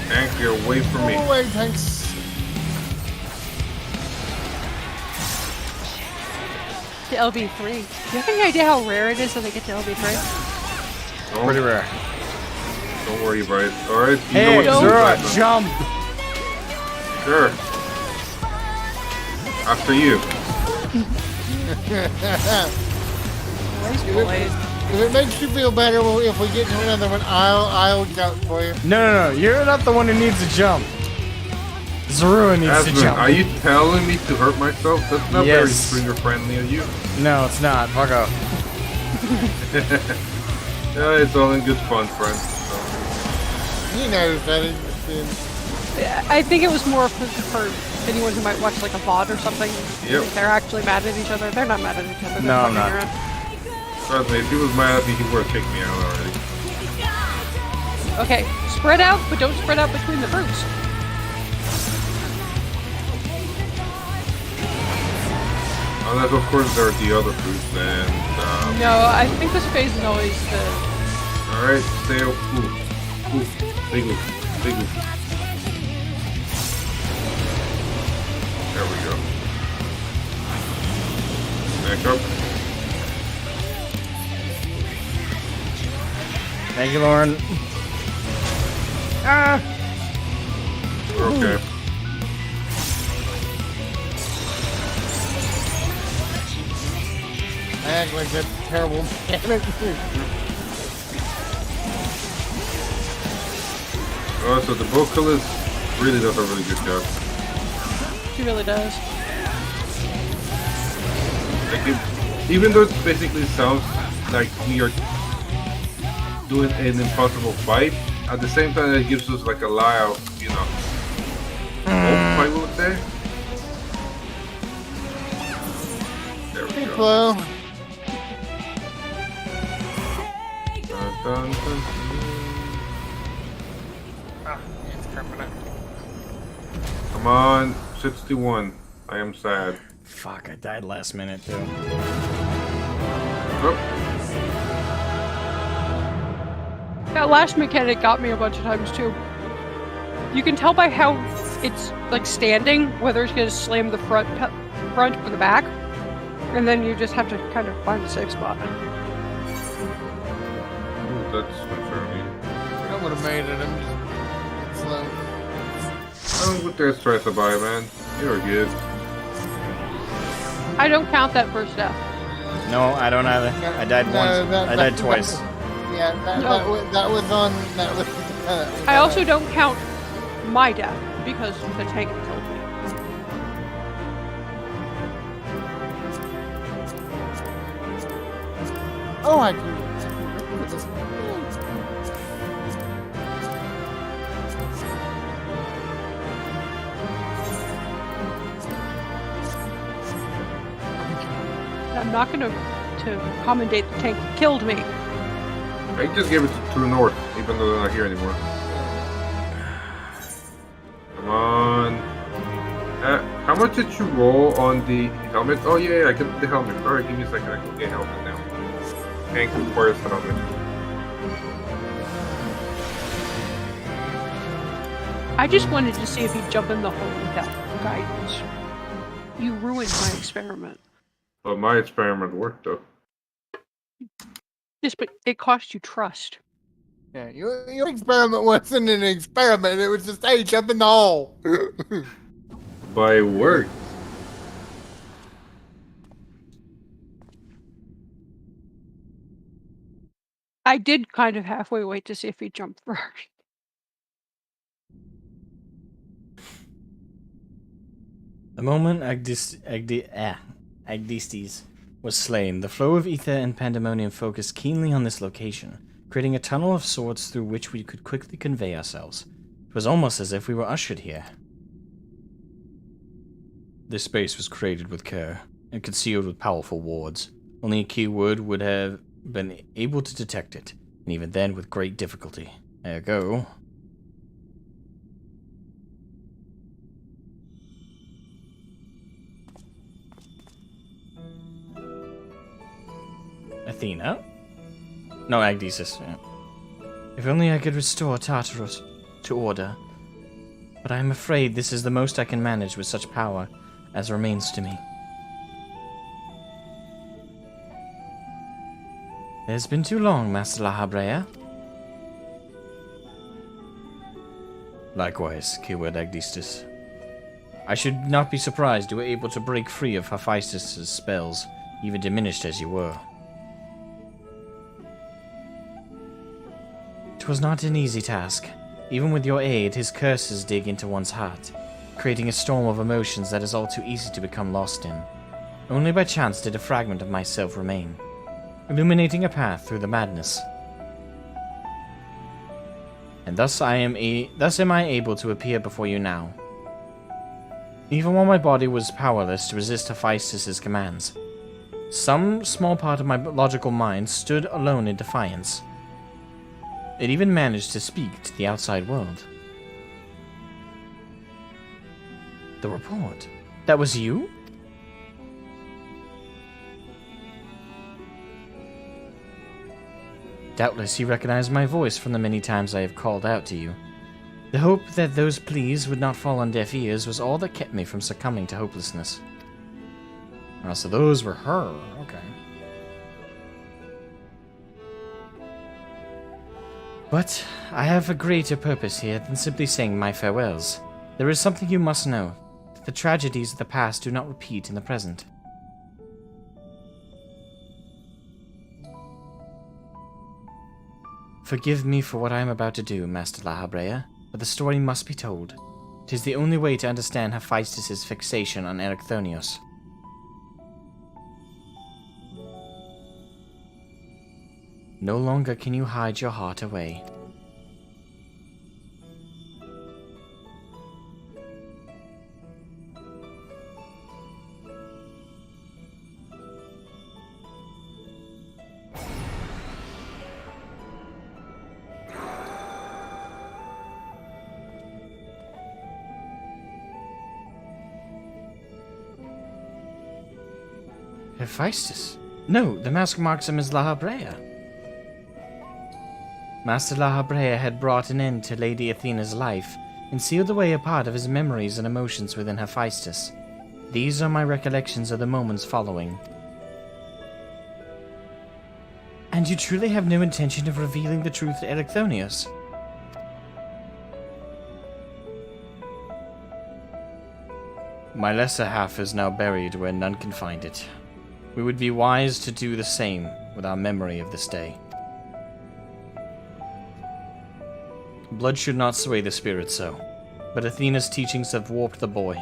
Tank, you're away from me. Oh, wait, thanks. to LB3. Do you have any idea how rare it is that they get to LB3? Don't, Pretty rare. don't worry about it. Alright, you Hey, know what to do, Zura, Platinum. jump! Sure. After you. If it makes you feel better, if we get to another one, I'll jump for you. No, you're not the one who needs to jump. Zarua needs to Asmogan, jump. are you telling me to hurt myself? That's not very Yes. stringer friendly of you. No, it's not. Fuck off. Yeah, it's all in good fun, friend. He knows that. I think it was more for anyone who might watch like a VOD or something. Yep. They're actually mad at each other. They're not mad at each other. They're No, I'm fucking not. around. Trust me, if he was mad at me, he would have kicked me out already. Okay, spread out, but don't spread out between the fruits. Unless, of course, there are the other fruits, and, No, I think this phase is always the... alright, stay up. Ooh, big oof, big oof. There we go. Back up. Thank you, Lauren. Ah! We're okay. I act like that's terrible. Oh, so the vocalist really does a really good job. She really does. Like even though it basically sounds like we are doing an impossible fight, at the same time it gives us like a loud, you know, hope, I would say. There we Hey, go. Flo. Dun, dun, dun, It's permanent. Come on, 61. I am sad. Fuck, I died last minute, too. Oh, That last mechanic got me a bunch of times too. You can tell by how it's like standing whether it's gonna slam the front or the back, and then you just have to kind of find a safe spot. ooh, that's concerning. I would have made it. I'm just slow. Don't put that stress about it, man. You're good. I don't count that first death. No, I don't either. I died once. I died twice. Yeah, that was on. That was. I also don't count my death because the tank killed me. Oh, I do. I'm not gonna commendate the tank that killed me. I just gave it to True North, even though they're not here anymore. Come on. How much did you roll on the helmet? Oh yeah, I get the helmet. Alright, give me a second. I can get helmet now. Tank requires helmet. I just wanted to see if he'd jump in the hole without guidance. You ruined my experiment. Well, my experiment worked though. Yes, but it cost you trust. Yeah, your experiment wasn't an experiment. It was just, hey, jump in the hole. But it worked. I did kind of halfway wait to see if he'd jump first. The moment Agdistes was slain, the flow of ether and pandemonium focused keenly on this location, creating a tunnel of sorts through which we could quickly convey ourselves. It was almost as if we were ushered here. This space was created with care, and concealed with powerful wards. Only a keyword would have been able to detect it, and even then with great difficulty. Ergo... Athena? No, Agdesis. Yeah. If only I could restore Tartarus to order. But I am afraid this is the most I can manage with such power as remains to me. It has been too long, Master La Habrea. Likewise, keyword Agdistis. I should not be surprised you were able to break free of Hephaestus' spells, even diminished as you were. It was not an easy task. Even with your aid, his curses dig into one's heart, creating a storm of emotions that is all too easy to become lost in. Only by chance did a fragment of myself remain, illuminating a path through the madness. And thus am I able to appear before you now. Even while my body was powerless to resist Hephaestus' commands, some small part of my logical mind stood alone in defiance. It even managed to speak to the outside world. The report. That was you? Doubtless you recognized my voice from the many times I have called out to you. The hope that those pleas would not fall on deaf ears was all that kept me from succumbing to hopelessness. Oh, so those were her. Okay. But I have a greater purpose here than simply saying my farewells. There is something you must know, that the tragedies of the past do not repeat in the present. Forgive me for what I am about to do, Master La Habrea, but the story must be told. It is the only way to understand Hephaestus' fixation on Erechthonios. No longer can you hide your heart away. Hephaestus? No, the mask marks him as La Habrea. Master La Habrea had brought an end to Lady Athena's life and sealed away a part of his memories and emotions within Hephaestus. These are my recollections of the moments following. And you truly have no intention of revealing the truth to Erechthonios? My lesser half is now buried where none can find it. We would be wise to do the same with our memory of this day. Blood should not sway the spirit so, but Athena's teachings have warped the boy.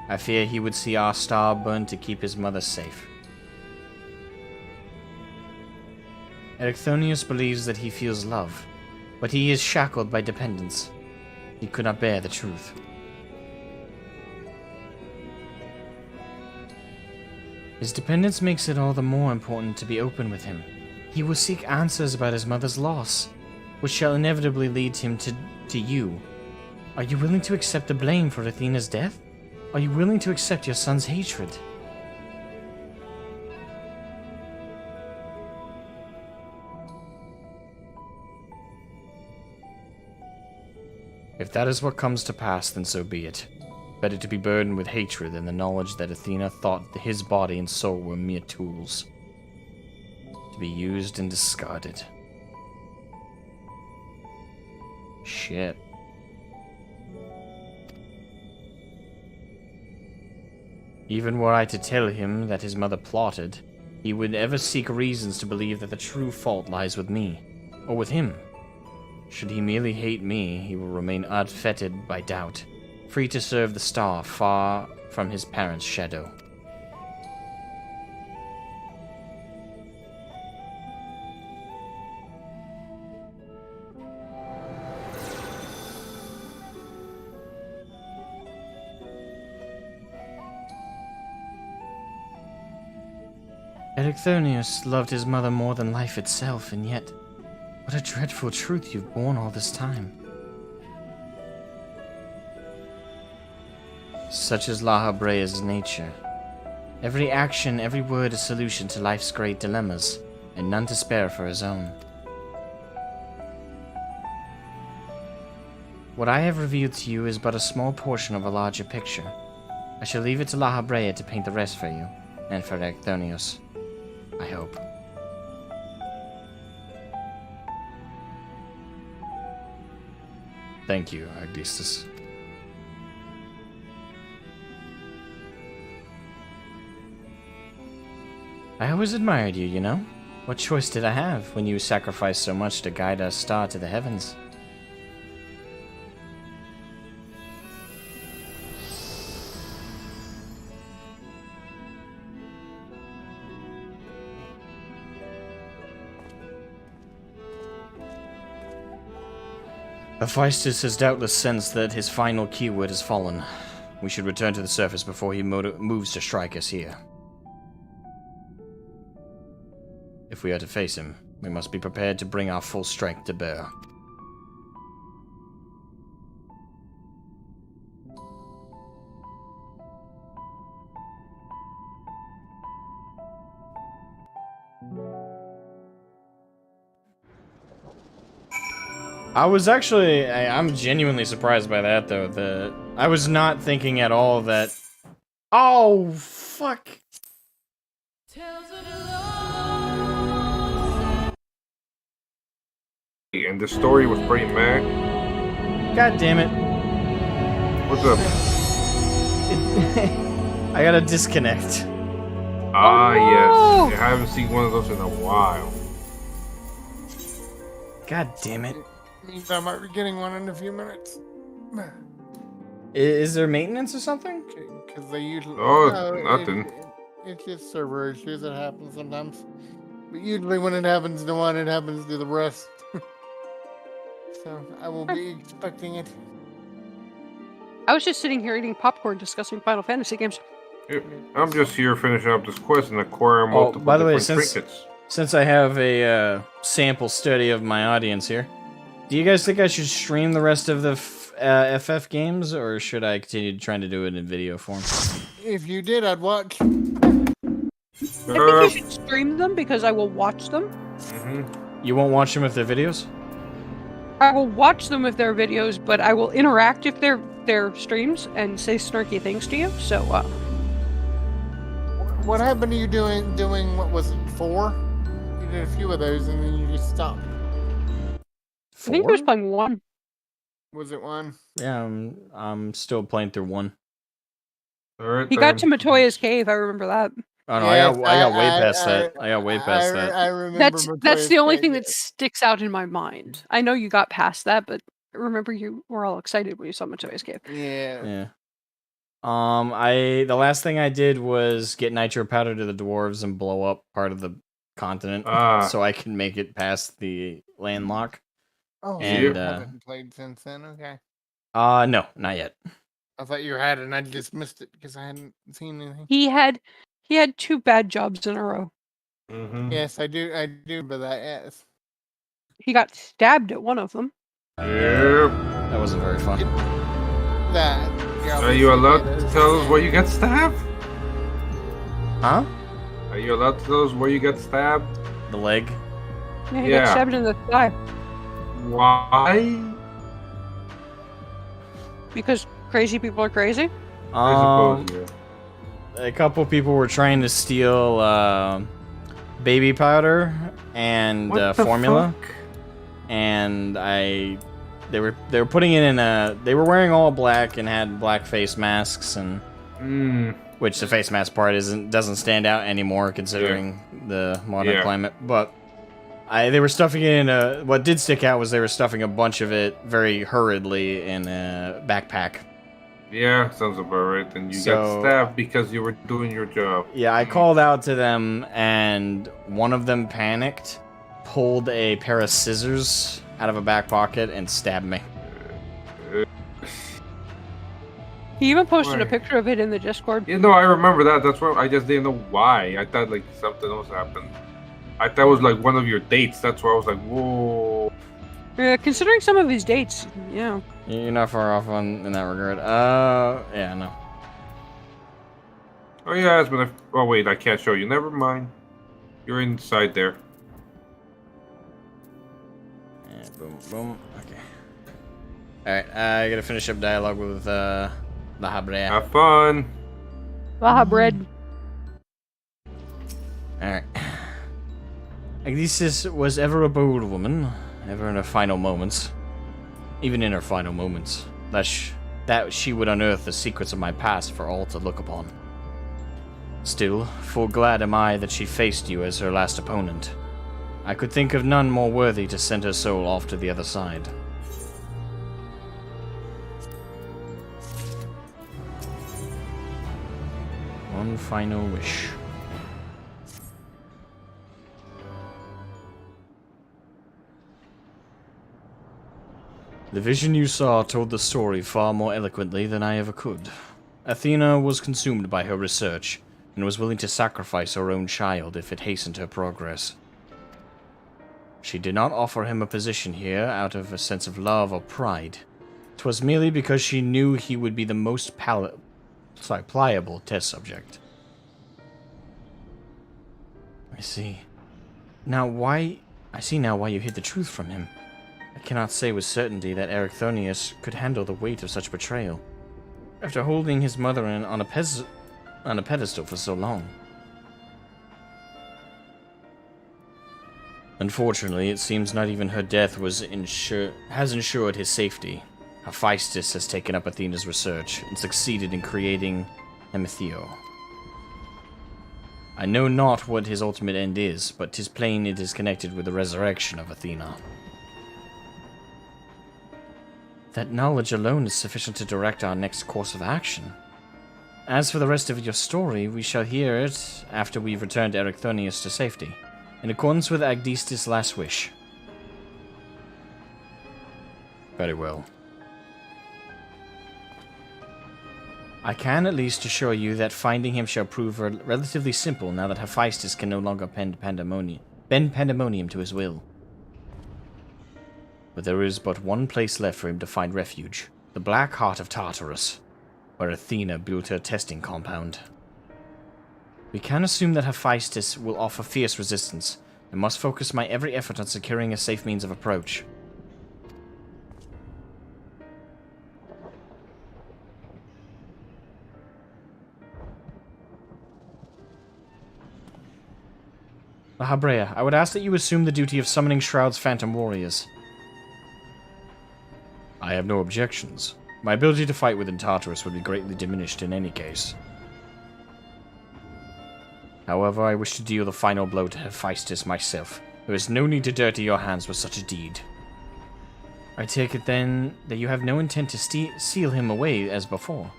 I fear he would see our star burn to keep his mother safe. Erechthonius believes that he feels love, but he is shackled by dependence. He could not bear the truth. His dependence makes it all the more important to be open with him. He will seek answers about his mother's loss, which shall inevitably lead him to you. Are you willing to accept the blame for Athena's death? Are you willing to accept your son's hatred? If that is what comes to pass, then so be it. Better to be burdened with hatred than the knowledge that Athena thought that his body and soul were mere tools, to be used and discarded. Shit. Even were I to tell him that his mother plotted, he would ever seek reasons to believe that the true fault lies with me, or with him. Should he merely hate me, he will remain unfettered by doubt, free to serve the star far from his parents' shadow. Erechthonius loved his mother more than life itself, and yet, what a dreadful truth you've borne all this time. Such is La Habrea's nature. Every action, every word a solution to life's great dilemmas, and none to spare for his own. What I have revealed to you is but a small portion of a larger picture. I shall leave it to La Habrea to paint the rest for you, and for Erechthonius. I hope. Thank you, Agdistus. I always admired you, you know? What choice did I have when you sacrificed so much to guide our star to the heavens? Hephaestus has doubtless sensed that his final keyword has fallen. We should return to the surface before he moves to strike us here. If we are to face him, we must be prepared to bring our full strength to bear. I was actually, I'm genuinely surprised by that though. I was not thinking at all that. Oh, fuck. And the story was pretty meh. God damn it. What's up? I gotta disconnect. Yes. I haven't seen one of those in a while. God damn it. Means I might be getting one in a few minutes. Is there maintenance or something? Because they usually. Nothing. It's just server issues that happen sometimes. But usually when it happens to one, it happens to the rest. So I will be expecting it. I was just sitting here eating popcorn discussing Final Fantasy games. Yep. I'm just here finishing up this quest and acquiring multiple by the way, different trinkets. Since I have a sample study of my audience here, do you guys think I should stream the rest of the FF games, or should I continue trying to do it in video form? If you did, I'd watch. I think you should stream them because I will watch them. You won't watch them if they're videos? I will watch them if they're videos, but I will interact if they're streams and say snarky things to you. So, what happened to you doing what was it, 4? You did a few of those and then you just stopped. I think I was playing 1. Was it 1? Yeah, I'm still playing through 1. Alright, He got to Matoya's cave. I remember that. Oh no, Yes, I got way past that. I got way past I that. remember That's the Matoya's only cave, thing that yes. sticks out in my mind. I know you got past that, but remember you were all excited when you saw Matoya's cave. Yeah. Yeah. The last thing I did was get nitro powder to the dwarves and blow up part of the continent so I can make it past the landlock. Oh, And, you haven't played since then? Okay. No, not yet. I thought you had, and I just missed it because I hadn't seen anything. He had 2 bad jobs in a row. Mm-hmm. Yes, I do remember that, yes. He got stabbed at one of them. Yep. That wasn't very fun. That. Are you allowed to tell us where you get stabbed? Huh? Are you allowed to tell us where you get stabbed? The leg? Yeah, he Yeah. got stabbed in the thigh. Why? Because crazy people are crazy. I suppose, yeah. A couple people were trying to steal baby powder and What the formula, fuck? and they were putting it in a. They were wearing all black and had black face masks, and which the face mask part doesn't stand out anymore considering the modern climate. But they were stuffing it in a. What did stick out was they were stuffing a bunch of it very hurriedly in a backpack. Yeah, sounds about right. And you got stabbed because you were doing your job. Yeah, I called out to them, and one of them panicked, pulled a pair of scissors out of a back pocket, and stabbed me. He even posted a picture of it in the Discord. You know, I remember that. That's why I just didn't know why. I thought like something else happened. I thought it was like one of your dates. That's why I was like, whoa. Considering some of his dates, yeah. You're not far off in that regard. Yeah, no. Oh yeah, it's been oh wait, I can't show you. Never mind. You're inside there. Yeah, boom, boom. Okay. Alright, I gotta finish up dialogue with, La Habrea. Have fun. Baja bread. Alright. Agdisis was ever a bold woman, ever in her final moments. Even in her final moments. That she would unearth the secrets of my past for all to look upon. Still, full glad am I that she faced you as her last opponent. I could think of none more worthy to send her soul off to the other side. One final wish. The vision you saw told the story far more eloquently than I ever could. Athena was consumed by her research, and was willing to sacrifice her own child if it hastened her progress. She did not offer him a position here out of a sense of love or pride. 'Twas merely because she knew he would be the most pliable test subject. I see now why you hid the truth from him. I cannot say with certainty that Ericthonius could handle the weight of such betrayal, after holding his mother on a pedestal for so long. Unfortunately, it seems not even her death has ensured his safety. Hephaestus has taken up Athena's research and succeeded in creating Emetheo. I know not what his ultimate end is, but 'tis plain it is connected with the resurrection of Athena. That knowledge alone is sufficient to direct our next course of action. As for the rest of your story, we shall hear it after we've returned Ericthonius to safety, in accordance with Agdistis' last wish. Very well. I can at least assure you that finding him shall prove relatively simple now that Hephaestus can no longer bend pandemonium to his will. But there is but one place left for him to find refuge, the Black Heart of Tartarus, where Athena built her testing compound. We can assume that Hephaestus will offer fierce resistance, and must focus my every effort on securing a safe means of approach. La Habrea, I would ask that you assume the duty of summoning Shroud's phantom warriors. I have no objections. My ability to fight within Tartarus would be greatly diminished in any case. However, I wish to deal the final blow to Hephaestus myself. There is no need to dirty your hands with such a deed. I take it then that you have no intent to seal him away as before.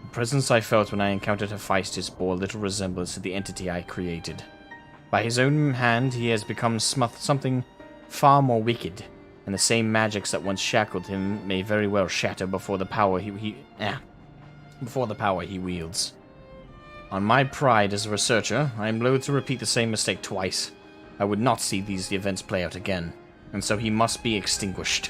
The presence I felt when I encountered Hephaestus bore little resemblance to the entity I created. By his own hand, he has become something far more wicked, and the same magics that once shackled him may very well shatter before the power he wields. On my pride as a researcher, I am loath to repeat the same mistake twice. I would not see these events play out again, and so he must be extinguished.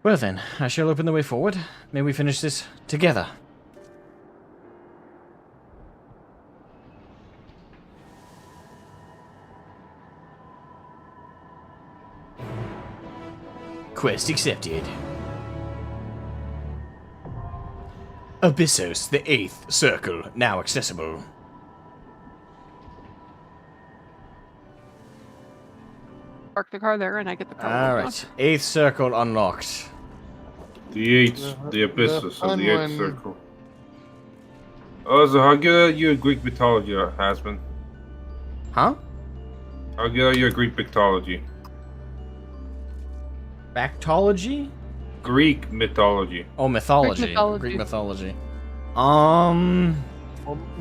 Well then, I shall open the way forward. May we finish this together. Quest accepted. Abyssos, the 8th circle, now accessible. Park the car there and I get the car. Alright, 8th circle unlocked. The 8th, the Abyssus of the 8th one. circle. Oh, so how good are you at Greek mythology, Hasman? Huh? How good are you at Greek mythology? Bactology? Greek mythology. Oh, mythology. mythology. Greek mythology. Well,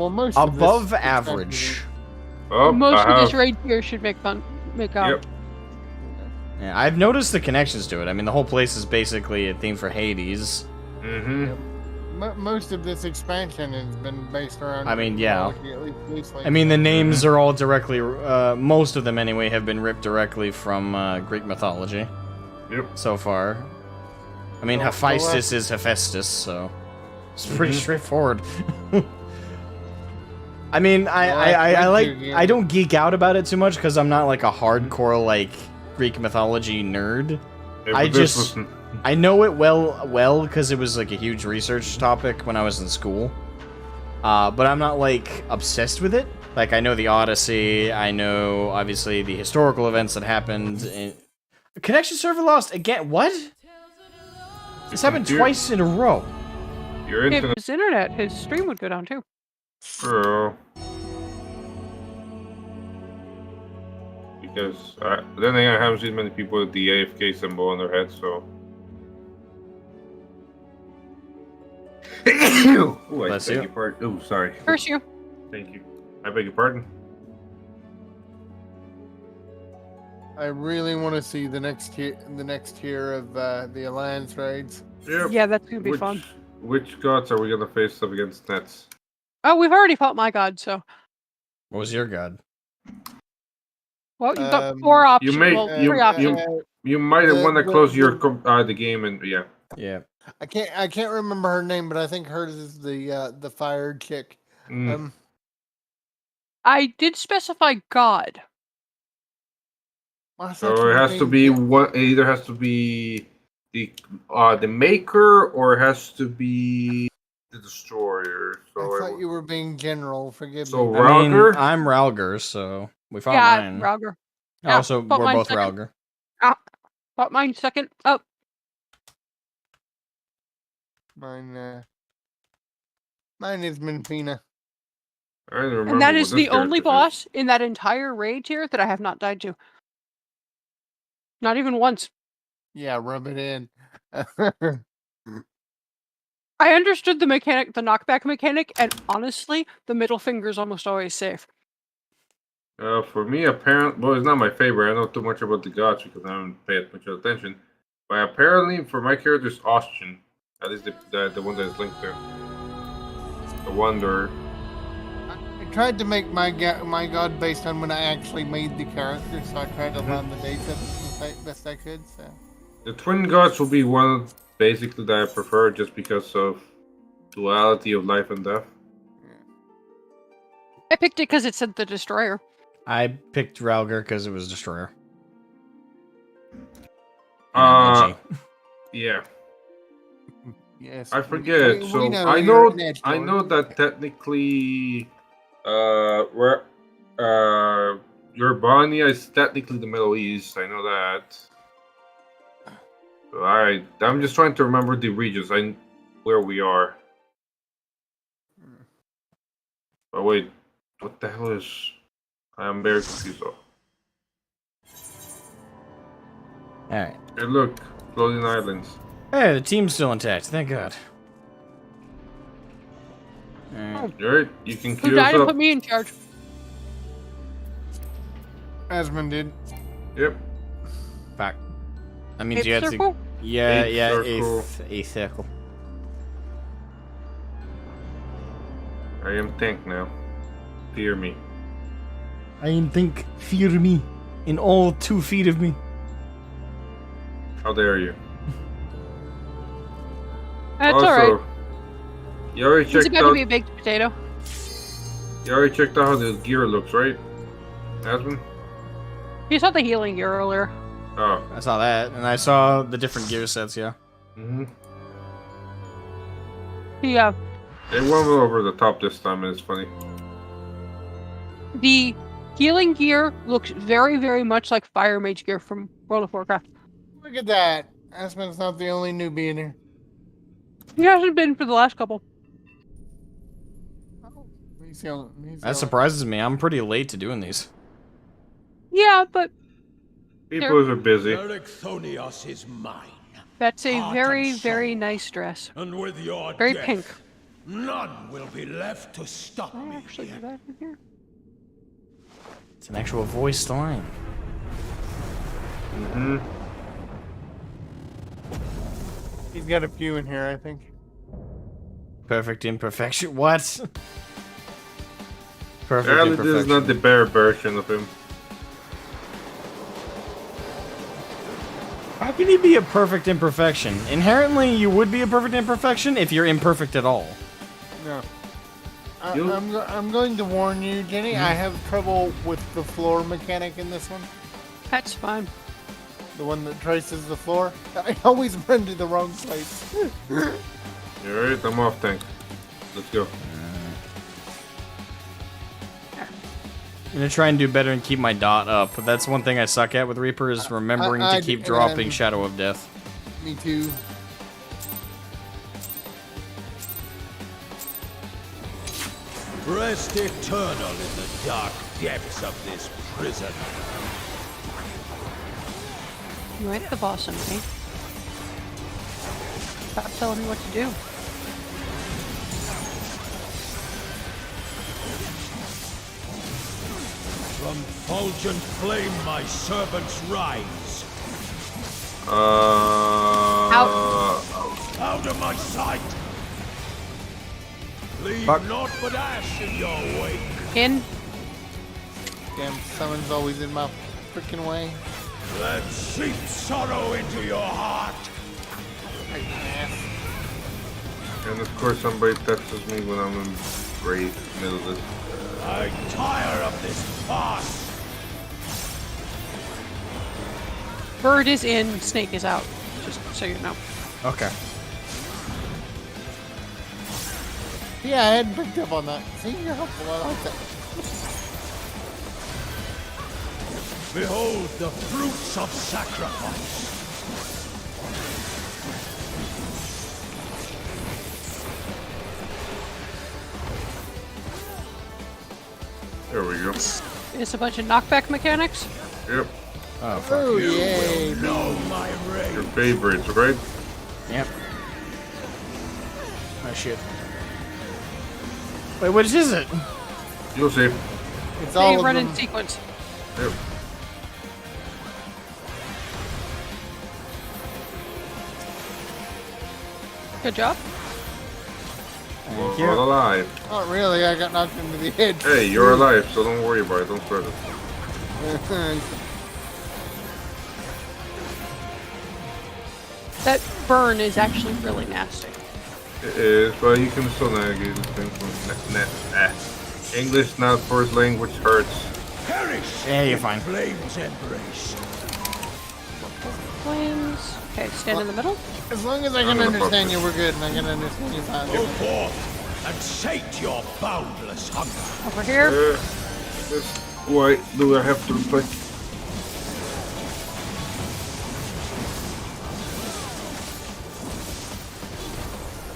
most of Above this average. Oh, Most I of this have. raid here should make out. Yep. Yeah, I've noticed the connections to it. I mean, the whole place is basically a theme for Hades. Mm-hmm. Most of this expansion has been based around. I mean, yeah. mythology, at least loosely. I mean, the names are all directly, most of them anyway, have been ripped directly from Greek mythology. Yep. So far. I mean, So, Hephaestus is Hephaestus, so it's pretty straightforward. I mean, I don't geek out about it too much because I'm not like a hardcore like Greek mythology nerd. I know it well because it was like a huge research topic when I was in school. But I'm not like obsessed with it. Like I know the Odyssey, I know obviously the historical events that happened. Connection server lost again. What? This happened twice in a row. Your If internet. his internet, his stream would go down too. Girl. Because then I haven't seen many people with the AFK symbol on their head, so. Ooh, I Bless beg you. your pardon. Oh, sorry. Curse you. Thank you. I beg your pardon. I really want to see the next tier of the Alliance raids. Yep. Yeah, that's gonna be fun. Which gods are we gonna face up against Nets? Oh, we've already fought my god, so. What was your god? Well, you've got Um, 4 options. You may well, 3 options. you might have want to the- close the- the game and yeah. Yeah. I can't remember her name, but I think hers is the fire chick. Mm. I did specify god. I thought So you it were has to being be one. It either has to be the maker or it has to be the destroyer. I So thought you were being general. Forgive So me. I mean, Ralger? I'm Ralger, so we fought Yeah, mine. Rauger. Yeah, Also, fought we're mine both second. Ralger. Fought mine second. Oh, Mine is Minfina. I don't remember. and that what is this the only character boss in that entire raid tier that I have not died to. Not even once. Yeah, rub it in. I understood the mechanic, the knockback mechanic, and honestly, the middle finger is almost always safe. is. For me, apparently, well, it's not my favorite. I know too much about the gods because I haven't paid much attention. But apparently, for my character, it's Ostian. That is the one that is linked there. The Wanderer. I tried to make my god based on when I actually made the character, so I tried to learn the dates of it best I could. So The twin gods will be one basically that I prefer just because of duality of life and death. I picked it because it said the destroyer. I picked Ralger because it was Destroyer. And edgy. Yeah. yes, I forget. we I you're know an edge I lord. know that technically Urbania is technically the Middle East. I know that. Alright, I'm just trying to remember the regions. Where we are. Oh wait, what the hell is? I'm very confused. Alright. Hey, look, floating islands. Hey, the team's still intact. Thank God. Alright. Alright, you can Who queue died us and up. put me in charge? Asmon did. Yep. Fuck. That means Eighth you had circle? to. Yeah, Eighth yeah, circle. eighth circle. I am tank now. Fear me. I think fear me in all 2 feet of me. How dare you? That's also, alright. You already He's checked about to out. be a baked potato. You already checked out how the gear looks, right? Asmon? You saw the healing gear earlier. Oh. I saw that, and I saw the different gear sets, yeah. Mm-hmm. Yeah. They went over the top this time, and it's funny. The healing gear looks very, very much like Fire Mage gear from World of Warcraft. Look at that. Asmon's not the only newbie in here. He hasn't been for the last couple. Oh, he's the only. That surprises me. I'm pretty late to doing these. Yeah, but People are busy. Ericthonios is mine. that's a Heart very, and very soul. nice dress. And with your Very death, pink. none will be left to stop Can I me. actually do that in here? It's an actual voiced line. Mm-hmm. He's got a few in here, I think. Perfect imperfection. What? Perfect Apparently, this is imperfection. not the bare version of him. How can you be a perfect imperfection? Inherently, you would be a perfect imperfection if you're imperfect at all. No. You- I'm going to warn you, Jenny. I have trouble with the floor mechanic in this one. That's fine. The one that traces the floor. I always run to the wrong place. Alright, I'm off tank. Let's go. I'm gonna try and do better and keep my dot up, but that's one thing I suck at with Reaper is remembering I- to keep and dropping Shadow of Death. Me too. Rest eternal in the dark depths of this prison. You ain't the boss of me. Stop telling me what to do. From fulgent flame my servants rise. Out of my sight! Leave Fuck. naught but ash in your wake. In. Damn, someone's always in my freaking way. Let seep sorrow into your heart. And of course, somebody touches me when I'm in great middle of this. I tire of this farce. Bird is in, snake is out. Just so you know. Okay. Yeah, I hadn't picked up on that. See, you're helpful. I like that. Behold the fruits of sacrifice. There we go. It's a bunch of knockback mechanics. Yep. Oh, fuck. Oh, yay. Know my rage. Your favorites, right? Yep. Oh, shit. Wait, which is it? You'll see. It's They all of run them. in sequence. Yep. Good job. Thank We're all you. alive. Not really. I got knocked into the head. Hey, you're alive, so don't worry about it. Don't sweat it. That burn is actually really nasty. It is, but you can still navigate this thing from English, not first language, hurts. Perish. Yeah, you're fine. Flames embrace. Flames. Okay, stand in the middle. As long as I can understand you, we're good, and I can understand you fine. Go forth and sate your boundless hunger. Over here. Why do I have to play?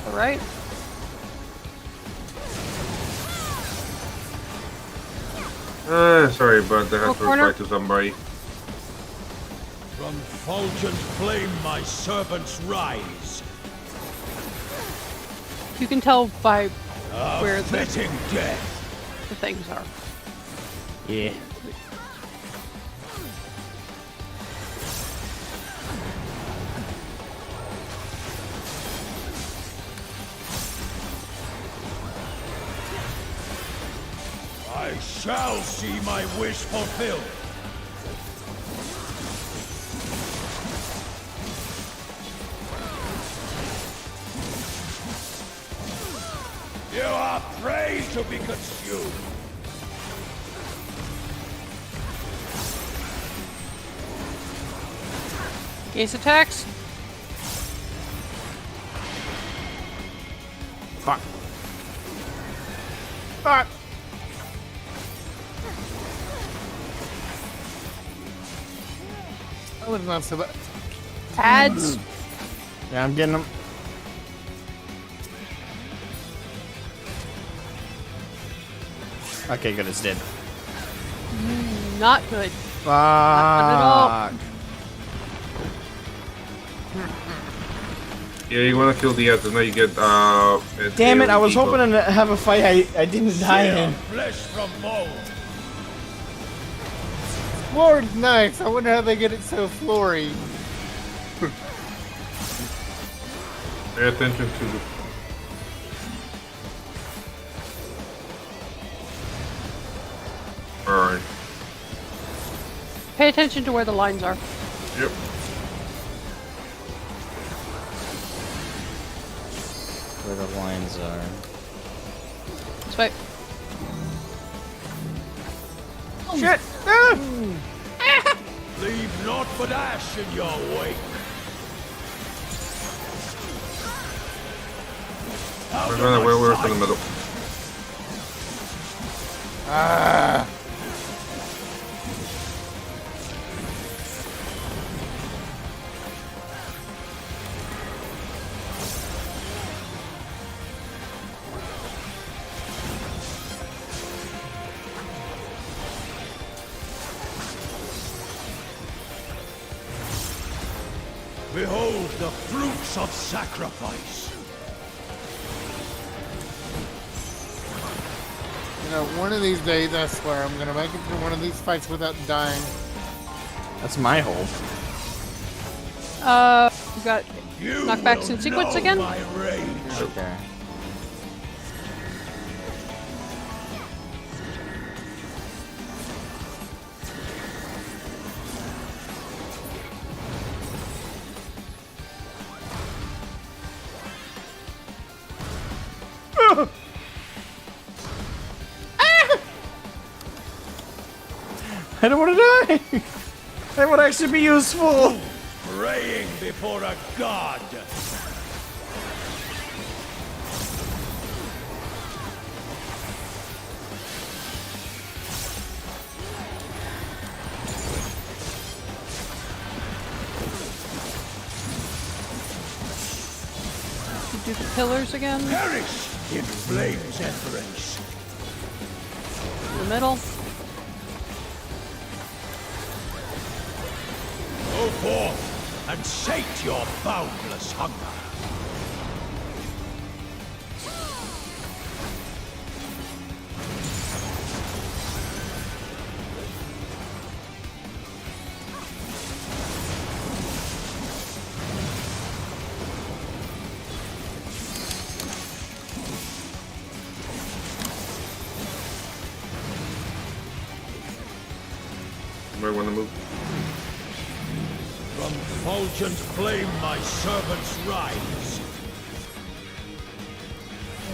All right. Sorry, but I have to corner. reply to somebody. From fulgent flame my servants rise. You can tell by A where fitting death. the things are. Yeah. I shall see my wish fulfilled. You are prey to be consumed. Ace attacks. Fuck. Fuck. That was not so bad. Ads. Yeah, I'm getting them. Okay, good. It's dead. Not good. Fuck. at all. Yeah, you wanna kill the ads, and now you get Damn it! I was AoE hoping to have a fight I didn't die in. Flesh from mold. Lord, nice. I wonder how they get it so flory. Pay attention to the. Alright. Pay attention to where the lines are. Yep. Where the lines are. This way. Shit! Leave naught but ash in your wake. We're gonna we're in the middle. Ah. Behold the fruits of sacrifice. You know, one of these days, I swear, I'm gonna make it through one of these fights without dying. That's my hope. You got knockbacks in sequence know again? my rage. Okay. I don't want to die! That would actually be useful! Praying before a god. You do the pillars again. Perish in flame's embrace. In the middle. Go forth and sate your boundless hunger. Might wanna move. From fulgent flame my servants rise.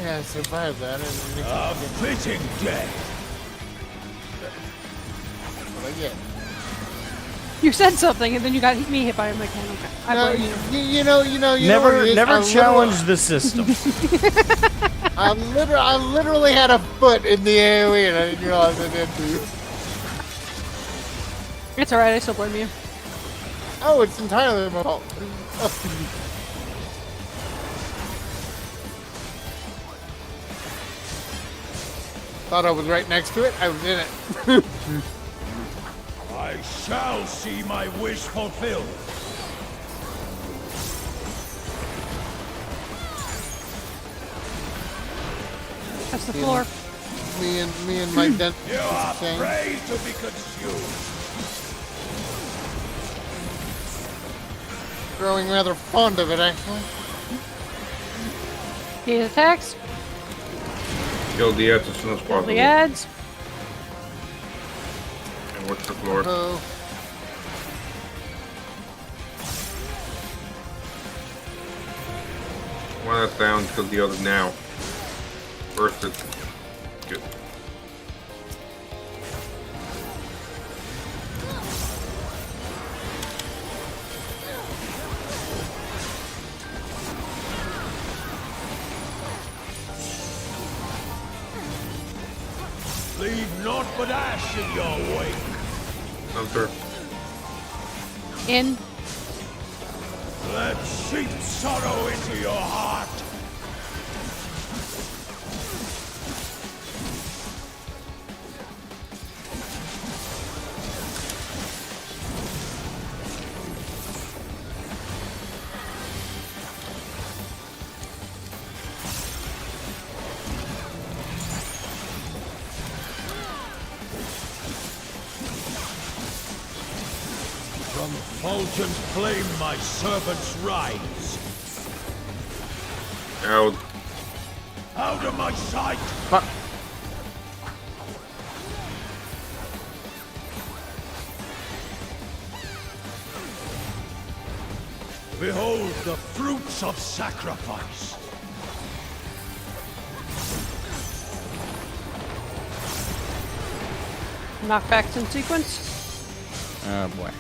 Yeah, I survived that. And A fitting death. what I get. You said something and then you got me hit by a mechanic. I No, blame you. you know. Never, it is never a challenge the system. I literally had a foot in the AoE and I didn't realize I did too. It's alright, I still blame you. Oh, it's entirely my fault. Thought I was right next to it. I was in it. I shall see my wish fulfilled. That's the floor. Me and my dent. You are prey to be consumed. Growing rather fond of it, actually. He attacks. Kill the ads as soon as possible. The ads. And watch the floor. So, One that's down, kill the other now. First it. Good. Leave naught but ash in your wake. Hunter. In. Let seep sorrow into your heart. From Fulton's flame my servants rise. Out. Out of my sight! Fuck. Behold the fruits of sacrifice. Knockbacks in sequence. Oh boy.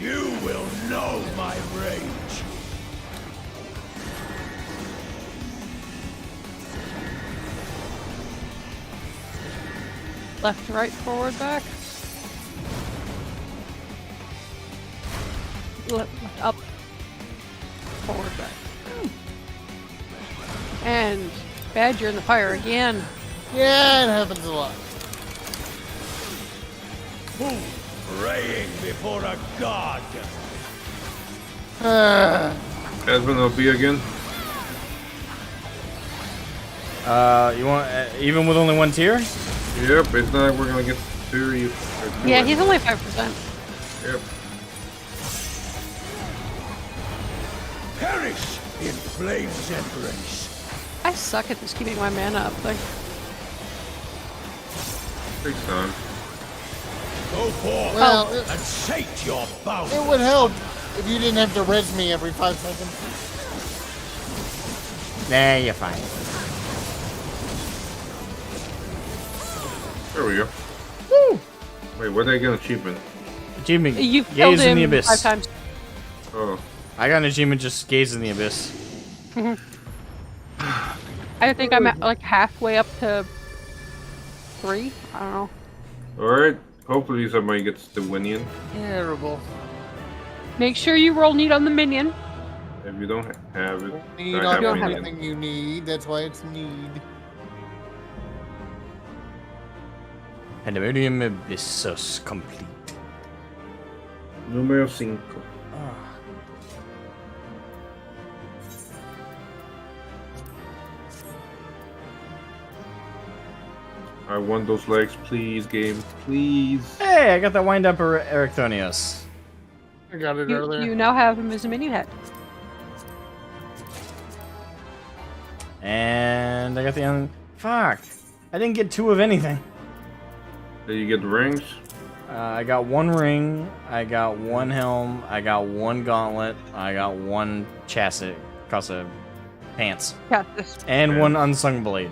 You will know my rage. Left, right, forward, back. Left, up. Forward, back. And Badger in the fire again. yeah, it happens a lot. Praying before a god. Asmon OP again. You want even with only one tier? Yep, it's not like we're gonna get two. Yeah, he's only 5%. Yep. Perish in flame's embrace. I suck at this keeping my mana up. Like, Takes time. Go forth Well, and sate your bounty. it would help if you didn't have to res me every 5 seconds. Nah, you're fine. There we go. Woo! Wait, where did I get an achievement? Achievement. you've killed Gaze in the him abyss. 5 times. Oh. I got an achievement just gaze in the abyss. I think I'm at like halfway up to 3. I don't know. Alright. Hopefully somebody gets the Winion. Terrible. Make sure you roll neat on the minion. If you don't have it. Need I on have have everything you need. That's why it's need. Pandemonium Abyssos complete. Numero 5. I want those legs, please, game. Please. Hey, I got that wind up Erecthonios. I got it You, earlier. you now have him as a minion head. And I got the fuck. I didn't get 2 of anything. Did you get the rings? I got 1 ring, I got 1 helm, I got 1 gauntlet, I got 1 chassis, pants, Yeah, this. and 1 unsung blade.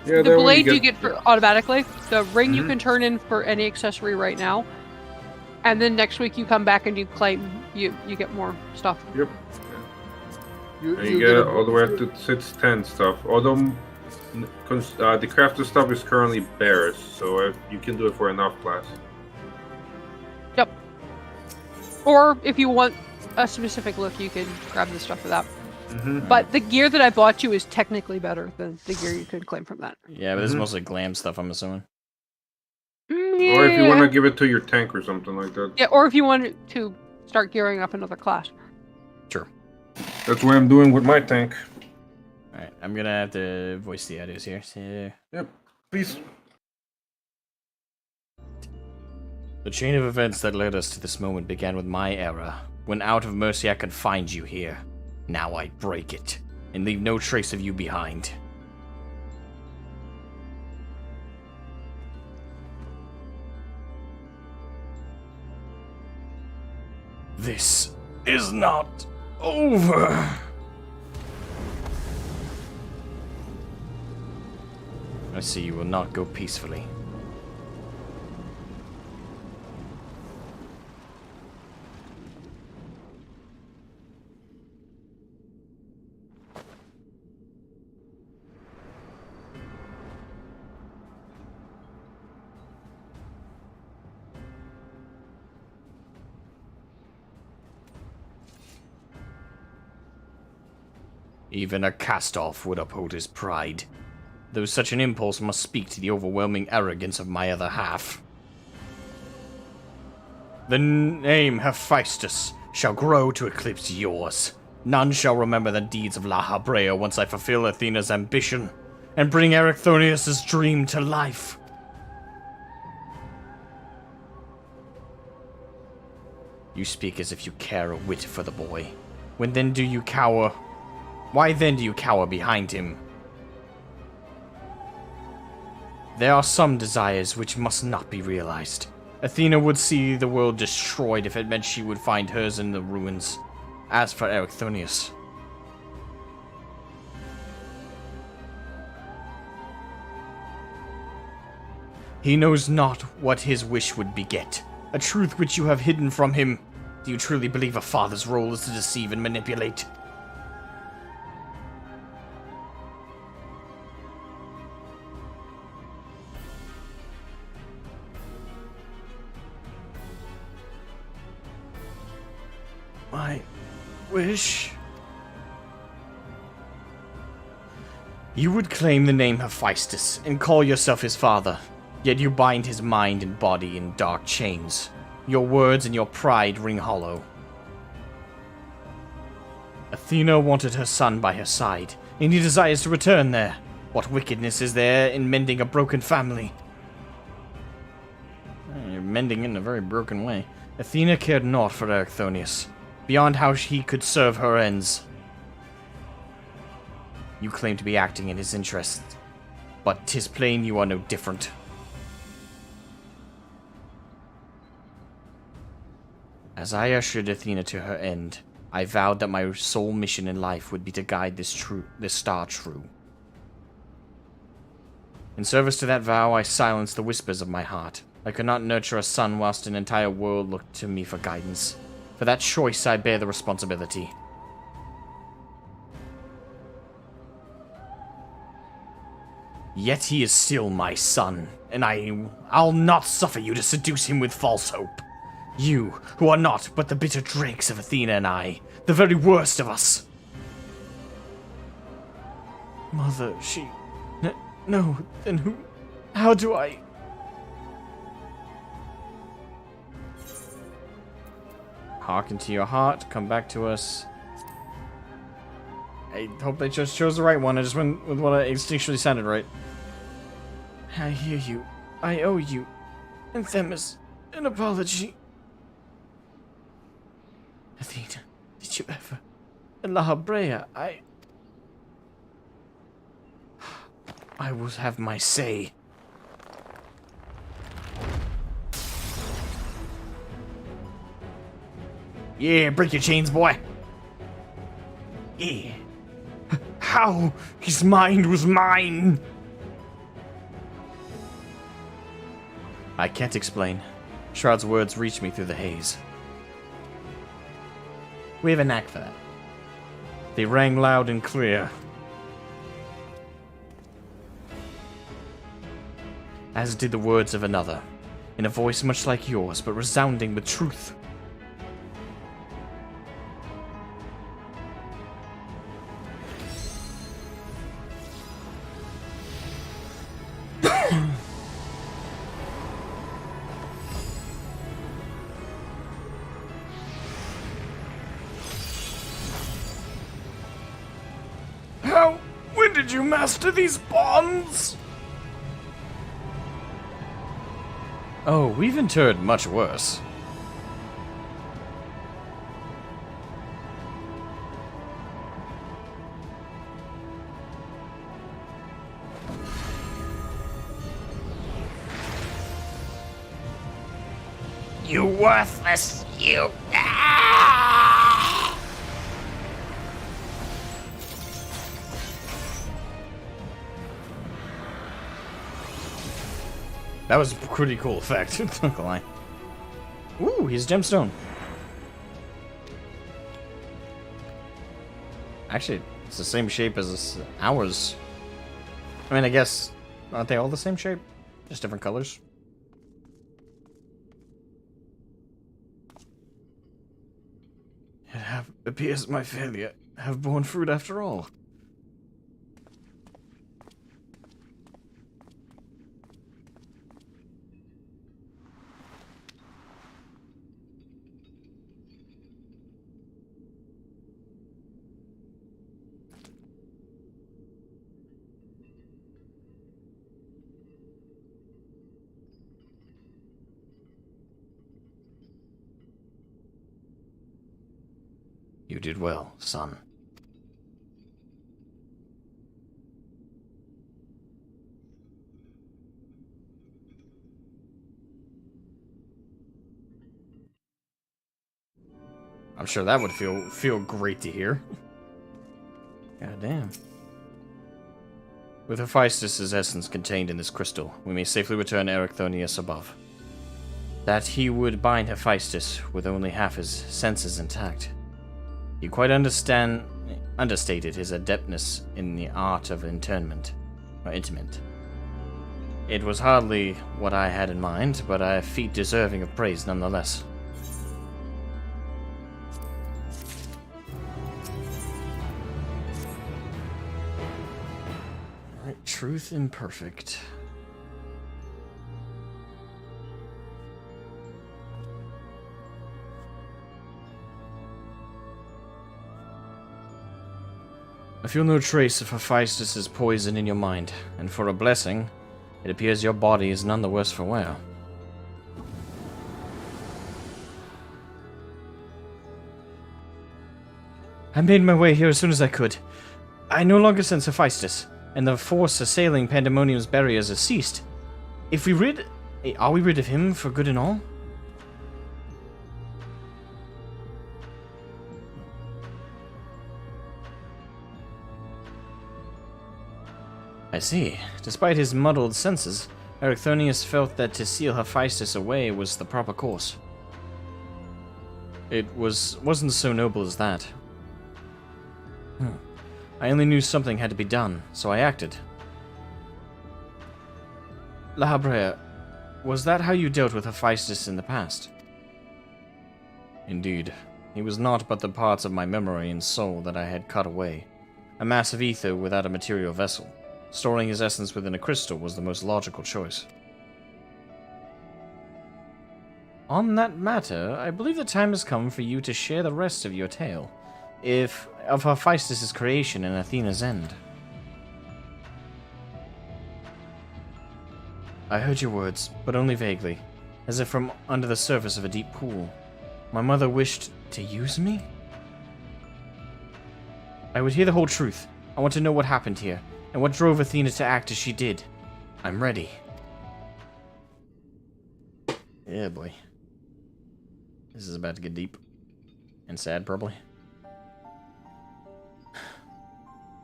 Yeah, The blade you get for automatically. The ring you Mhm. can turn in for any accessory right now. And then next week you come back and you claim you get more stuff. Yep. And you get all the way up to 610 stuff. Although the crafted stuff is currently bears, so you can do it for enough class. Yep. Or if you want a specific look, you can grab the stuff for that. But the gear that I bought you is technically better than the gear you could claim from that. Yeah, but this is mostly glam stuff, I'm assuming. Yeah. Or if you want to give it to your tank or something like that. Yeah, or if you want to start gearing up another class. Sure. That's what I'm doing with my tank. Alright, I'm gonna have to voice the audios here, so... Yep, please. The chain of events that led us to this moment began with my era, when out of mercy I confined you here. Now I break it, and leave no trace of you behind. This is not over. I see you will not go peacefully. Even a cast-off would uphold his pride, though such an impulse must speak to the overwhelming arrogance of my other half. The name Hephaestus shall grow to eclipse yours. None shall remember the deeds of La Habrea once I fulfill Athena's ambition, and bring Erichthonius' dream to life. You speak as if you care a whit for the boy. When then do you cower? Why then do you cower behind him? There are some desires which must not be realized. Athena would see the world destroyed if it meant she would find hers in the ruins. As for Erichthonius... he knows not what his wish would beget, a truth which you have hidden from him. Do you truly believe a father's role is to deceive and manipulate? My wish... You would claim the name Hephaestus and call yourself his father, yet you bind his mind and body in dark chains. Your words and your pride ring hollow. Athena wanted her son by her side, and he desires to return there. What wickedness is there in mending a broken family? You're mending it in a very broken way. Athena cared naught for Erichthonius, beyond how he could serve her ends. You claim to be acting in his interests, but 'tis plain you are no different. As I ushered Athena to her end, I vowed that my sole mission in life would be to guide this star true. In service to that vow, I silenced the whispers of my heart. I could not nurture a son whilst an entire world looked to me for guidance. For that choice, I bear the responsibility. Yet he is still my son, and I'll not suffer you to seduce him with false hope. You, who are not but the bitter dregs of Athena and I, the very worst of us. Mother, no, then who... How do I... Hearken to your heart, come back to us. I hope they just chose the right one. I just went with what I instinctually sounded right. I hear you. I owe you, Anthemis, an apology. Athena, did you ever... La Habrea, I will have my say. Yeah, break your chains, boy. Yeah. How? His mind was mine. I can't explain. Shroud's words reach me through the haze. We have a knack for that. They rang loud and clear. As did the words of another, in a voice much like yours, but resounding with truth. When did you master these bonds? Oh, we've endured much worse. You worthless, you. That was a pretty cool effect, not gonna lie. Ooh, he's a gemstone. Actually, it's the same shape as ours. I mean, I guess, aren't they all the same shape? Just different colors? It appears my failure have borne fruit after all. You did well, son. I'm sure that would feel great to hear. God damn. With Hephaestus' essence contained in this crystal, we may safely return Erechthonius above. That he would bind Hephaestus with only half his senses intact. He quite understated his adeptness in the art of interment. It was hardly what I had in mind, but a feat deserving of praise nonetheless. Alright, truth imperfect. I feel no trace of Hephaestus' poison in your mind, and for a blessing, it appears your body is none the worse for wear. I made my way here as soon as I could. I no longer sense Hephaestus, and the force assailing Pandemonium's barriers has ceased. Are we rid of him for good and all? I see. Despite his muddled senses, Erechthonius felt that to seal Hephaestus away was the proper course. It wasn't so noble as that. I only knew something had to be done, so I acted. La Habrea, was that how you dealt with Hephaestus in the past? Indeed. He was naught but the parts of my memory and soul that I had cut away. A mass of ether without a material vessel. Storing his essence within a crystal was the most logical choice. On that matter, I believe the time has come for you to share the rest of your tale, of Hephaestus' creation and Athena's end. I heard your words, but only vaguely, as if from under the surface of a deep pool. My mother wished to use me? I would hear the whole truth. I want to know what happened here, and what drove Athena to act as she did. I'm ready. Yeah, boy. This is about to get deep. And sad, probably.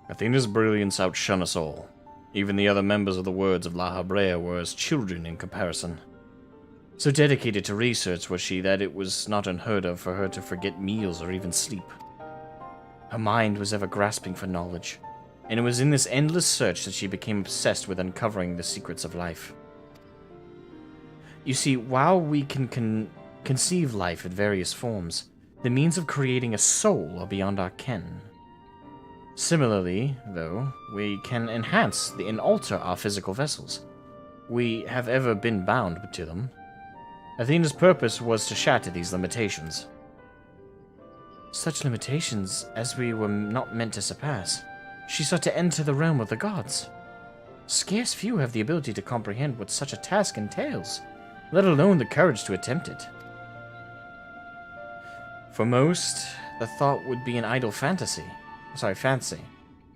Athena's brilliance outshone us all. Even the other members of the Words of La Habrea were as children in comparison. So dedicated to research was she that it was not unheard of for her to forget meals or even sleep. Her mind was ever grasping for knowledge, and it was in this endless search that she became obsessed with uncovering the secrets of life. You see, while we can conceive life in various forms, the means of creating a soul are beyond our ken. Similarly, though, we can enhance and alter our physical vessels. We have ever been bound to them. Athena's purpose was to shatter these limitations. Such limitations as we were not meant to surpass. She sought to enter the realm of the gods. Scarce few have the ability to comprehend what such a task entails, let alone the courage to attempt it. For most, the thought would be an idle fancy,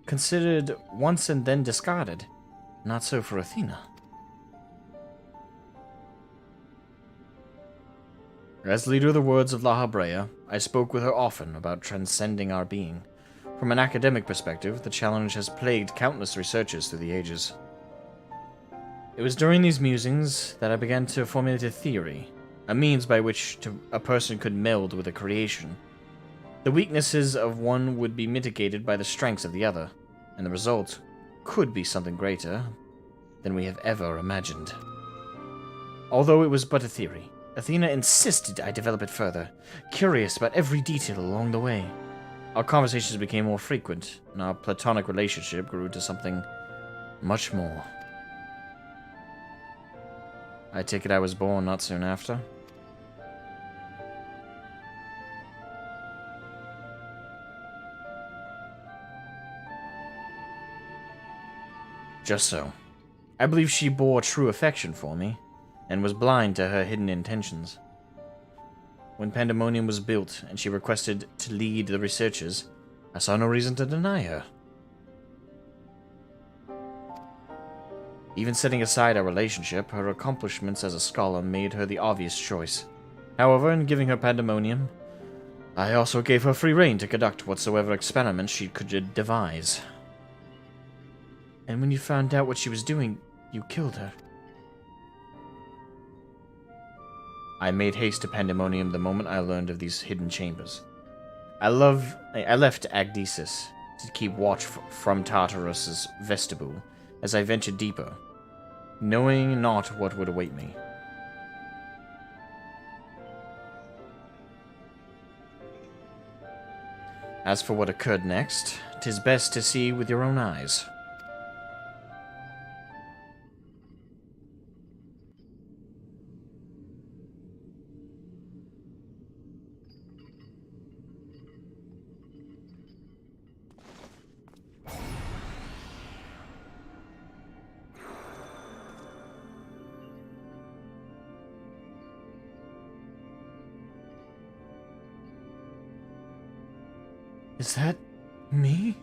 considered once and then discarded. Not so for Athena. As leader of the Words of La Habrea, I spoke with her often about transcending our being. From an academic perspective, the challenge has plagued countless researchers through the ages. It was during these musings that I began to formulate a theory, a means by which a person could meld with a creation. The weaknesses of one would be mitigated by the strengths of the other, and the result could be something greater than we have ever imagined. Although it was but a theory, Athena insisted I develop it further, curious about every detail along the way. Our conversations became more frequent, and our platonic relationship grew to something much more. I take it I was born not soon after. Just so. I believe she bore true affection for me, and was blind to her hidden intentions. When Pandemonium was built and she requested to lead the researchers, I saw no reason to deny her. Even setting aside our relationship, her accomplishments as a scholar made her the obvious choice. However, in giving her Pandemonium, I also gave her free rein to conduct whatsoever experiments she could devise. And when you found out what she was doing, you killed her. I made haste to Pandemonium the moment I learned of these hidden chambers. I left Agdesis to keep watch from Tartarus's vestibule as I ventured deeper, knowing not what would await me. As for what occurred next, 'tis best to see with your own eyes. Is that me?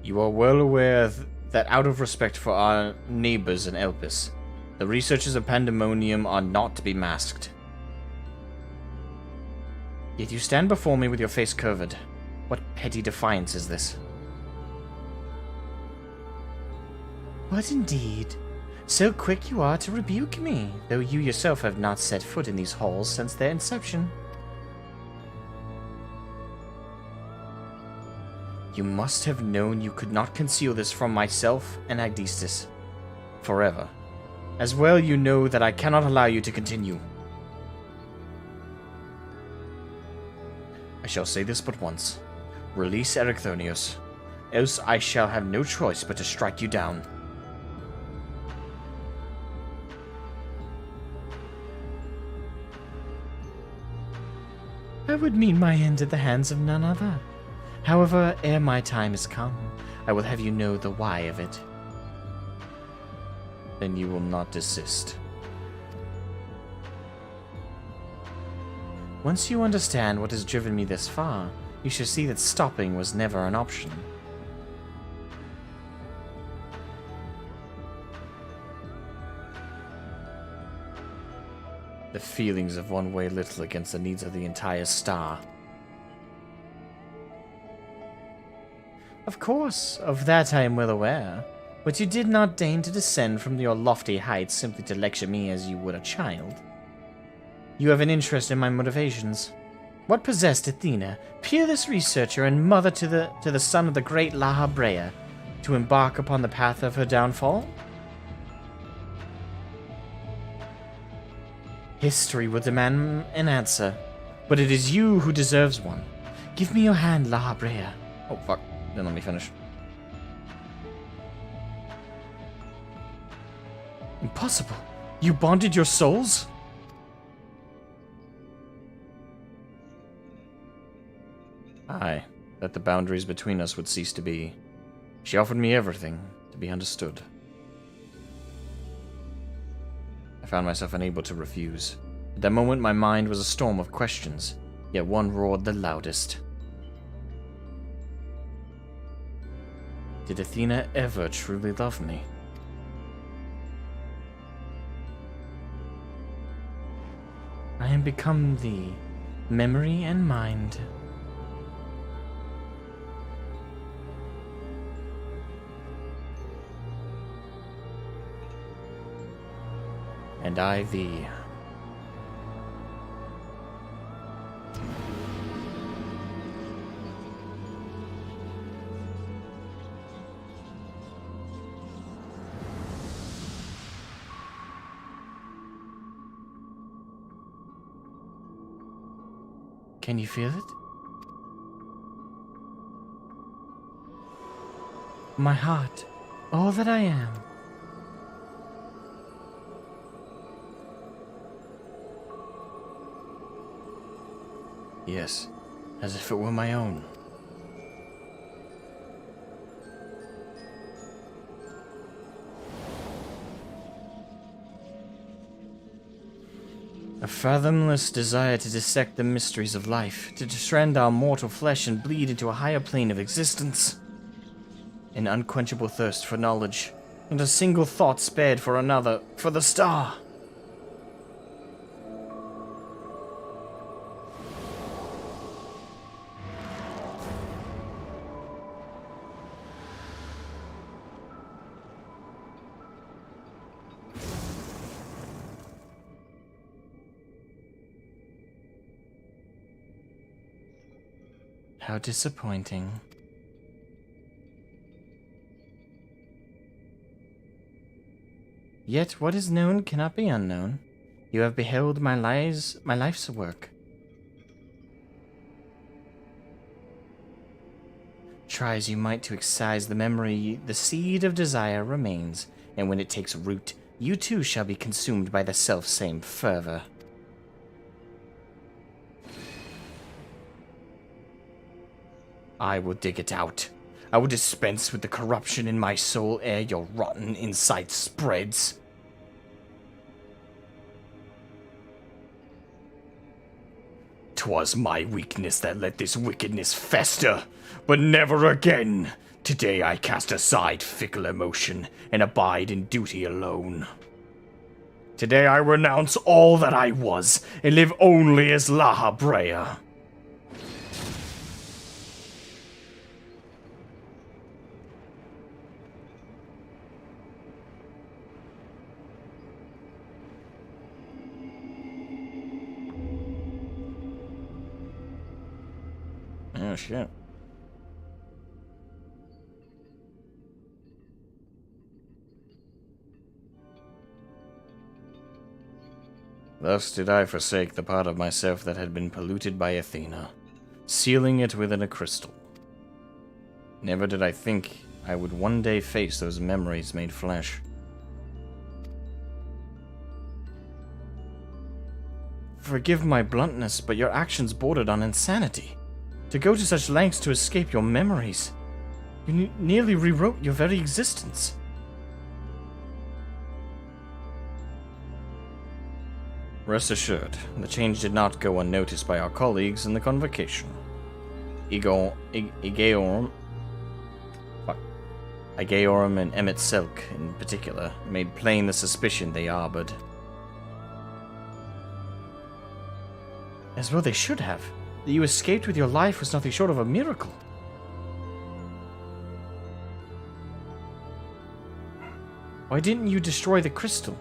You are well aware that out of respect for our neighbors in Elpis, the researchers of Pandemonium are not to be masked. Yet you stand before me with your face curved. What petty defiance is this? What indeed? So quick you are to rebuke me, though you yourself have not set foot in these halls since their inception. You must have known you could not conceal this from myself and Agdistis forever. As well you know that I cannot allow you to continue. I shall say this but once. Release Erechthonios, else I shall have no choice but to strike you down. I would meet my end at the hands of none other. However, ere my time is come, I will have you know the why of it. Then you will not desist. Once you understand what has driven me this far, you shall see that stopping was never an option. The feelings of one weigh little against the needs of the entire star. Of course, of that I am well aware. But you did not deign to descend from your lofty heights simply to lecture me as you would a child. You have an interest in my motivations. What possessed Athena, peerless researcher and mother to the son of the great La Brea, to embark upon the path of her downfall? History will demand an answer, but it is you who deserves one. Give me your hand, La Brea. Oh, fuck. Then let me finish. Impossible. You bonded your souls? Aye, that the boundaries between us would cease to be. She offered me everything to be understood. I found myself unable to refuse. At that moment my mind was a storm of questions, yet one roared the loudest. Did Athena ever truly love me? I am become thee, memory and mind. And I thee. Can you feel it? My heart, all that I am. Yes, as if it were my own. A fathomless desire to dissect the mysteries of life, to descend our mortal flesh and bleed into a higher plane of existence. An unquenchable thirst for knowledge, not a single thought spared for another, for the star. How disappointing. Yet what is known cannot be unknown. You have beheld my life's work. Try as you might to excise the memory, the seed of desire remains, and when it takes root, you too shall be consumed by the self-same fervor. I will dig it out. I will dispense with the corruption in my soul ere your rotten insight spreads. 'Twas my weakness that let this wickedness fester, but never again. Today I cast aside fickle emotion and abide in duty alone. Today I renounce all that I was and live only as La Brea. Oh, shit. Thus did I forsake the part of myself that had been polluted by Athena, sealing it within a crystal. Never did I think I would one day face those memories made flesh. Forgive my bluntness, but your actions bordered on insanity. To go to such lengths to escape your memories. You nearly rewrote your very existence. Rest assured, the change did not go unnoticed by our colleagues in the convocation. Igeorum and Emmett Silk, in particular, made plain the suspicion they harbored. As well they should have. That you escaped with your life was nothing short of a miracle. Why didn't you destroy the crystal?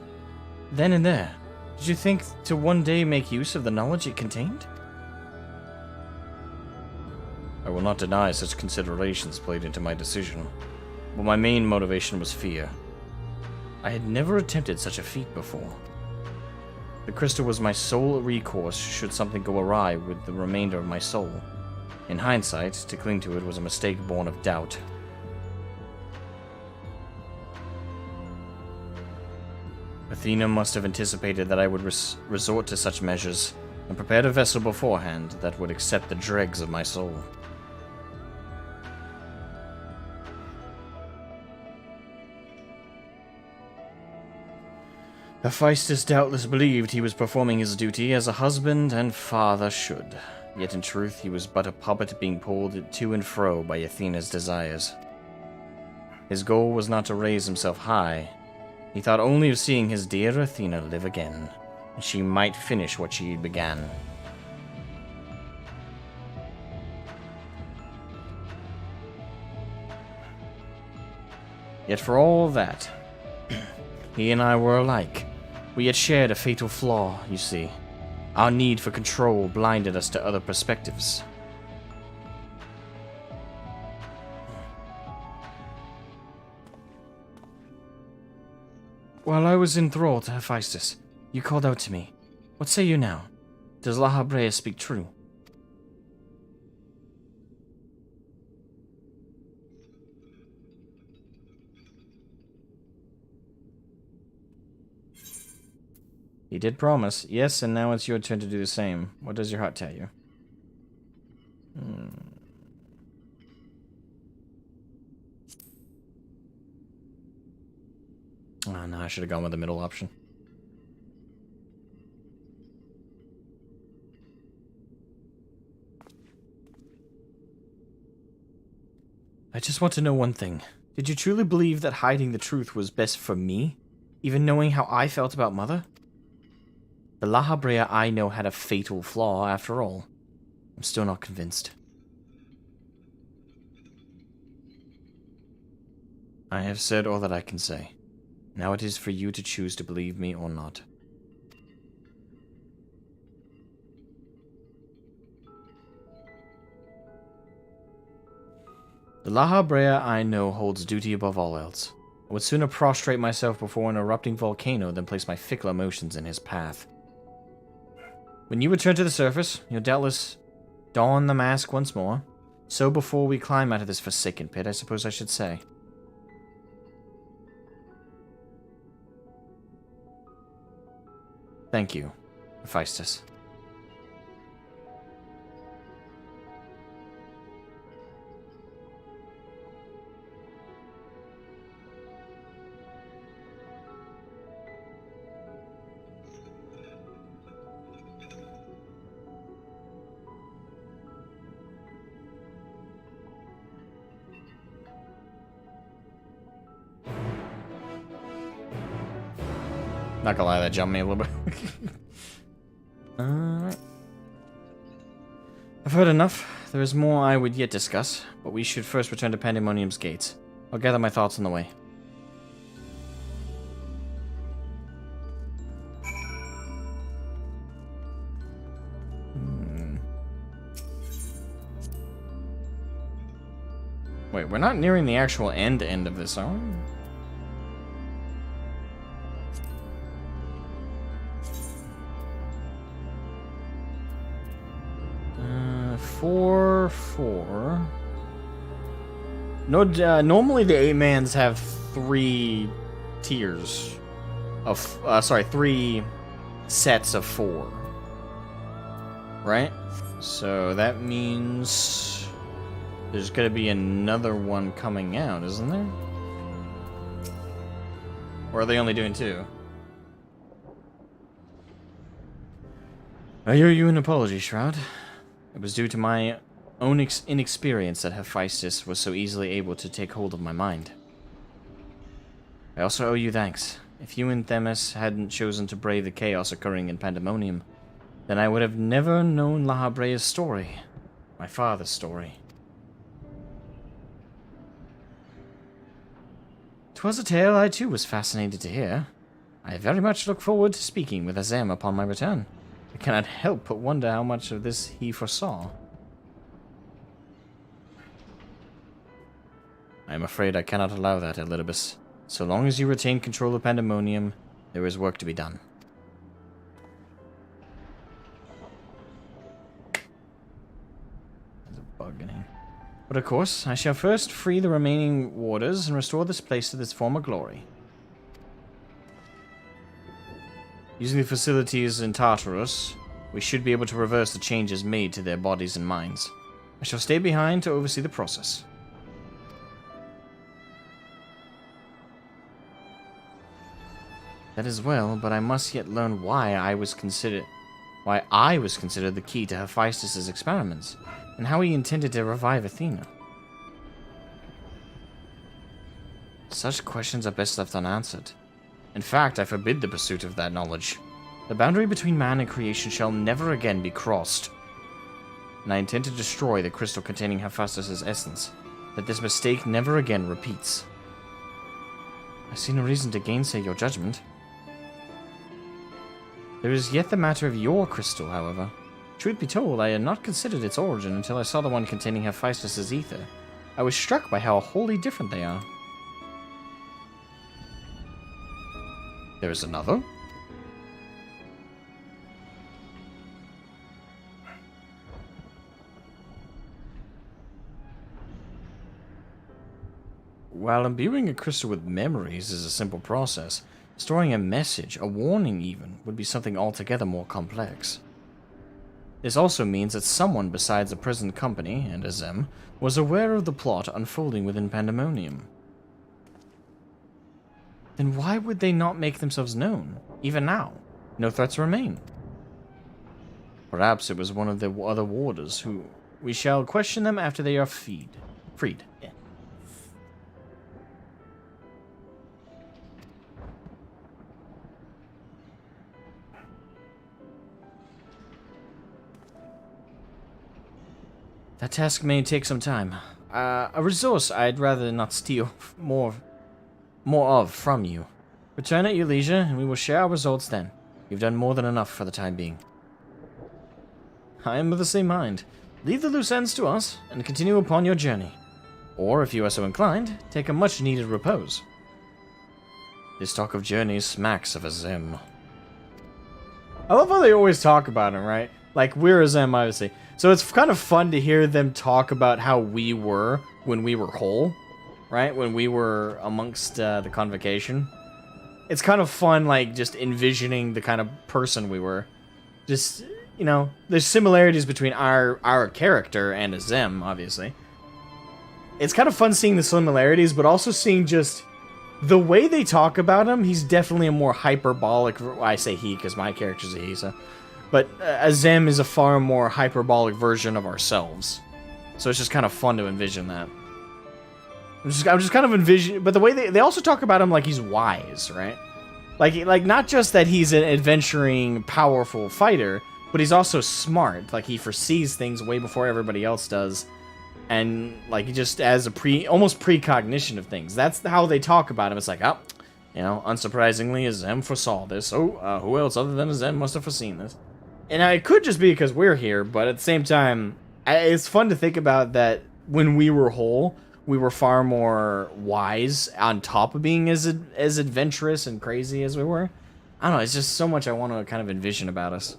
Then and there. Did you think to one day make use of the knowledge it contained? I will not deny such considerations played into my decision, but my main motivation was fear. I had never attempted such a feat before. The crystal was my sole recourse should something go awry with the remainder of my soul. In hindsight, to cling to it was a mistake born of doubt. Athena must have anticipated that I would resort to such measures, and prepared a vessel beforehand that would accept the dregs of my soul. Hephaestus doubtless believed he was performing his duty as a husband and father should, yet in truth he was but a puppet being pulled to and fro by Athena's desires. His goal was not to raise himself high. He thought only of seeing his dear Athena live again, and she might finish what she began. Yet for all that, he and I were alike. We had shared a fatal flaw, you see. Our need for control blinded us to other perspectives. While I was enthralled to Hephaestus, you called out to me. What say you now? Does La Habrea speak true? He did promise. Yes, and now it's your turn to do the same. What does your heart tell you? Oh, no, I should have gone with the middle option. I just want to know one thing. Did you truly believe that hiding the truth was best for me? Even knowing how I felt about Mother? The La Habrea I know had a fatal flaw, after all. I'm still not convinced. I have said all that I can say. Now it is for you to choose to believe me or not. The La Habrea I know holds duty above all else. I would sooner prostrate myself before an erupting volcano than place my fickle emotions in his path. When you return to the surface, you'll doubtless don the mask once more. So before we climb out of this forsaken pit, I suppose I should say. Thank you, Hephaestus. Not gonna lie, that jumped me a little bit. Alright. I've heard enough. There is more I would yet discuss, but we should first return to Pandemonium's gates. I'll gather my thoughts on the way. Wait, we're not nearing the actual end of this, are we? Four. No, normally the 8-mans have 3 tiers of, three sets of 4. Right? So that means there's gonna be another one coming out, isn't there? Or are they only doing 2? I owe you an apology, Shroud. It was due to my own inexperience that Hephaestus was so easily able to take hold of my mind. I also owe you thanks. If you and Themis hadn't chosen to brave the chaos occurring in Pandemonium, then I would have never known La Habrea's story, my father's story. 'Twas a tale I too was fascinated to hear. I very much look forward to speaking with Azem upon my return. I cannot help but wonder how much of this he foresaw. I am afraid I cannot allow that, Elidibus. So long as you retain control of Pandemonium, there is work to be done. There's a bug in here. But of course, I shall first free the remaining warders and restore this place to its former glory. Using the facilities in Tartarus, we should be able to reverse the changes made to their bodies and minds. I shall stay behind to oversee the process. That is well, but I must yet learn why I was considered the key to Hephaestus' experiments, and how he intended to revive Athena. Such questions are best left unanswered. In fact, I forbid the pursuit of that knowledge. The boundary between man and creation shall never again be crossed. And I intend to destroy the crystal containing Hephaestus' essence, that this mistake never again repeats. I see no reason to gainsay your judgment. There is yet the matter of your crystal, however. Truth be told, I had not considered its origin until I saw the one containing Hephaestus' ether. I was struck by how wholly different they are. There is another? While imbuing a crystal with memories is a simple process, storing a message, a warning even, would be something altogether more complex. This also means that someone besides the present company, and Azem, was aware of the plot unfolding within Pandemonium. Then why would they not make themselves known, even now? No threats remain. Perhaps it was one of the other warders who... We shall question them after they are freed. Yeah. That task may take some time. A resource I'd rather not steal more of from you. Return at your leisure, and we will share our results then. You've done more than enough for the time being. I am of the same mind. Leave the loose ends to us, and continue upon your journey. Or, if you are so inclined, take a much-needed repose. This talk of journeys smacks of Azem. I love how they always talk about him, right? Like, we're Azem, obviously. So it's kind of fun to hear them talk about how we were when we were whole, right? When we were amongst the convocation. It's kind of fun, like, just envisioning the kind of person we were. Just, you know, there's similarities between our character and Azem, obviously. It's kind of fun seeing the similarities, but also seeing just the way they talk about him. He's definitely a more hyperbolic... Well, I say he because my character's a he, so... But Azem is a far more hyperbolic version of ourselves. So it's just kind of fun to envision that. I'm just kind of envisioning... But the way they also talk about him like he's wise, right? Like not just that he's an adventuring, powerful fighter, but he's also smart. Like, he foresees things way before everybody else does. And, like, he just has a almost precognition of things. That's how they talk about him. It's like, oh, you know, unsurprisingly, Azem foresaw this. Oh, who else other than Azem must have foreseen this? And it could just be because we're here, but at the same time, it's fun to think about that when we were whole, we were far more wise on top of being as adventurous and crazy as we were. I don't know, it's just so much I want to kind of envision about us.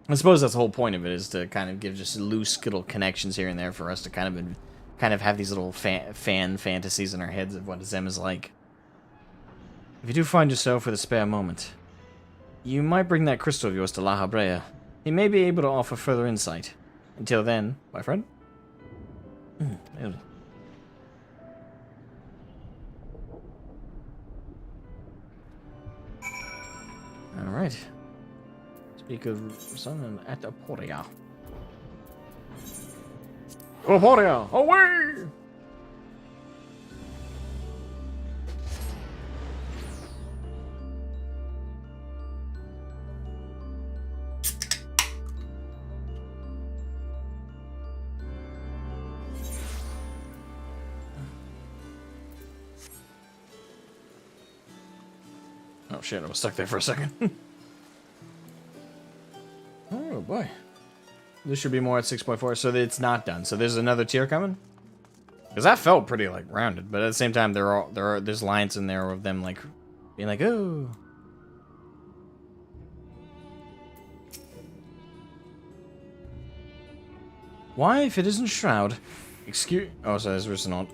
I suppose that's the whole point of it, is to kind of give just loose little connections here and there for us to kind of have these little fan fantasies in our heads of what Azem is like. If you do find yourself with a spare moment, you might bring that crystal of yours to La Habrea. He may be able to offer further insight. Until then, my friend. Alright. Speak of son and Ataporia. Ataporia, away! Oh shit, I was stuck there for a second. Oh boy. This should be more at 6.4, so that it's not done. So there's another tier coming? Because that felt pretty, like, rounded, but at the same time, there's lines in there of them, like, being like, oh. Why, if it isn't Shroud? Oh, so there's not.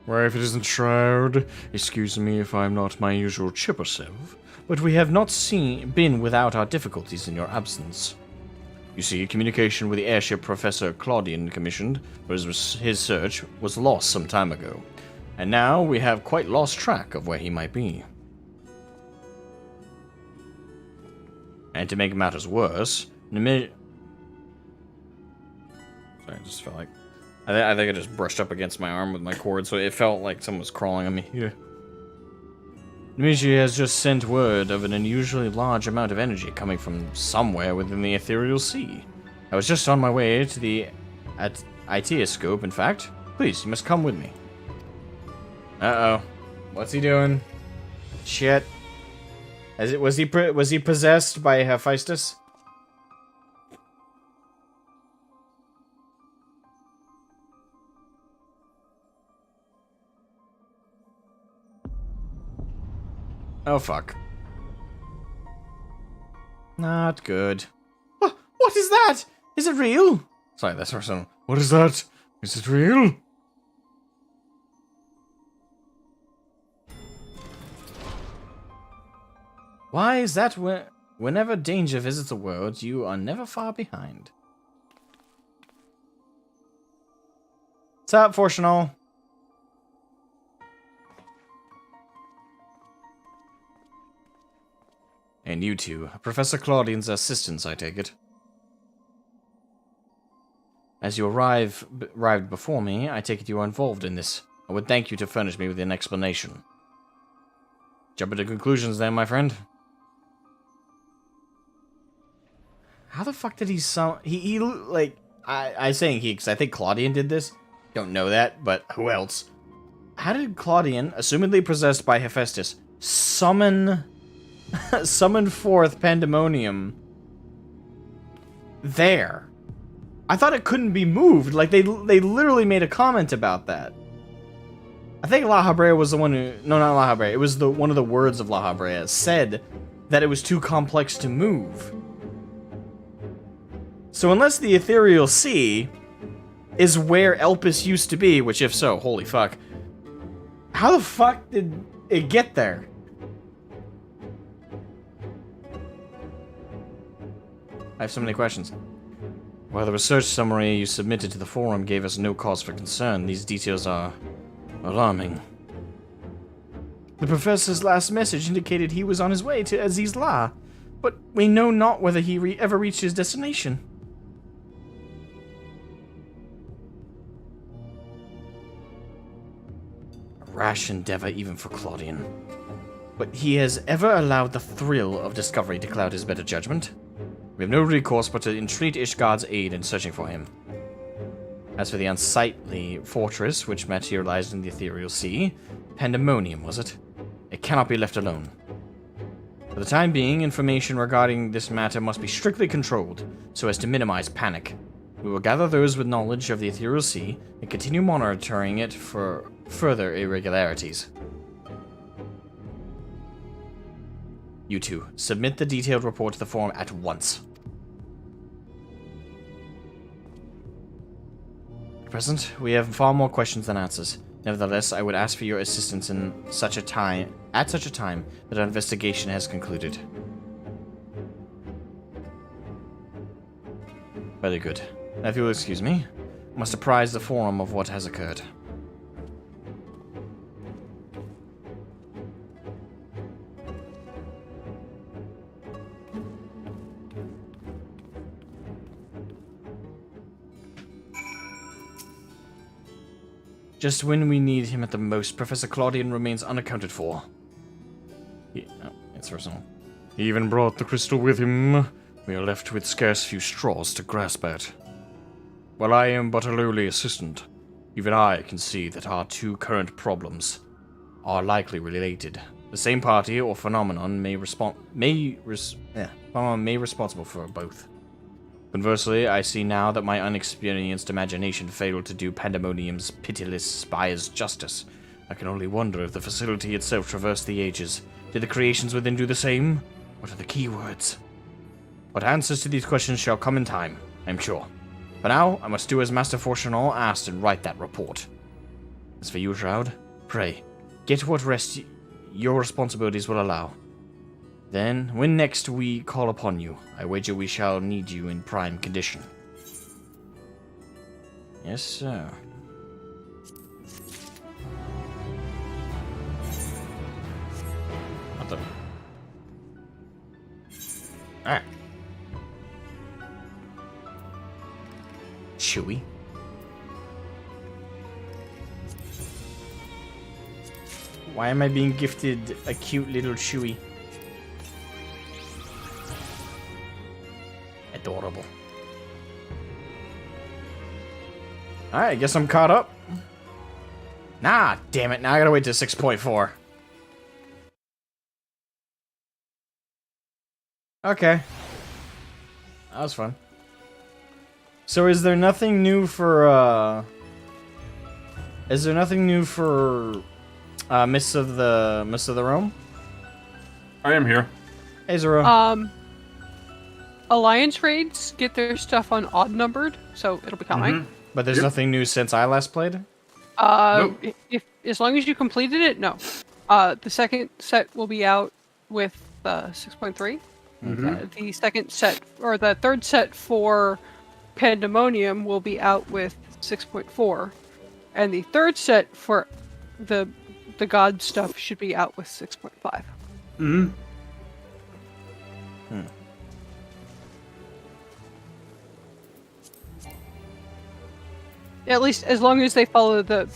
Why, if it isn't Shroud? Excuse me if I'm not my usual chipper self, but we have not been without our difficulties in your absence. You see, communication with the airship Professor Claudian commissioned for his search was lost some time ago, and now we have quite lost track of where he might be. And to make matters worse, Sorry, I just felt like... I think I just brushed up against my arm with my cord, so it felt like someone was crawling on me. Yeah. Nemiji has just sent word of an unusually large amount of energy coming from somewhere within the ethereal sea. I was just on my way to the Itioscope, in fact. Please, you must come with me. Uh-oh. What's he doing? Shit. Was he possessed by Hephaestus? Oh, fuck. Not good. What is that? Is it real? Sorry, that's for some. What is that? Is it real? Why is that whenever danger visits a world, you are never far behind? What's up, Fortunal? And you two, Professor Claudian's assistants, I take it. As you arrived before me, I take it you are involved in this. I would thank you to furnish me with an explanation. Jump into conclusions then, my friend. How the fuck did he I saying he, because I think Claudian did this. Don't know that, but who else? How did Claudian, assumedly possessed by Hephaestus, summon forth Pandemonium there? I thought it couldn't be moved. Like, they literally made a comment about that. I think La Habrea was the one who... No, not La Habrea. It was one of the words of La Habrea said that it was too complex to move. So unless the Ethereal Sea is where Elpis used to be, which if so, holy fuck. How the fuck did it get there? I have so many questions. While the research summary you submitted to the forum gave us no cause for concern, these details are alarming. The professor's last message indicated he was on his way to Aziz La, but we know not whether he ever reached his destination. A rash endeavor even for Claudian. But he has ever allowed the thrill of discovery to cloud his better judgment. We have no recourse but to entreat Ishgard's aid in searching for him. As for the unsightly fortress which materialized in the Ethereal Sea, Pandemonium, was it? It cannot be left alone. For the time being, information regarding this matter must be strictly controlled, so as to minimize panic. We will gather those with knowledge of the Ethereal Sea and continue monitoring it for further irregularities. You two, submit the detailed report to the forum at once. At present, we have far more questions than answers. Nevertheless, I would ask for your assistance at such a time that our investigation has concluded. Very good. Now, if you will excuse me, I must apprise the forum of what has occurred. Just when we need him at the most, Professor Claudian remains unaccounted for. It's personal. He even brought the crystal with him. We are left with scarce few straws to grasp at. While I am but a lowly assistant, even I can see that our two current problems are likely related. The same party or phenomenon may be responsible for both. Conversely, I see now that my unexperienced imagination failed to do Pandemonium's pitiless spires justice. I can only wonder if the facility itself traversed the ages. Did the creations within do the same? What are the keywords? What answers to these questions shall come in time, I'm sure. For now, I must do as Master Fortunal asked and write that report. As for you, Shroud, pray, get what rest your responsibilities will allow. Then, when next we call upon you, I wager we shall need you in prime condition. Yes, sir. What the? Alright. Chewy. Why am I being gifted a cute little Chewy? Adorable. Alright, I guess I'm caught up. Nah, damn it, now I gotta wait till 6.4. Okay. That was fun. So is there nothing new for, Is there nothing new for, Mists of the Rome? I am here. Hey, Zero. Alliance raids get their stuff on odd numbered, so it'll be coming. But there's nothing new since I last played? Nope. If as long as you completed it, no. The second set will be out with 6.3. The second set, or the third set for Pandemonium will be out with 6.4. And the third set for the god stuff should be out with 6.5. At least as long as they follow the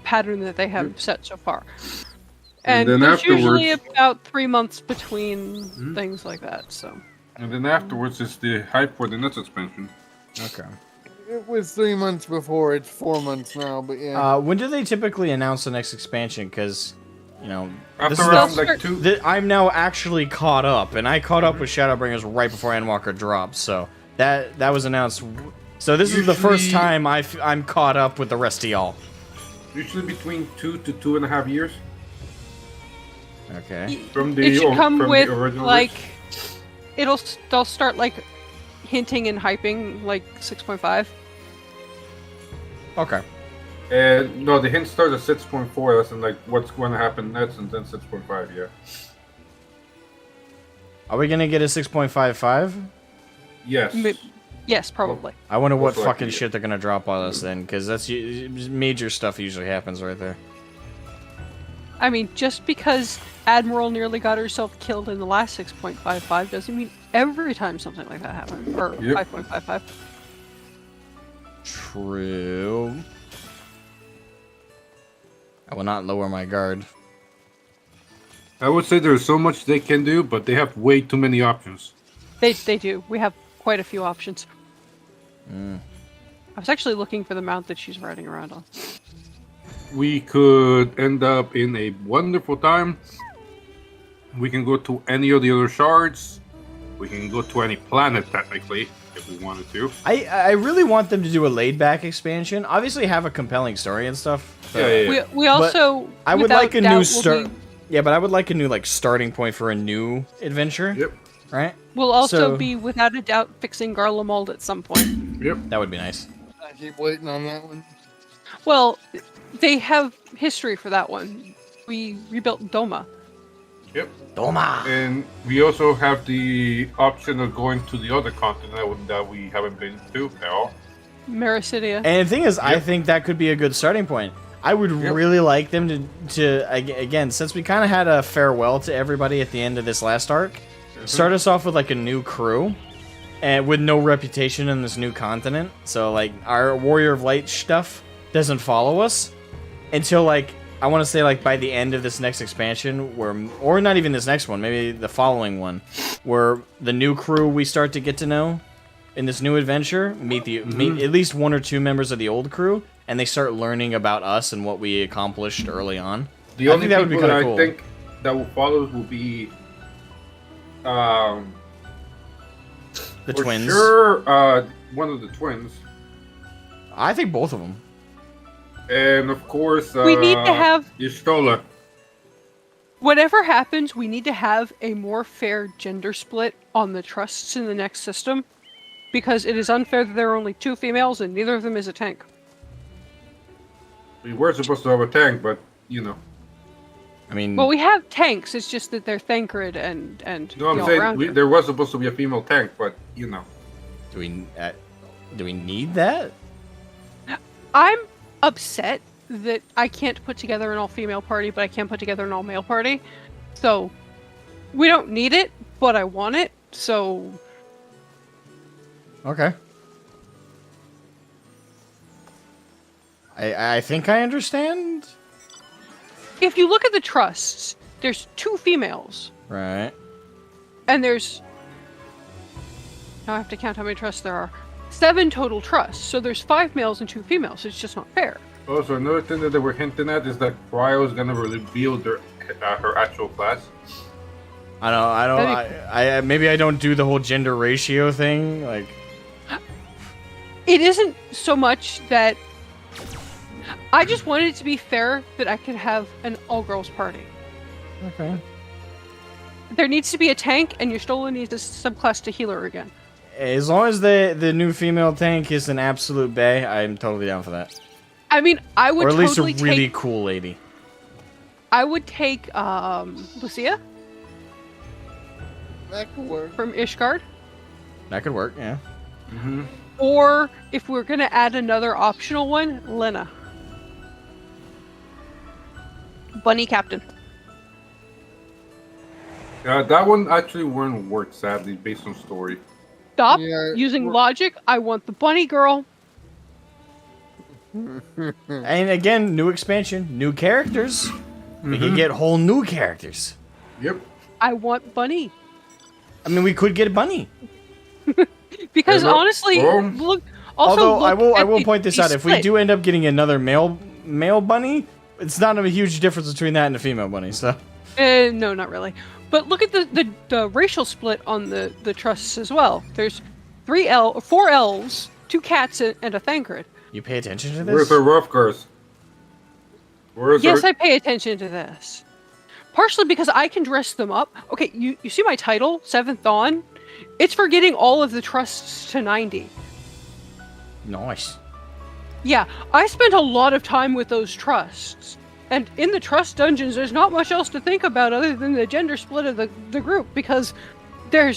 pattern that they have set so far. And then there's usually afterwards- about 3 months between things like that, so. And then afterwards is the hype for the next expansion. Okay. It was 3 months before. It's 4 months now, but yeah. When do they typically announce the next expansion? Because, you know, After is around the- like 2. I'm now actually caught up, and I caught up with Shadowbringers right before Endwalker dropped, so that was announced. So this is the first Usually- time I'm caught up with the rest of y'all. Usually between 2 to 2.5 years Okay. from the It should come from with the original like list. they'll start like hinting and hyping like 6.5. Okay. And no, the hint starts at 6.4. That's in like what's going to happen next, and then 6.5. Yeah. Are we gonna get a 6.55? Yes. Yes, probably. I wonder what Most likely, fucking yeah. shit they're gonna drop on us then, because that's major stuff usually happens right there. I mean, just because Admiral nearly got herself killed in the last 6.55 doesn't mean every time something like that happens. Or Yep. 5.55. True. I will not lower my guard. I would say there's so much they can do, but they have way too many options. They do. We have quite a few options. I was actually looking for the mount that she's riding around on. We could end up in a wonderful time. We can go to any of the other shards. We can go to any planet, technically, if we wanted to. I really want them to do a laid back expansion. Obviously have a compelling story and stuff. Yeah. We also. I would without like a doubt, new will start. be- Yeah, but I would like a new like starting point for a new adventure. Yep. Right? We'll also So- be, without a doubt, fixing Garlemald at some point. Yep. That would be nice. I keep waiting on that one. Well, they have history for that one. We rebuilt Doma. Yep. Doma. And we also have the option of going to the other continent that we haven't been to at all. Mericidia. And the thing is, I think that could be a good starting point. I would really like them to again, since we kind of had a farewell to everybody at the end of this last arc, start us off with like a new crew, and with no reputation in this new continent. So like our Warrior of Light stuff doesn't follow us until like I want to say like by the end of this next expansion, or not even this next one, maybe the following one, where the new crew we start to get to know in this new adventure, meet at least one or two members of the old crew, and they start learning about us and what we accomplished early on. The I only think that would be people kinda that cool. I think that will follow will be The for twins. sure one of the twins, I think both of them. and of course We need to have- Istola. Whatever happens, we need to have a more fair gender split on the trusts in the next system, because it is unfair that there are only 2 females and neither of them is a tank. We were supposed to have a tank, but you know. I mean, Well, we have tanks. It's just that they're Thancred and No, I'm the saying all-rounder. there was supposed to be a female tank, but you know. do we need that? I'm upset that I can't put together an all-female party, but I can put together an all-male party. So, we don't need it, but I want it, so... Okay. I think I understand. If you look at the trusts, there's 2 females, Right. and there's... Now I have to count how many trusts there are. 7 total trusts, so there's 5 males and 2 females. It's just not fair. Also, another thing that they were hinting at is that Cryo is gonna reveal her actual class. I maybe I don't do the whole gender ratio thing. Like, It isn't so much that... I just wanted it to be fair that I could have an all-girls party. okay. There needs to be a tank, and your Stola needs a subclass to healer again. As long as the new female tank is an absolute bae, I'm totally down for that. I mean, I would Or at least totally a really take... cool lady. I would take, Lucia That could work. from Ishgard. That could work, yeah. Mm-hmm. Or, if we're gonna add another optional one, Lena. Bunny Captain. That one actually wouldn't work, sadly, based on story. Stop Yeah, using we're- logic. I want the bunny girl. And again, new expansion, new characters. We can get whole new characters. Yep. I want bunny. I mean, we could get a bunny. Because Yeah, but- honestly, well- look. Also, Although I look at will the- point this the out: if we split. do end up getting another male bunny, it's not a huge difference between that and a female bunny. So No, not really. But look at the racial split on the trusts as well. There's 4 elves, 2 cats, and a Thancred. you pay attention to Where's this. our rough cars? Where's Yes, our... I pay attention to this. Partially because I can dress them up. Okay, you see my title, 7th Dawn? It's for getting all of the trusts to 90. Nice. Yeah, I spent a lot of time with those trusts. And in the trust dungeons, there's not much else to think about other than the gender split of the group, because they're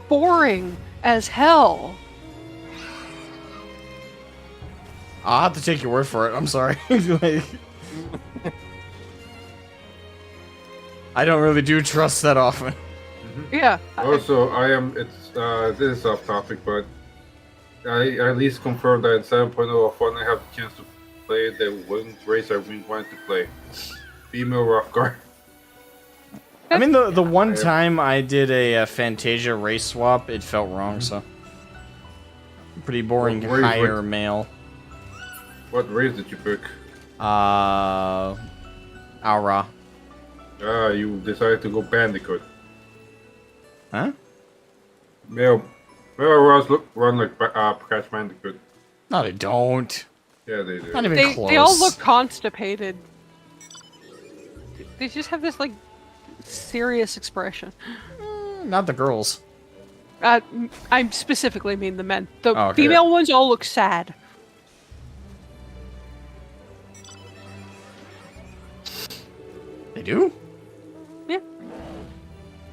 boring as hell. I'll have to take your word for it. I'm sorry. Like, I don't really do trust that often. Yeah. Also, this is off topic, but I at least confirmed that in 7.0 of fun I have the chance to play the one race I really wanted to play. Female rough guard. I mean, the one time I did a Fantasia race swap, it felt wrong. So pretty boring. What race Higher would- male. What race did you pick? Aura. You decided to go Bandicoot. Huh? Male Ross run like Crash Bandicoot. No, they don't. Yeah, they do. Not even They, close. they all look constipated. They just have this, like, serious expression. Not the girls. I specifically mean the men. The Oh, okay. female ones all look sad. They do. Yeah.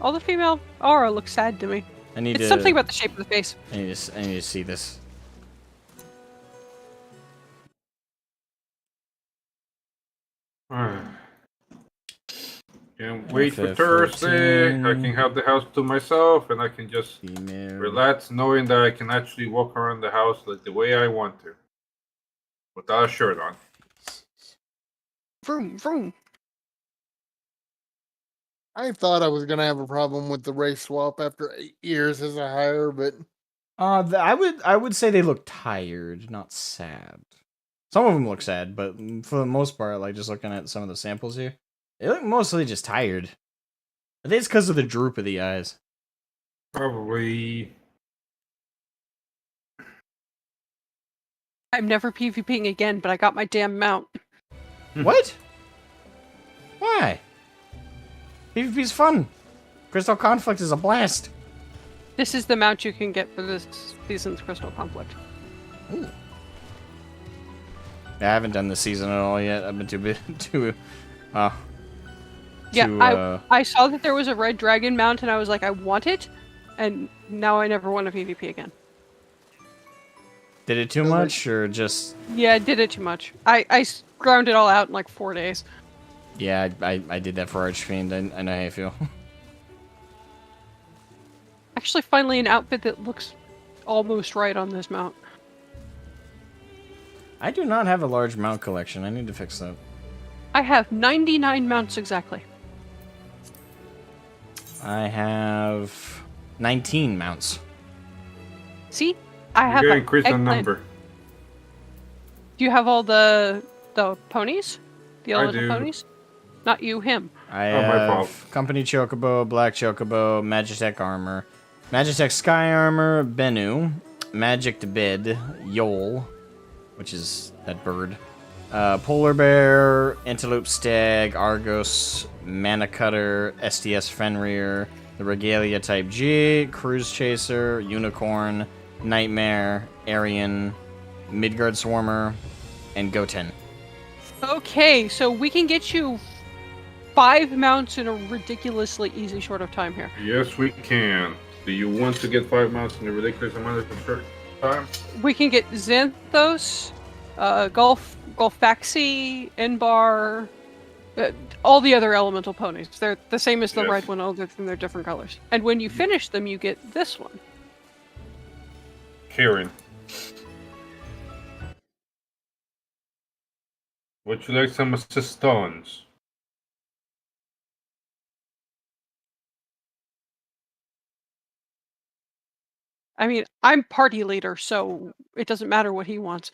All the female aura looks sad to me. I need It's to. something about the shape of the face. I need to see this. Can't wait for FF14. Thursday. I can have the house to myself and I can just Female. relax knowing that I can actually walk around the house like the way I want to. Without a shirt on. Vroom, vroom. I thought I was gonna have a problem with the race swap after 8 years as a hire, but I would say they look tired, not sad. Some of them look sad, but for the most part, like just looking at some of the samples here, They look mostly just tired. I think it's because of the droop of the eyes. Probably. I'm never PvPing again, but I got my damn mount. What? Why? PvP's fun. Crystal Conflict is a blast. This is the mount you can get for this season's Crystal Conflict. Ooh. Yeah, I haven't done the season at all yet. I've been too I saw that there was a red dragon mount, and I was like, I want it, and now I never want to PvP again. Did it too much, or just... Yeah, I did it too much. I ground it all out in like 4 days. Yeah, I did that for Archfiend. I know how you feel. Actually, finally an outfit that looks almost right on this mount. I do not have a large mount collection. I need to fix that. I have 99 mounts exactly. I have 19 mounts. See? I have You're an increase the eggplant. number. Do you have all the ponies? The I elemental do. ponies? Not you, him. I Oh, my fault. have Company Chocobo, Black Chocobo, Magitech Armor, Magitech Sky Armor, Bennu, Magic to Bed, Yol, which is that bird, Polar Bear, Antelope Stag, Argos, Mana Cutter, STS Fenrir, the Regalia Type G, Cruise Chaser, Unicorn, Nightmare, Aryan, Midgard Swarmer, and Goten. Okay, so we can get you 5 mounts in a ridiculously easy short of time here. Yes, we can. Do you want to get 5 mounts in a ridiculous amount of short time? We can get Xanthos, Golfaxi, Enbar, all the other elemental ponies. They're the same as the Yes. red one, other than they're different colors. And when you finish them, you get this one. Karen. Would you like some assistance? I mean, I'm party leader, so it doesn't matter what he wants.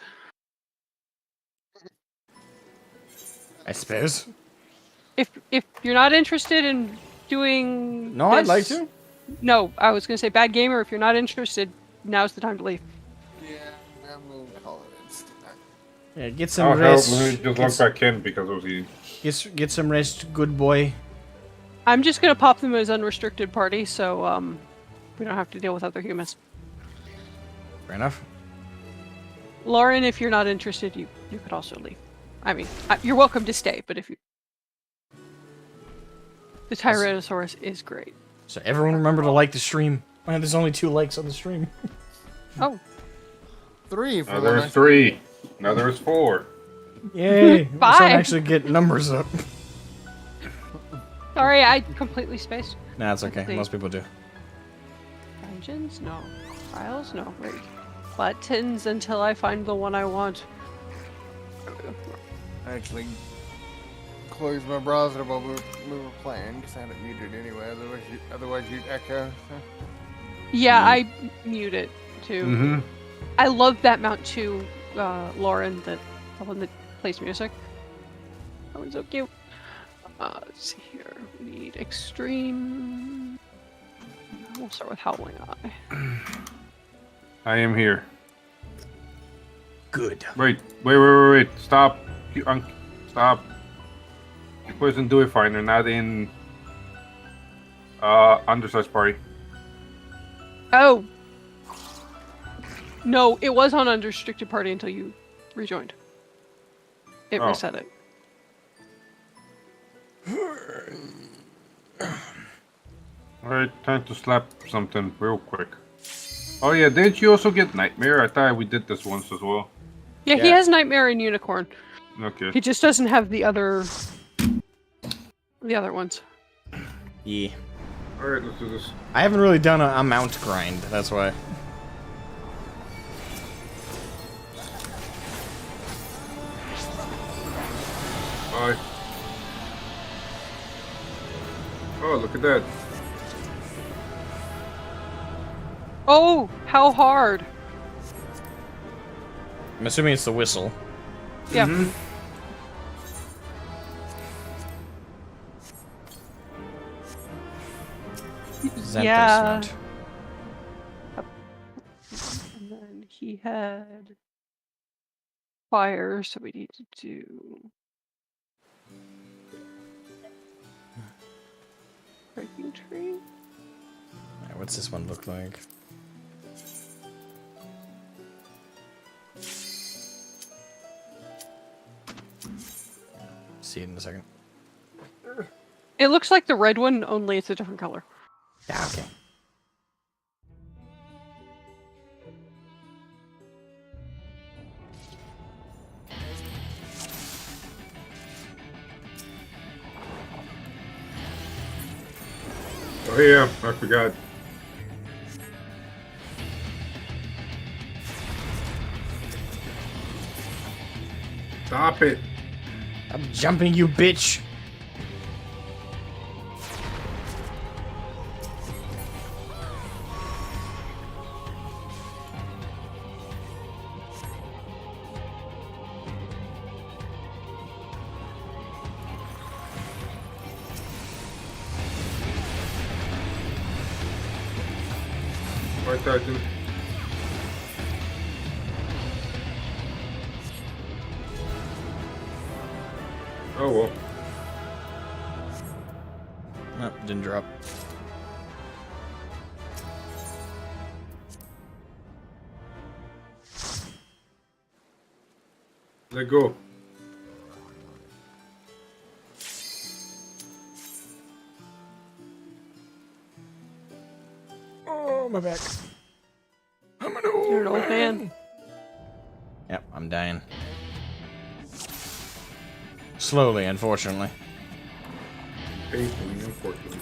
I suppose. If you're not interested in doing No, I'd like this- to. No, I was gonna say bad gamer. If you're not interested, now's the time to leave. Yeah, I'm gonna call it instant. Yeah, get some I'll help. rest. Let me just log back in because of the. Get some rest, good boy. I'm just gonna pop them as unrestricted party, so we don't have to deal with other humans. Fair enough. Lauren, if you're not interested, you could also leave. I mean, you're welcome to stay, but if you... The Tyrannosaurus is great. So everyone remember to like the stream. Man, there's only 2 likes on the stream. Oh, 3 for Now the there's 3. Now there's 4. Yay! We're starting to 5. actually get numbers up. sorry, I completely spaced. Nah, it's okay. Let's see. Most people do. Dungeons? No. Trials? No. Wait. Buttons until I find the one I want. Actually, closed my browser while we were playing because I had it muted anyway. Otherwise you'd echo. So. Yeah, I mute it too. Mm-hmm. I love that mount too, Lauren, the one that plays music. That one's so cute. Let's see here. We need extreme. We'll start with Howling Eye. I am here. Good. Wait. Stop. Stop. You wasn't doing fine. They're not in undersized party. Oh! No, it was on unrestricted party until you rejoined. It Oh. reset it. Alright, time to slap something real quick. Oh yeah, didn't you also get Nightmare? I thought we did this once as well. Yeah, he Yeah. has Nightmare and Unicorn. Okay. He just doesn't have the other ones. Yeah. Alright, let's do this. I haven't really done a mount grind. That's why. Bye. Oh, look at that. Oh, how hard! I'm assuming it's the whistle. Yeah. Xanthos Yeah. mount. And then he had fire, so we need to do breaking tree. Alright, what's this one look like? See it in a second. It looks like the red one, only it's a different color. Yeah, okay. Oh yeah, I forgot. Stop it. I'm jumping, you bitch! White Titan. Oh well. Oh, didn't drop. Let go. Oh, my back. I'm an You're an old man. Yep, I'm dying. Slowly, unfortunately. Painfully, unfortunately.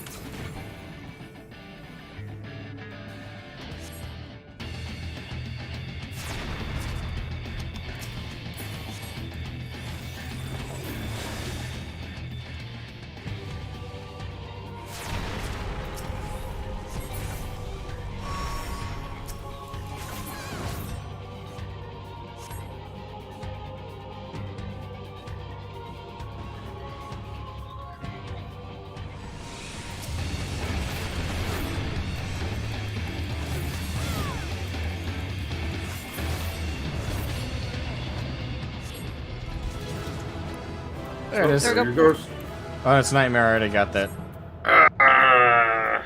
There it is. There There we it go. goes. Oh, it's Nightmare. I already got that. Ah.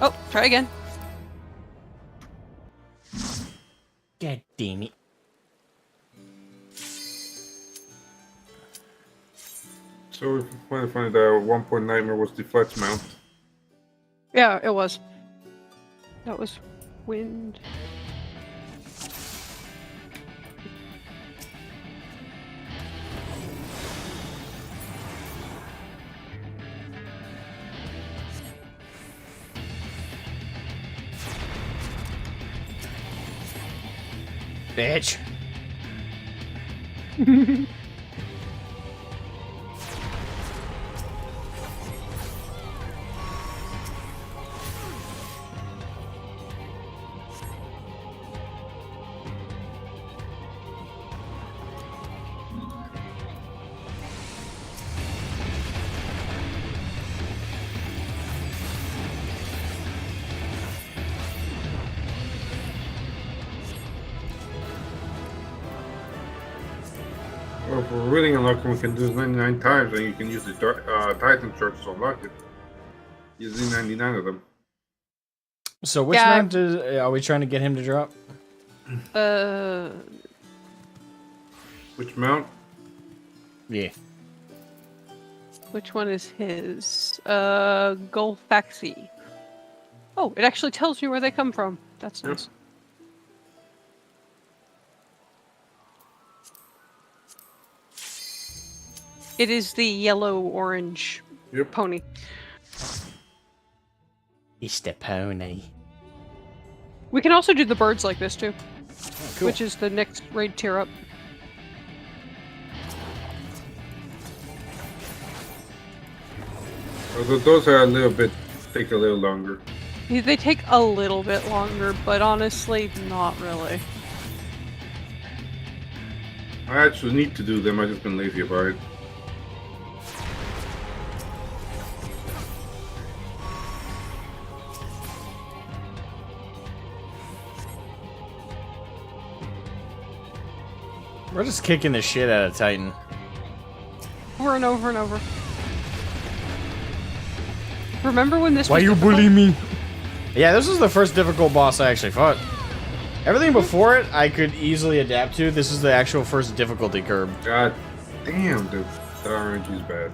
Oh, try again. God damn it. So if you want to find out 1 nightmare was the flex mount. Yeah, it was. That was wind. Bitch. Well, if we're really unlucky, we can do this 99 times, and you can use the Titan charge to unlock it. Using 99 of them. So which Yeah, mount are we trying to get him to drop? Which mount? Yeah. Which one is his? Golfaxi. Oh, it actually tells you where they come from. That's Yep. nice. It is the yellow-orange Yep. pony. It's the pony. We can also do the birds like this too, Cool. which is the next raid tier up. Although those are a little bit, take a little longer. They take a little bit longer, but honestly, not really. I actually need to do them, I've just been lazy about it. We're just kicking the shit out of Titan. Over and over and over. Remember when this Why was you difficult? bully me? Yeah, this was the first difficult boss I actually fought. Everything before it, I could easily adapt to. This is the actual first difficulty curve. God damn, dude. That RNG is bad.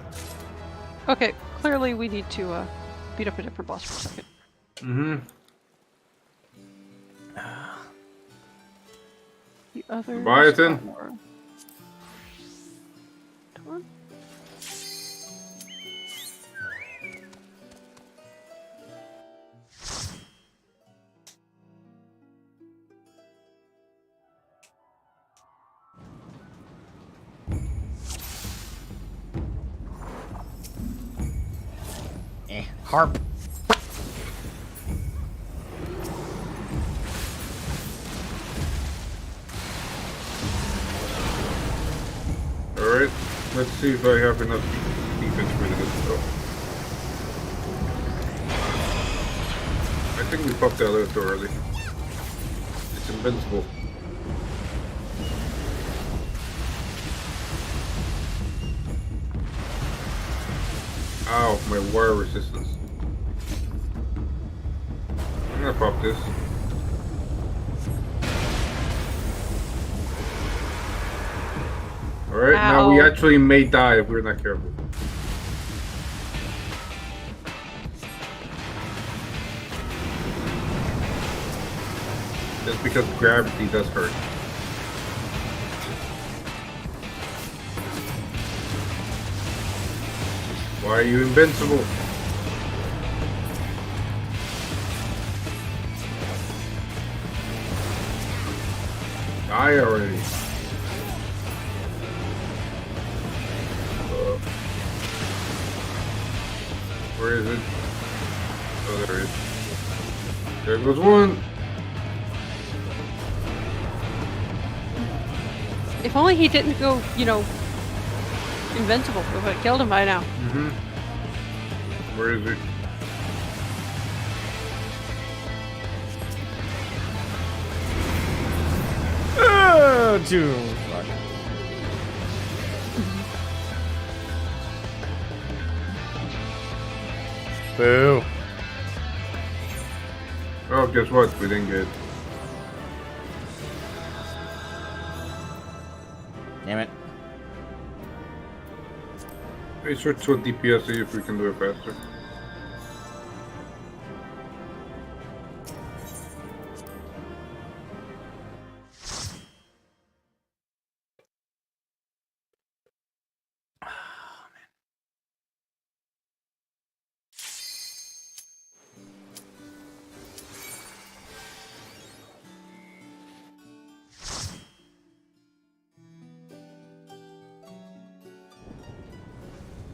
Okay, clearly we need to beat up a different boss for a second. Mm-hmm. The other. Leviathan. Come on. Harp. Alright, let's see if I have enough defense for this stuff. I think we popped that a little too early. It's invincible. Ow, my wire resistance. I'm gonna pop this. Alright, now we Ow. actually may die if we're not careful. Just because gravity does hurt. Why are you invincible? Die already. Where is it? Oh, there it is. There goes one. If only he didn't go, you know, invincible. We would have killed him by now. Mm-hmm. Where is it? Oh, dude. Fuck. Boo. Oh, guess what? We didn't get. Damn it. Let's switch to a DPS, see if we can do it faster.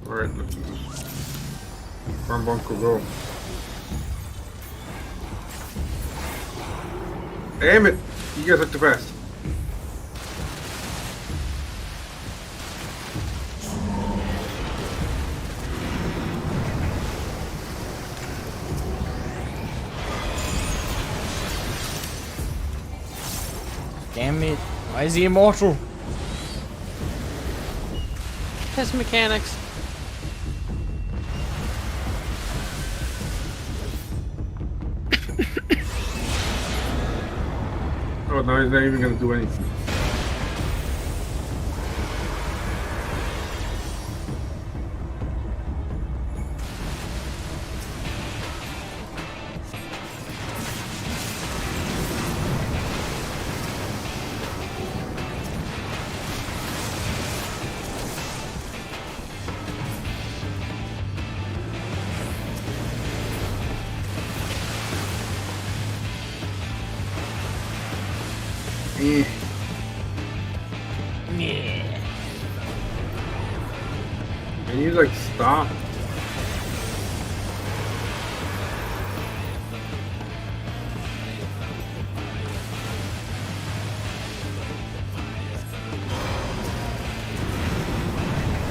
Alright, let's do this. Farm bunker, go. Damn it! You guys are too fast. Damn it. Why is he immortal? His mechanics. Oh, no, he's not even gonna do anything. Can you like stop?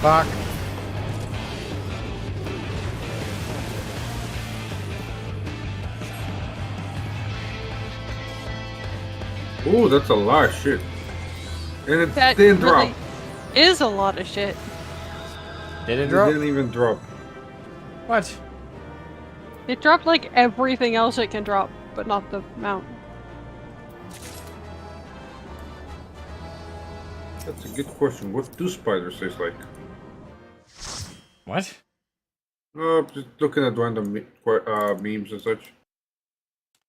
Fuck. Ooh, that's a lot of shit. And it That didn't really drop. is a lot of shit. Did it It drop? didn't even drop. What? It dropped like everything else it can drop, but not the mount. That's a good question. What do spiders taste like? What? Just looking at random memes and such.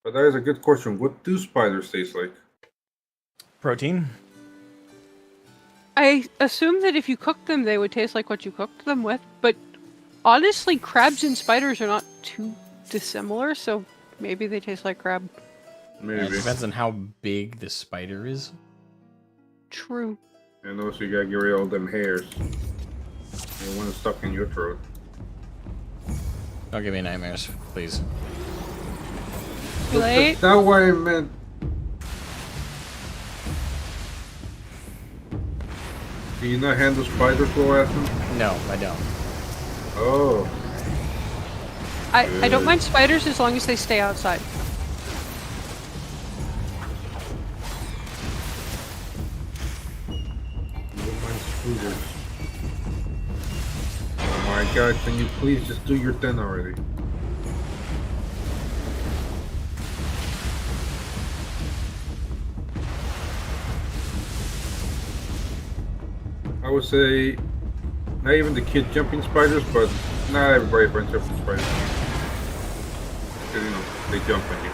But that is a good question. What do spiders taste like? Protein? I assume that if you cook them, they would taste like what you cooked them with, but honestly, crabs and spiders are not too dissimilar, so maybe they taste like crab. It Maybe. depends on how big the spider is. True. And also you gotta get rid of all them hairs. The one stuck in your throat. Don't give me nightmares, please. Too late. That's not what I meant. Do you not handle spiders well, Aspen? No, I don't. Oh. I don't mind spiders as long as they stay outside. You don't mind spookers. Oh my god, can you please just do your thing already? I would say, not even the kid jumping spiders, but not everybody finds jumping spiders. Because, you know, they jump on you.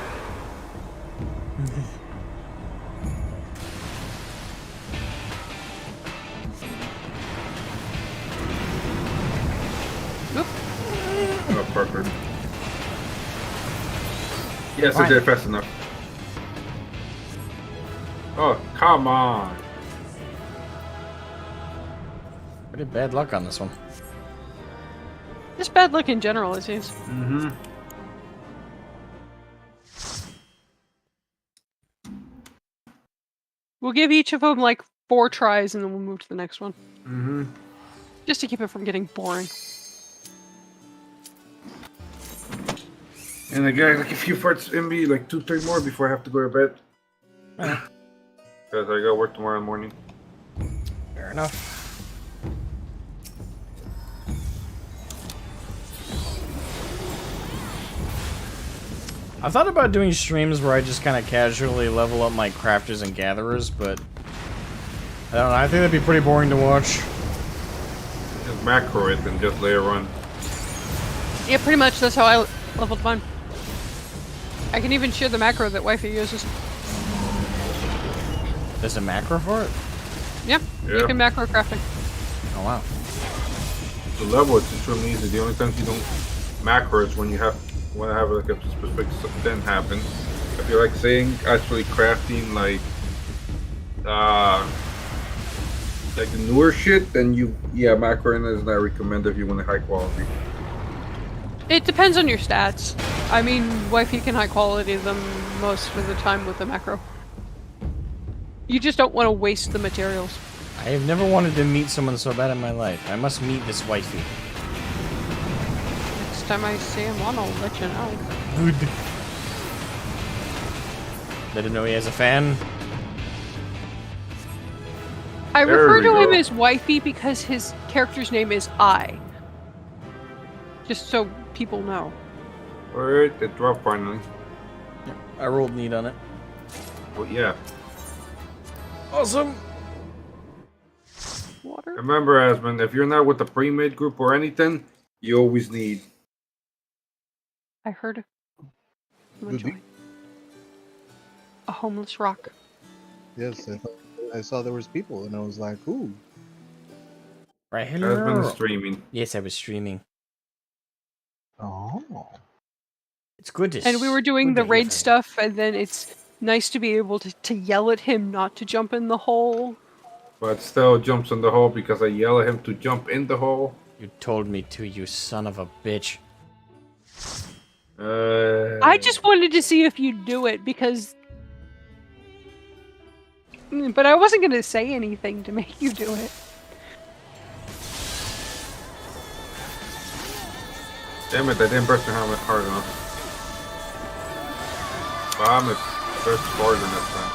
Oh, perfect. Yes, I did fast enough. Oh, come on. Pretty bad luck on this one. Just bad luck in general, it seems. Mm-hmm. We'll give each of them like 4 tries and then we'll move to the next one. Mm-hmm. Just to keep it from getting boring. And I got like a few farts in me, like 2-3 more before I have to go to bed. Because I got work tomorrow morning. Fair enough. I thought about doing streams where I just kind of casually level up my crafters and gatherers, but I don't know, I think that'd be pretty boring to watch. Just macro it and just later on. Yeah, pretty much that's how I leveled mine. I can even share the macro that Wifey uses. There's a macro for it? Yeah, Yeah. you can macro crafting. Oh wow. The level it's extremely easy. The only times you don't macro is when you want to have like a specific thing happen. If you're like saying actually crafting like the newer shit, then macroing is not recommended if you want a high quality. It depends on your stats. I mean, Wifey can high quality them most of the time with the macro. You just don't want to waste the materials. I have never wanted to meet someone so bad in my life. I must meet this wifey. Next time I see him on, I'll let you know. Good. Let him know he has a fan. I There refer we to him go. as Wifey because his character's name is I. Just so people know. Alright, it dropped finally. I rolled neat on it. But yeah. Awesome. Water? Remember, Asmund, if you're not with the pre-made group or anything, you always need. I heard Good enjoy. A homeless rock. Yes, I saw there was people, and I was like, ooh. Right, Asmund is hello. streaming. Yes, I was streaming. Oh. It's good to And we were doing good the to hear raid from you. stuff, and then it's nice to be able to yell at him not to jump in the hole. But still jumps in the hole because I yell at him to jump in the hole. You told me to, you son of a bitch. I just wanted to see if you'd do it, because... But I wasn't going to say anything to make you do it. Damn it, I didn't press the helmet hard enough. Damn it, press harder next time.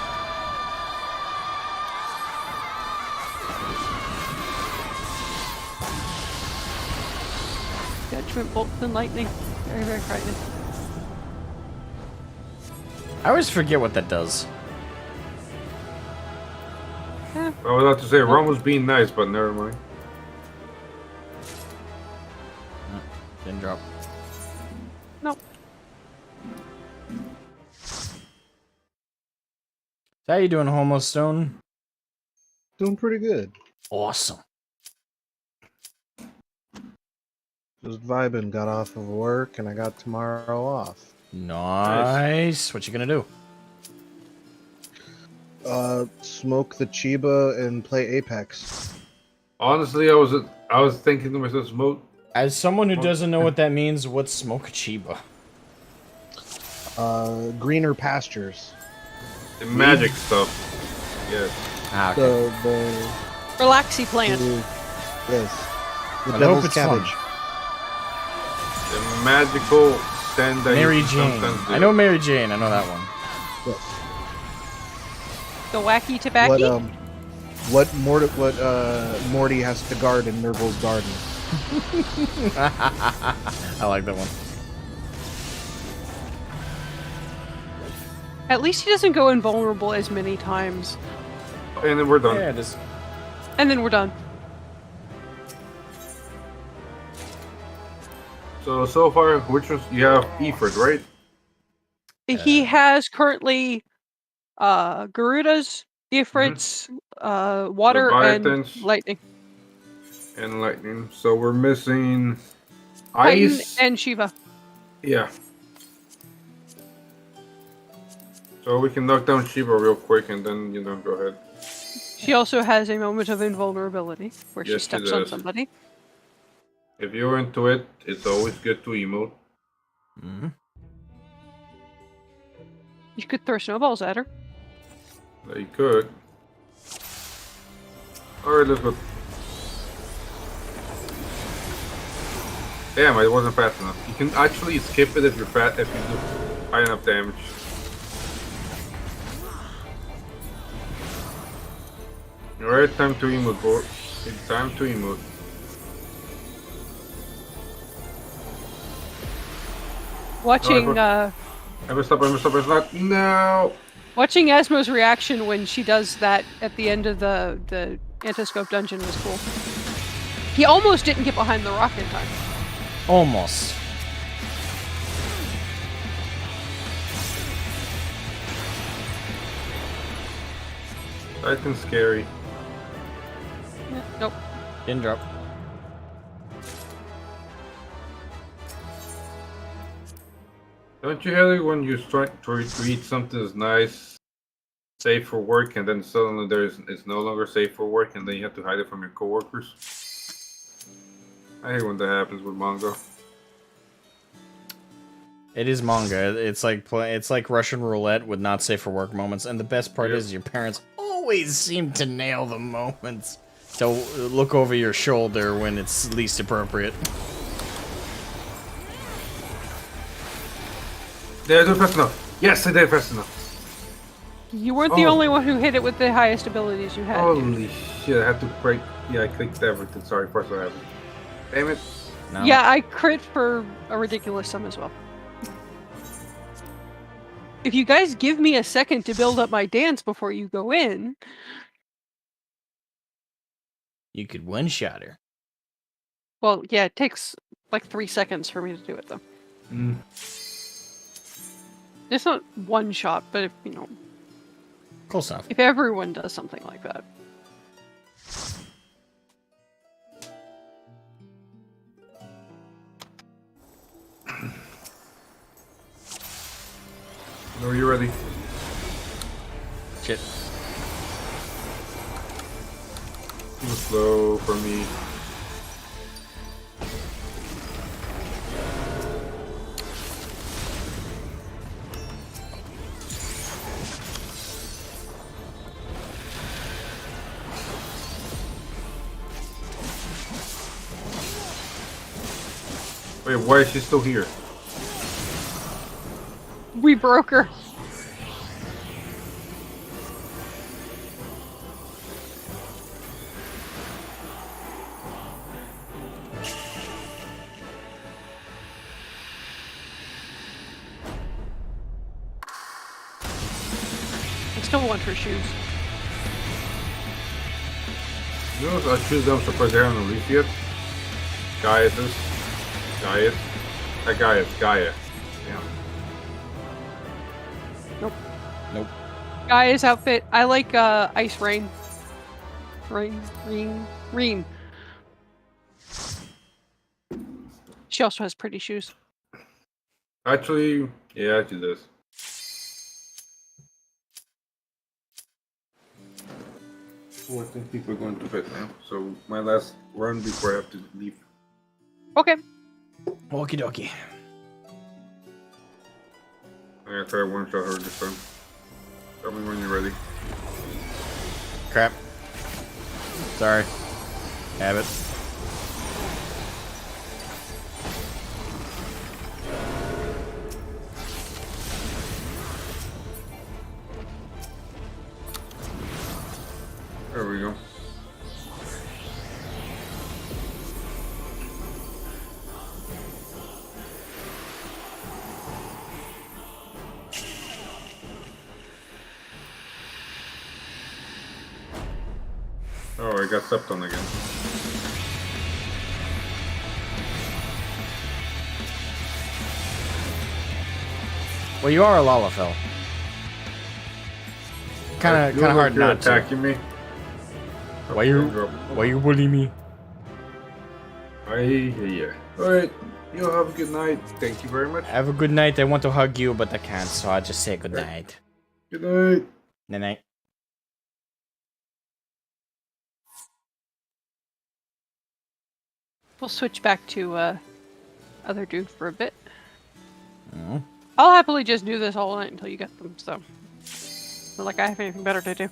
Judgment bolts and lightning. Very, very frightening. I always forget what that does. Eh, I was about to say Ron was being nice, but never mind. Didn't drop. no. How you doing, Homo Stone? Doing pretty good. Awesome. Just vibing. Got off of work and I got tomorrow off. Nice. What you gonna do? Smoke the Chiba and play Apex. Honestly, I was thinking to myself, smoke. As someone who doesn't know what that means, what's Smoke Chiba? Greener pastures. The magic stuff. Yes. Ah, okay. The Relaxy plant. yes. The I devil's hope it's cabbage. The magical stand that Mary you can Jane. sometimes do. I know Mary Jane. I know that one. Yes. The wacky tobacco. What Morty has to guard in Nurgle's garden. I like that one. At least he doesn't go invulnerable as many times. And then we're done. Yeah, it is. And then we're done. So far, which was you have Eford, right? He has currently Garuda's, Ifrit's, water, and Leviathans. lightning. And lightning. So we're missing Titan ice. and Shiva. Yeah. So we can knock down Shiva real quick and then, go ahead. She also has a moment of invulnerability where she Yes, she steps on does. somebody. If you're into it, it's always good to emote. Mm-hmm. You could throw snowballs at her. You could. Alright, let's go. Damn, it wasn't fast enough. You can actually skip it if you do high enough damage. Alright, time to emote, bro. It's time to emote. Watching I messed up, No! watching Asmo's reaction when she does that at the end of the Antiscope dungeon was cool. He almost didn't get behind the rock in time. Almost. Titan's scary. Yeah, nope. Didn't drop. Don't you hate it when you start to read something that's nice, safe for work, and then suddenly it's no longer safe for work, and then you have to hide it from your coworkers? I hate when that happens with manga. It is manga. It's like Russian roulette with not safe for work moments. And the best part is your parents always seem to nail the moments to look over your shoulder when it's least appropriate. Did I do fast enough? Yes, I did fast enough. You weren't the only one who hit it with the highest abilities you had. Holy shit, I had to break. Yeah, I clicked everything. Sorry, first what happened. Damn it. No. Yeah, I crit for a ridiculous sum as well. If you guys give me a second to build up my dance before you go in... You could one-shot her. Well, yeah, it takes like 3 seconds for me to do it, though. Mm. It's not one shot, but if, Close enough. if everyone does something like that. No, you ready? Shit. Too slow for me. Wait, why is she still here? We broke her. still want her shoes. You know, I choose them. Surprised they haven't released yet. Gaia. Gaia. Yeah. Nope. Guy's outfit. I like Ice Rain. Reem. She also has pretty shoes. Actually, yeah, she does. Well, I think people are going to bed now. So my last run before I have to leave. Okay. Okie dokie. I'm gonna try one shot her this time. Tell me when you're ready. Crap. Sorry. Have it. There we go. Oh, I got stepped on again. Well, you are a Lalafell. Kind of hard you're not to. attacking me. Why you bully me? Yeah. Alright. You have a good night. Thank you very much. Have a good night. I want to hug you, but I can't, so I'll just say good night. Good night. Night night. We'll switch back to other dude for a bit. Mm. I'll happily just do this all night until you get them, so. Not like I have anything better to do.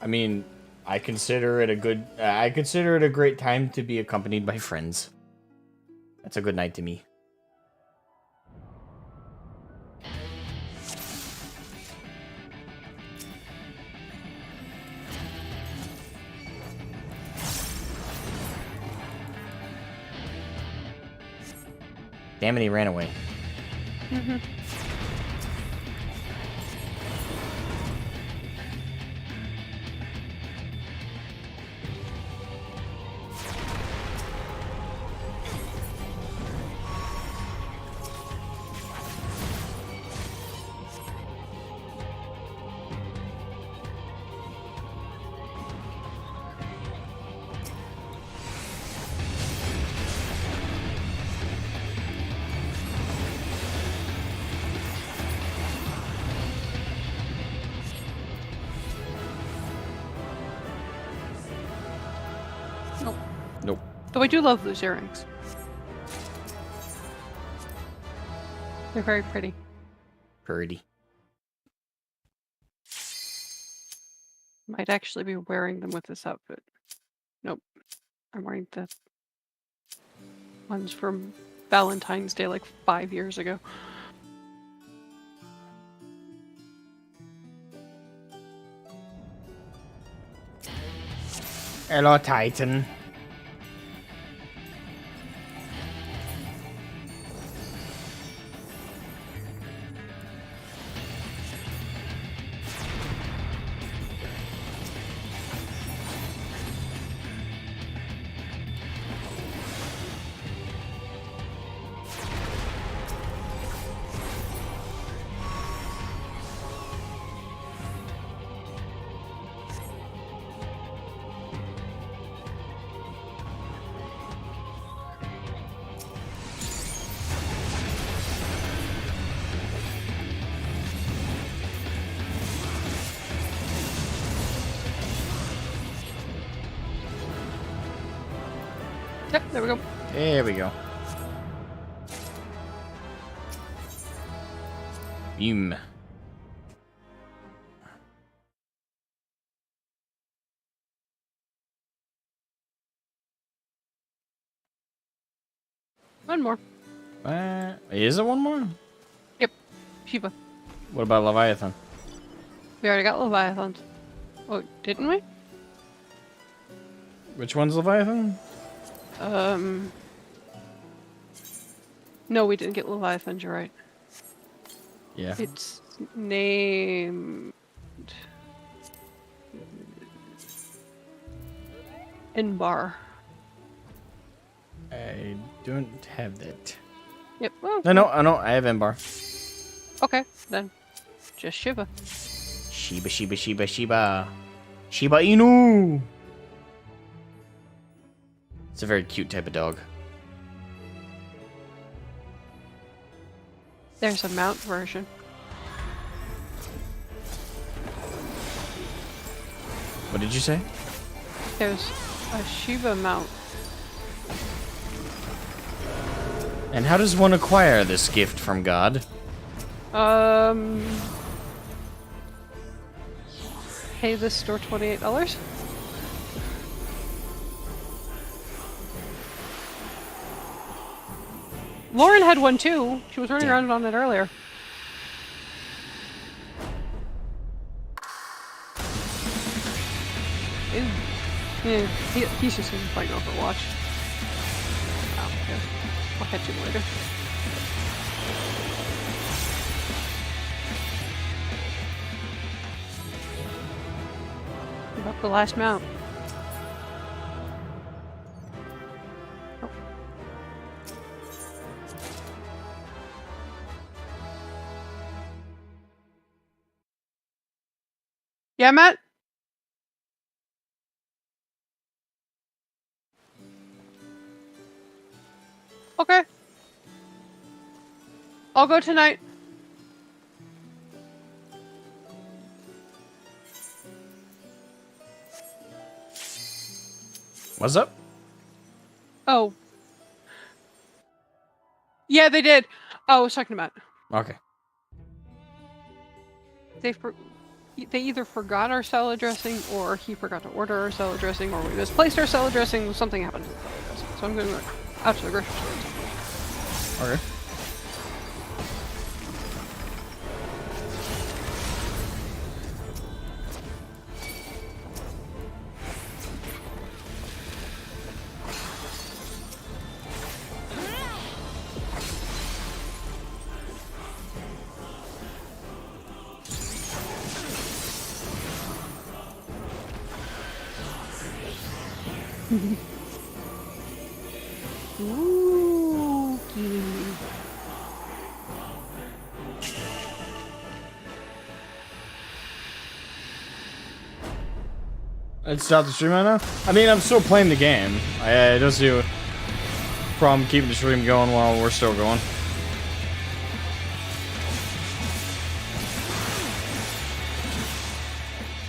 I mean, I consider it a good. I consider it a great time to be accompanied by friends. That's a good night to me. Damn it, he ran away. Mm-hmm. Nope. Though I do love those earrings. They're very pretty. Pretty. Might actually be wearing them with this outfit. Nope. I'm wearing the ones from Valentine's Day like 5 years ago. Hello, Titan. Yep, there we go. There we go. Beam. One more. Is it one more? Yep. Shiva. What about Leviathan? We already got Leviathans. Oh, didn't we? Which one's Leviathan? No, we didn't get Leviathans, you're right. Yeah. It's named... N-bar. I don't have that. Yep. Well, No, I have M-bar. okay, then just Shiva. Shiba, Shiba, Shiba, Shiba. Shiba Inu! It's a very cute type of dog. There's a mount version. What did you say? There's a Shiva mount. And how does one acquire this gift from God? Pay the store $28. Lauren had one too. She was running around on it earlier. Yeah, he's just gonna be playing Overwatch. Oh, okay. I'll catch him later. What about the last mount? Oh. Yeah, Matt? Okay. I'll go tonight. What's up? Oh. Yeah, they did. Oh, I was talking about. Okay. They either forgot our salad dressing, or he forgot to order our salad dressing, or we misplaced our salad dressing. Something happened to the salad dressing. So I'm going out to the grocery store. Okay. Let's stop the stream right now. I mean, I'm still playing the game. I don't see a problem keeping the stream going while we're still going.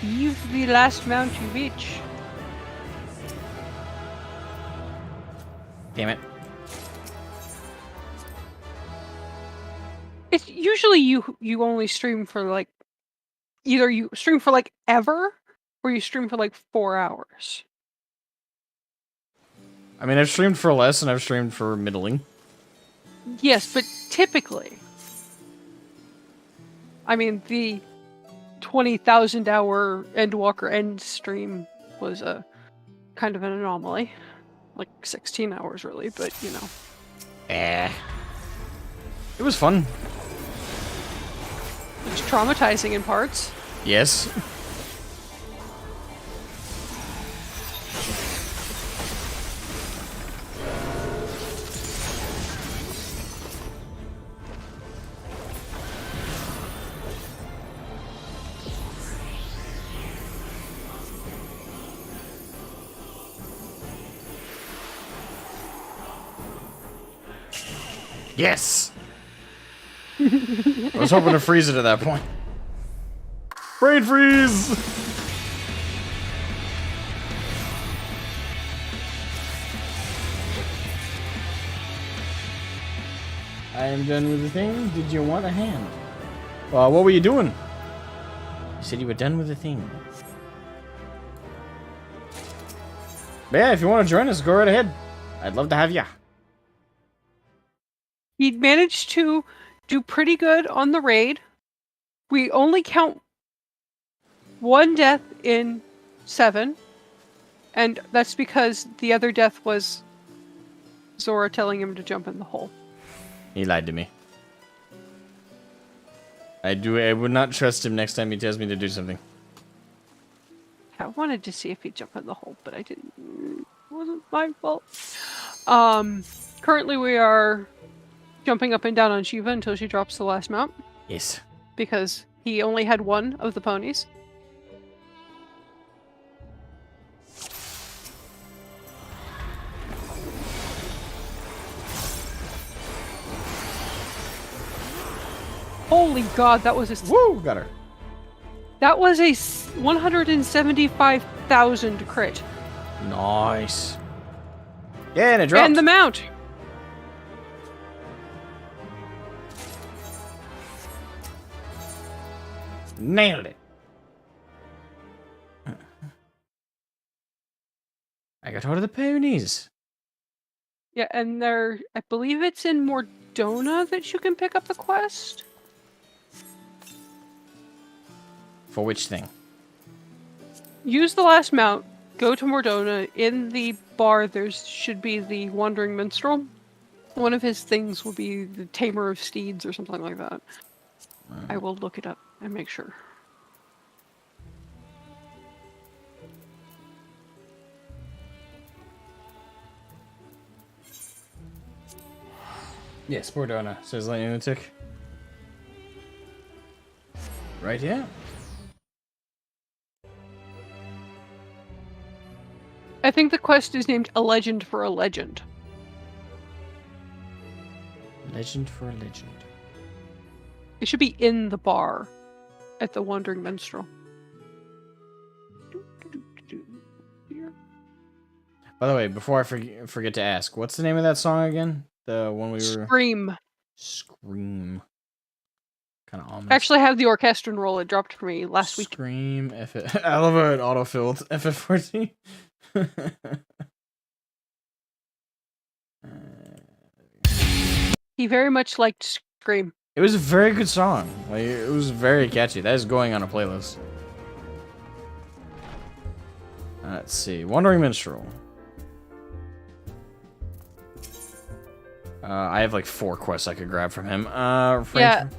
Use the last mount you reach. Damn it. It's usually you only stream for like, either you stream for like ever, or you stream for like 4 hours. I mean, I've streamed for less and I've streamed for middling. Yes, but typically, I mean, the 20,000 hour Endwalker end stream was a kind of an anomaly. Like 16 hours really, but you know. It was fun. It's traumatizing in parts. Yes. Yes! I was hoping to freeze it at that point. Brain freeze! I am done with the thing. Did you want a hand? What were you doing? You said you were done with the thing. But yeah, if you want to join us, go right ahead. I'd love to have ya. He managed to do pretty good on the raid. We only count one death in 7, and that's because the other death was Zora telling him to jump in the hole. He lied to me. I would not trust him next time he tells me to do something. How? wanted to see if he'd jump in the hole, but I didn't. It wasn't my fault. Currently we are jumping up and down on Shiva until she drops the last mount. Yes. Because he only had one of the ponies. Holy God, that was a... Woo! Got her. That was a 175,000 crit. Nice. Yeah, and it dropped. And the mount. Nailed it. I got hold of the ponies. Yeah, and I believe it's in Mordona that you can pick up the quest. For which thing? Use the last mount, go to Mordona. In the bar, there should be the Wandering Minstrel. One of his things will be the Tamer of Steeds or something like that. I will look it up and make sure. Yes, Mordona, says Lightning Lunatic. Right, yeah. I think the quest is named A Legend for a Legend. Legend for a legend. It should be in the bar at the Wandering Minstrel. By the way, before I forget to ask, what's the name of that song again? The one we were... Scream. Scream. Kind of ominous. Actually, I have the orchestron roll. It dropped for me last week. Scream. I love how it autofilled. FF14. He very much liked Scream. It was a very good song. Like, it was very catchy. That is going on a playlist. Let's see. Wandering Minstrel. I have like 4 quests I could grab from him. Yeah.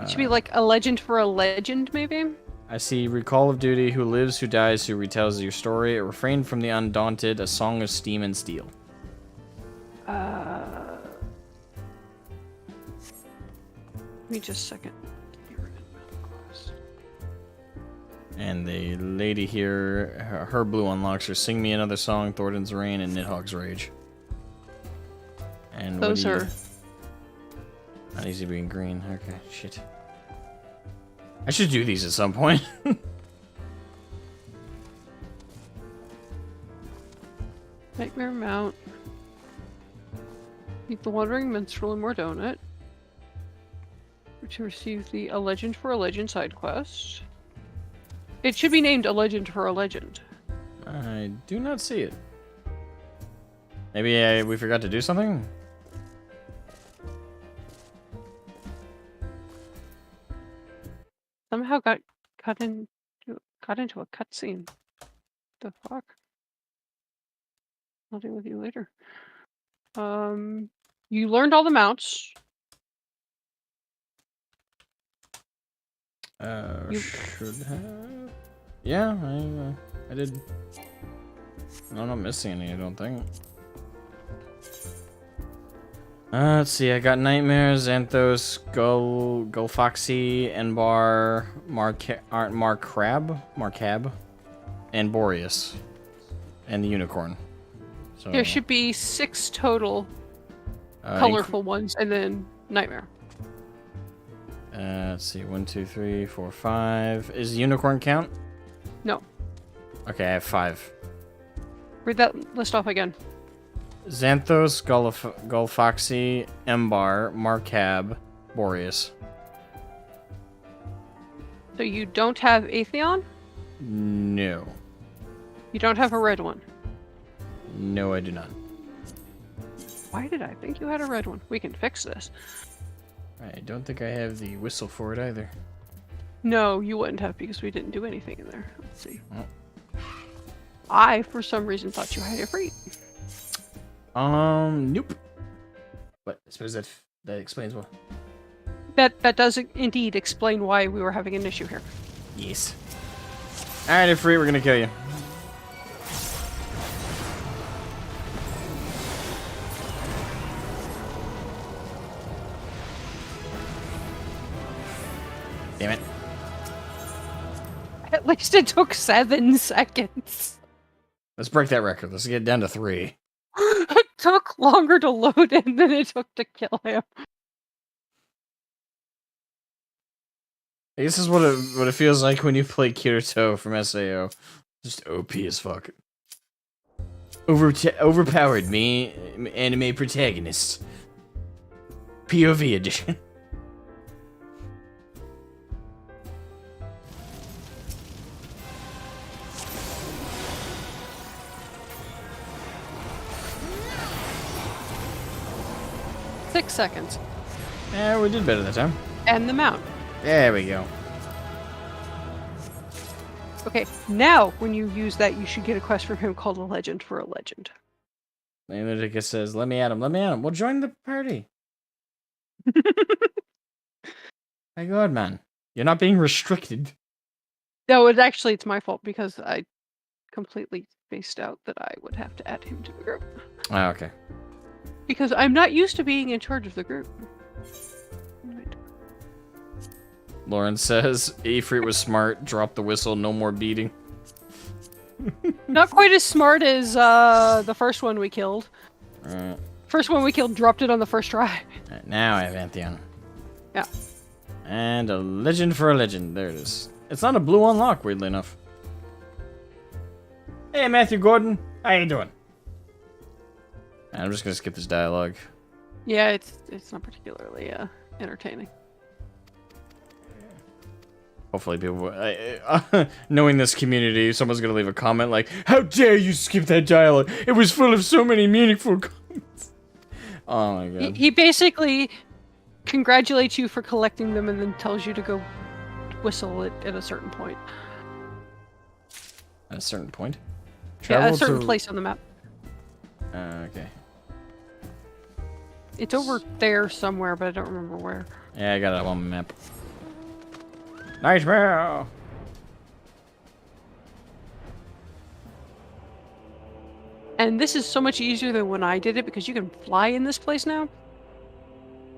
It should be like A Legend for a Legend, maybe? I see Recall of Duty, Who Lives, Who Dies, Who Retells Your Story, Refrain from the Undaunted, A Song of Steam and Steel. Give me just a second. And the lady here, her blue unlocks are Sing Me Another Song, Thornton's Rain, and Nidhogg's Rage. And those are... Not easy being green. Okay, shit. I should do these at some point. Nightmare Mount. Meet the Wandering Minstrel in Mordona. To receive the A Legend for a Legend side quest. It should be named A Legend for a Legend. I do not see it. Maybe we forgot to do something? Somehow got into a cutscene. The fuck? I'll deal with you later. You learned all the mounts. Should have. Yeah, I did. No, I'm not missing any, I don't think. Let's see, I got Nightmare, Xanthos, Gulfoxy, Enbar, Marcab, and Boreas. And the Unicorn. So, there should be 6 total colorful ones, and then Nightmare. Let's see, 1, 2, 3, 4, 5. Is the Unicorn count? No. Okay, I have 5. Read that list off again. Xanthos, Gulfoxy, Embar, Marcab, Boreas. So you don't have Atheon? No. You don't have a red one? No, I do not. Why did I think you had a red one? We can fix this. I don't think I have the whistle for it either. No, you wouldn't have because we didn't do anything in there. Let's see. Oh. I, for some reason, thought you had it free. Nope. But I suppose that explains what. That does indeed explain why we were having an issue here. Yes. Alright, Ifrit, we're gonna kill you. Damn it. At least it took 7 seconds. Let's break that record. Let's get it down to 3. It took longer to load in than it took to kill him. This is what it feels like when you play Kirito from SAO. Just OP as fuck. Overpowered me, anime protagonist. POV edition. Six seconds. Yeah, we did better that time. And the mount. There we go. Okay, now when you use that, you should get a quest from him called a legend for a legend. Analytica says, let me at him, let me at him. Well, join the party. My god, man. You're not being restricted. No, it's my fault because I completely spaced out that I would have to add him to the group. Oh, okay. Because I'm not used to being in charge of the group. Lauren says, Ifrit was smart, drop the whistle, no more beating. Not quite as smart as the first one we killed. Alright. First one we killed dropped it on the first try. Right, now I have Antheon. Yeah. And a legend for a legend. There it is. It's not a blue unlock, weirdly enough. Hey, Matthew Gordon. How you doing? I'm just gonna skip this dialogue. Yeah, it's not particularly entertaining. Hopefully people... knowing this community, someone's gonna leave a comment like, how dare you skip that dialogue? It was full of so many meaningful comments. Oh my god. He basically congratulates you for collecting them and then tells you to go whistle it at a certain point. At a certain point? Yeah, a certain place on the map. Okay. It's over there somewhere, but I don't remember where. Yeah, I got it on my map. Nightmare! And this is so much easier than when I did it because you can fly in this place now.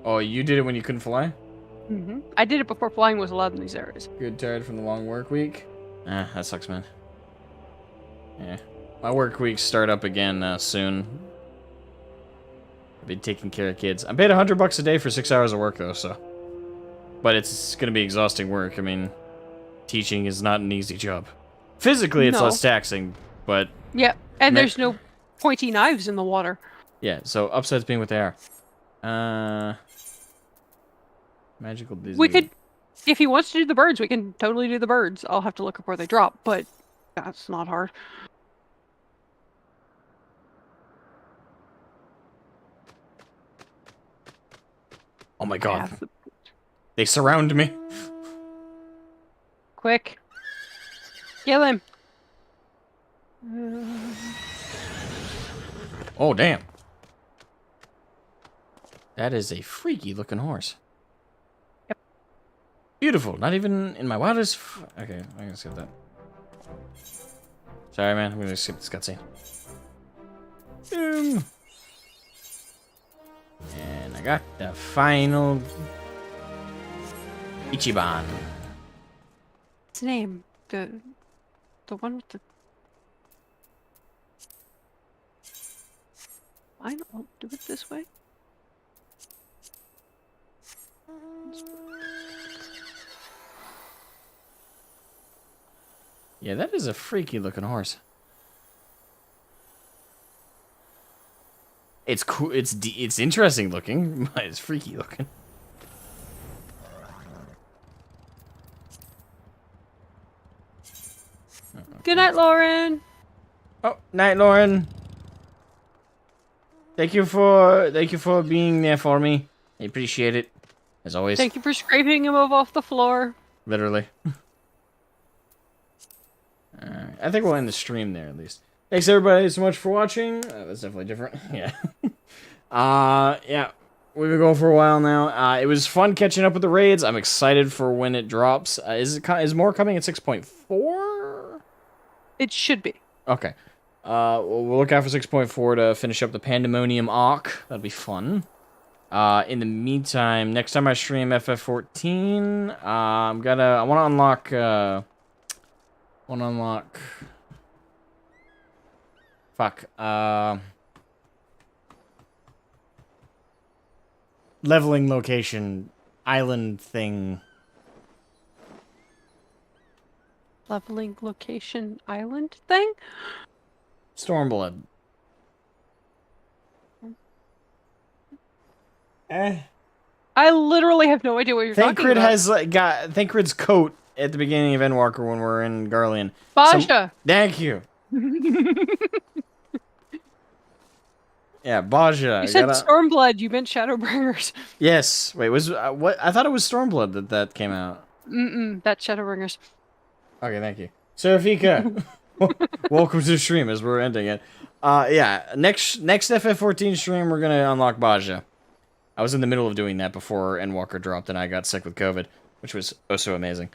Oh, you did it when you couldn't fly? Mm-hmm. I did it before flying was allowed in these areas. Good, tired from the long work week? Ah, that sucks, man. Yeah. My work weeks start up again soon. I've been taking care of kids. I'm paid $100 a day for 6 hours of work, though, so... But it's gonna be exhausting work. I mean, teaching is not an easy job. Physically, it's less taxing, but... Yeah, and there's no pointy knives in the water. Yeah, so upsides being what they are. Magical Disney. We could... If he wants to do the birds, we can totally do the birds. I'll have to look up where they drop, but that's not hard. Oh my god. They surround me. Quick. Kill him. Oh, damn. That is a freaky looking horse. Yep. Beautiful. Not even in my wildest... Okay, I'm gonna skip that. Sorry, man. I'm gonna skip this cutscene. Boom. And I got the final... Ichiban. What's his name? The one with the... Fine, I'll do it this way. Yeah, that is a freaky looking horse. It's cool. It's interesting looking, but it's freaky looking. Good night, Lauren. Oh, night, Lauren. Thank you for being there for me. I appreciate it, as always. Thank you for scraping him off the floor. Literally. Alright, I think we'll end the stream there at least. Thanks everybody so much for watching. That's definitely different. Yeah. Yeah. We've been going for a while now. It was fun catching up with the raids. I'm excited for when it drops. Is more coming at 6.4? It should be. Okay. We'll look out for 6.4 to finish up the Pandemonium arc. That'd be fun. In the meantime, next time I stream FF14, I want to unlock, fuck, leveling location, island thing. Leveling location island thing? Stormblood. I literally have no idea what you're talking Thancred about. has got Thancred's coat at the beginning of Endwalker when we're in Garlean. Baja! Thank you. Yeah, Baja. You said Stormblood, you meant Shadowbringers. Yes. Wait, was what? I thought it was Stormblood that came out. That's Shadowbringers. Okay, thank you. Serafika, welcome to the stream as we're ending it. Yeah, next FF14 stream, we're going to unlock Baja. I was in the middle of doing that before Endwalker dropped and I got sick with COVID, which was oh so amazing.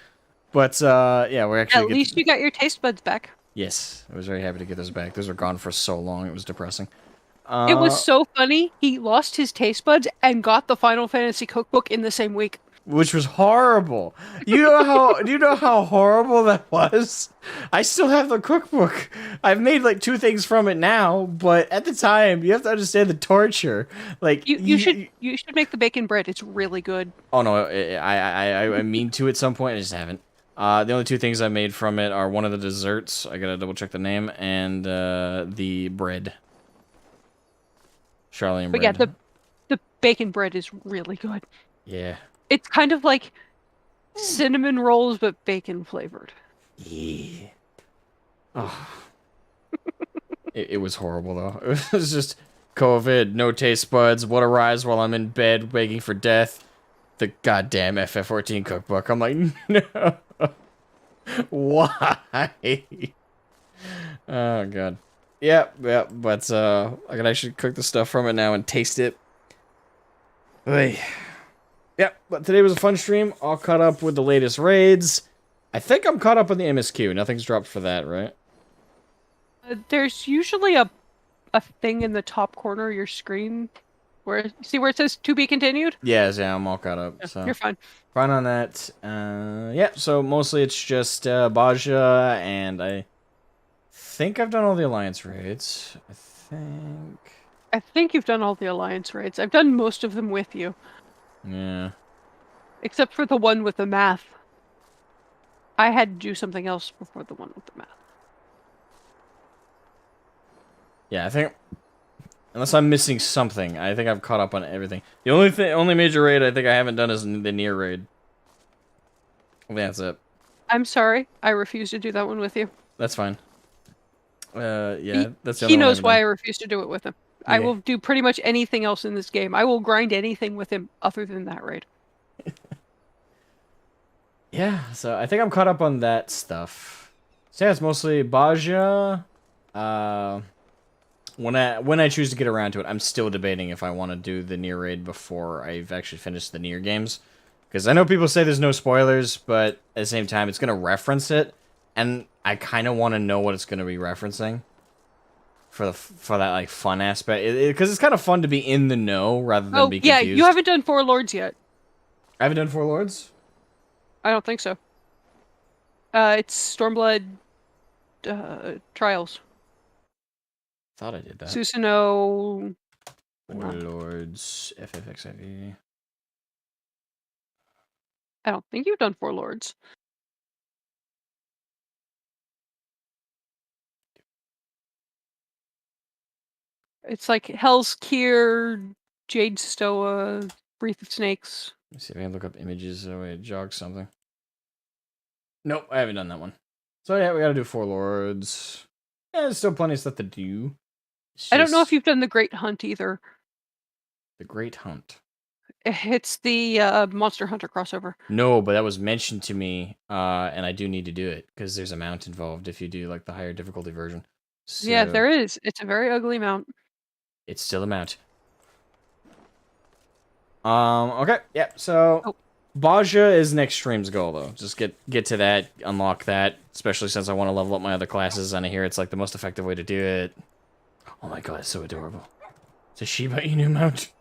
But, yeah, we're actually... At least you got your taste buds back. Yes, I was very happy to get those back. Those were gone for so long, it was depressing. It was so funny, he lost his taste buds and got the Final Fantasy cookbook in the same week. Which was horrible. Do you know how horrible that was? I still have the cookbook. I've made like 2 things from it now, but at the time, you have to understand the torture. Like you should make the bacon bread. It's really good. Oh no, I mean to at some point. I just haven't. The only 2 things I made from it are one of the desserts. I gotta double check the name and the bread. Charlene bread. But yeah, the bacon bread is really good. Yeah. It's kind of like cinnamon rolls, but bacon flavored. Yeah. Oh. It was horrible, though. It was just COVID, no taste buds, what arrives while I'm in bed begging for death. The goddamn FF14 cookbook. I'm like, no. Why? Oh, God. Yep, but I can actually cook the stuff from it now and taste it. Oy. Yeah, but today was a fun stream. All caught up with the latest raids. I think I'm caught up on the MSQ. Nothing's dropped for that, right? There's usually a thing in the top corner of your screen where it says to be continued? Yeah, I'm all caught up. Yeah, So you're fine. Fine on that. Yeah, so mostly it's just Baja, and I think I've done all the Alliance raids. I think you've done all the Alliance raids. I've done most of them with you. Yeah. Except for the one with the math. I had to do something else before the one with the math. Yeah, I think... Unless I'm missing something, I think I've caught up on everything. The only major raid I think I haven't done is the Nier raid. That's it. I'm sorry. I refuse to do that one with you. That's fine. Yeah, that's the He other one knows I've why done. I refuse to do it with him. Yeah. I will do pretty much anything else in this game. I will grind anything with him other than that raid. Yeah, so I think I'm caught up on that stuff. So yeah, it's mostly Baja. When I choose to get around to it, I'm still debating if I want to do the Nier raid before I've actually finished the Nier games. Because I know people say there's no spoilers, but at the same time, it's going to reference it. And I kind of want to know what it's going to be referencing. For that, like, fun aspect. Because it's kind of fun to be in the know rather than be confused. Yeah, you haven't done Four Lords yet. I haven't done Four Lords? I don't think so. It's Stormblood Trials. Thought I did that. Susanoo... Four Lords, ffxiv. I don't think you've done Four Lords. It's like Hell's Kier, Jade Stoa, Breath of Snakes. Let's see if I can look up images so it jogs something. Nope, I haven't done that one. So yeah, we gotta do Four Lords. Yeah, there's still plenty of stuff to do. I don't know if you've done the Great Hunt either. The Great Hunt. It's the Monster Hunter crossover. No, but that was mentioned to me, and I do need to do it, because there's a mount involved if you do, like, the higher difficulty version. So Yeah, there is. It's a very ugly mount. it's still a mount. Okay, yeah, so... Oh. Baja is next stream's goal, though. Just get to that, unlock that, especially since I want to level up my other classes, and I hear it's like the most effective way to do it. Oh my god, it's so adorable. It's a Shiba Inu mount.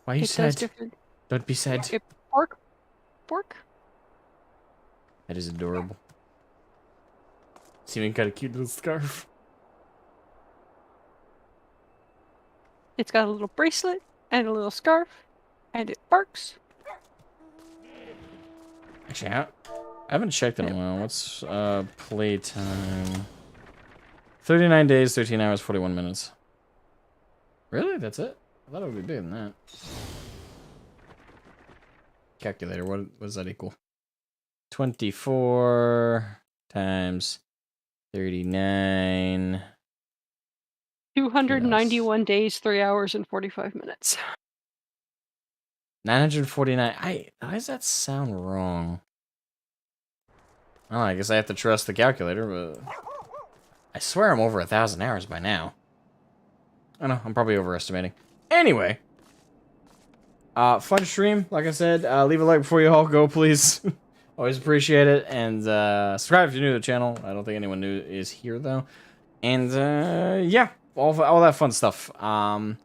Why are you sad? Different. Don't be sad. Pork? Pork? That is adorable. It's even got a cute little scarf. It's got a little bracelet and a little scarf, and it barks. Actually, I haven't checked in a while. What's playtime? 39 days, 13 hours, 41 minutes. Really? That's it? I thought it would be bigger than that. Calculator, what does that equal? 24 times 39. 291 days, 3 hours, and 45 minutes. 949. Why does that sound wrong? Oh, I guess I have to trust the calculator, but I swear I'm over 1,000 hours by now. I know, I'm probably overestimating. Anyway, fun stream, like I said. Leave a like before you all go, please. Always appreciate it, and subscribe if you're new to the channel. I don't think anyone new is here though. And yeah, all that fun stuff. I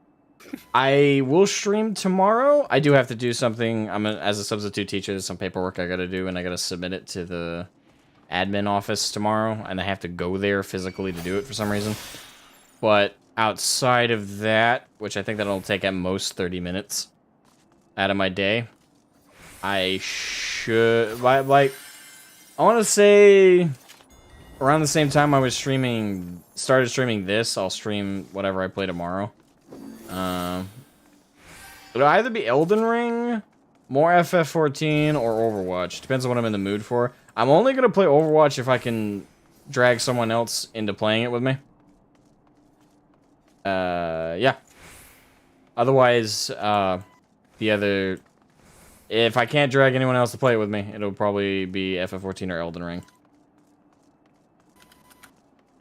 will stream tomorrow. I do have to do something. As a substitute teacher, there's some paperwork I gotta do, and I gotta submit it to the admin office tomorrow, and I have to go there physically to do it for some reason. But outside of that, which I think that'll take at most 30 minutes out of my day, I should, like, I want to say around the same time I was started streaming this, I'll stream whatever I play tomorrow. It'll either be Elden Ring, more FF14, or Overwatch. Depends on what I'm in the mood for. I'm only going to play Overwatch if I can drag someone else into playing it with me. Yeah. Otherwise, if I can't drag anyone else to play it with me, it'll probably be FF14 or Elden Ring.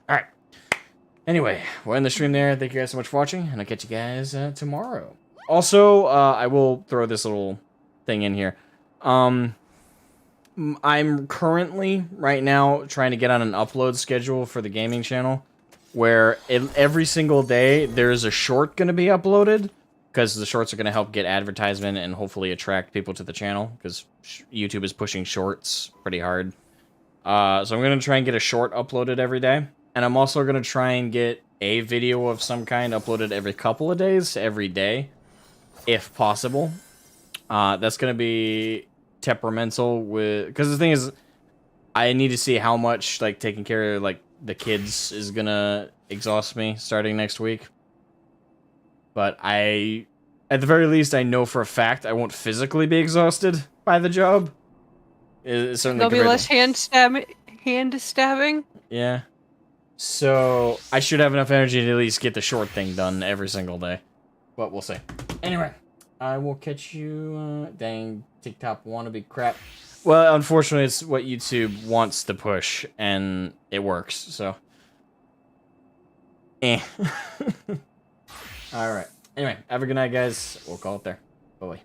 Alright. Anyway, we'll end the stream there. Thank you guys so much for watching, and I'll catch you guys tomorrow. Also, I will throw this little thing in here. I'm currently, right now, trying to get on an upload schedule for the gaming channel, where every single day there's a short going to be uploaded, because the shorts are going to help get advertisement and hopefully attract people to the channel, because YouTube is pushing shorts pretty hard. So I'm going to try and get a short uploaded every day, and I'm also going to try and get a video of some kind uploaded every couple of days, every day, if possible. That's going to be temperamental with, because the thing is, I need to see how much, like, taking care of, like, the kids is going to exhaust me starting next week. But at the very least, I know for a fact I won't physically be exhausted by the job. There'll be less hand stabbing. Yeah. So I should have enough energy to at least get the short thing done every single day. But we'll see. Anyway, I will catch you. Dang, TikTok wannabe crap. Well, unfortunately, it's what YouTube wants to push, and it works. So, Alright. Anyway, have a good night, guys. We'll call it there. Bye-bye.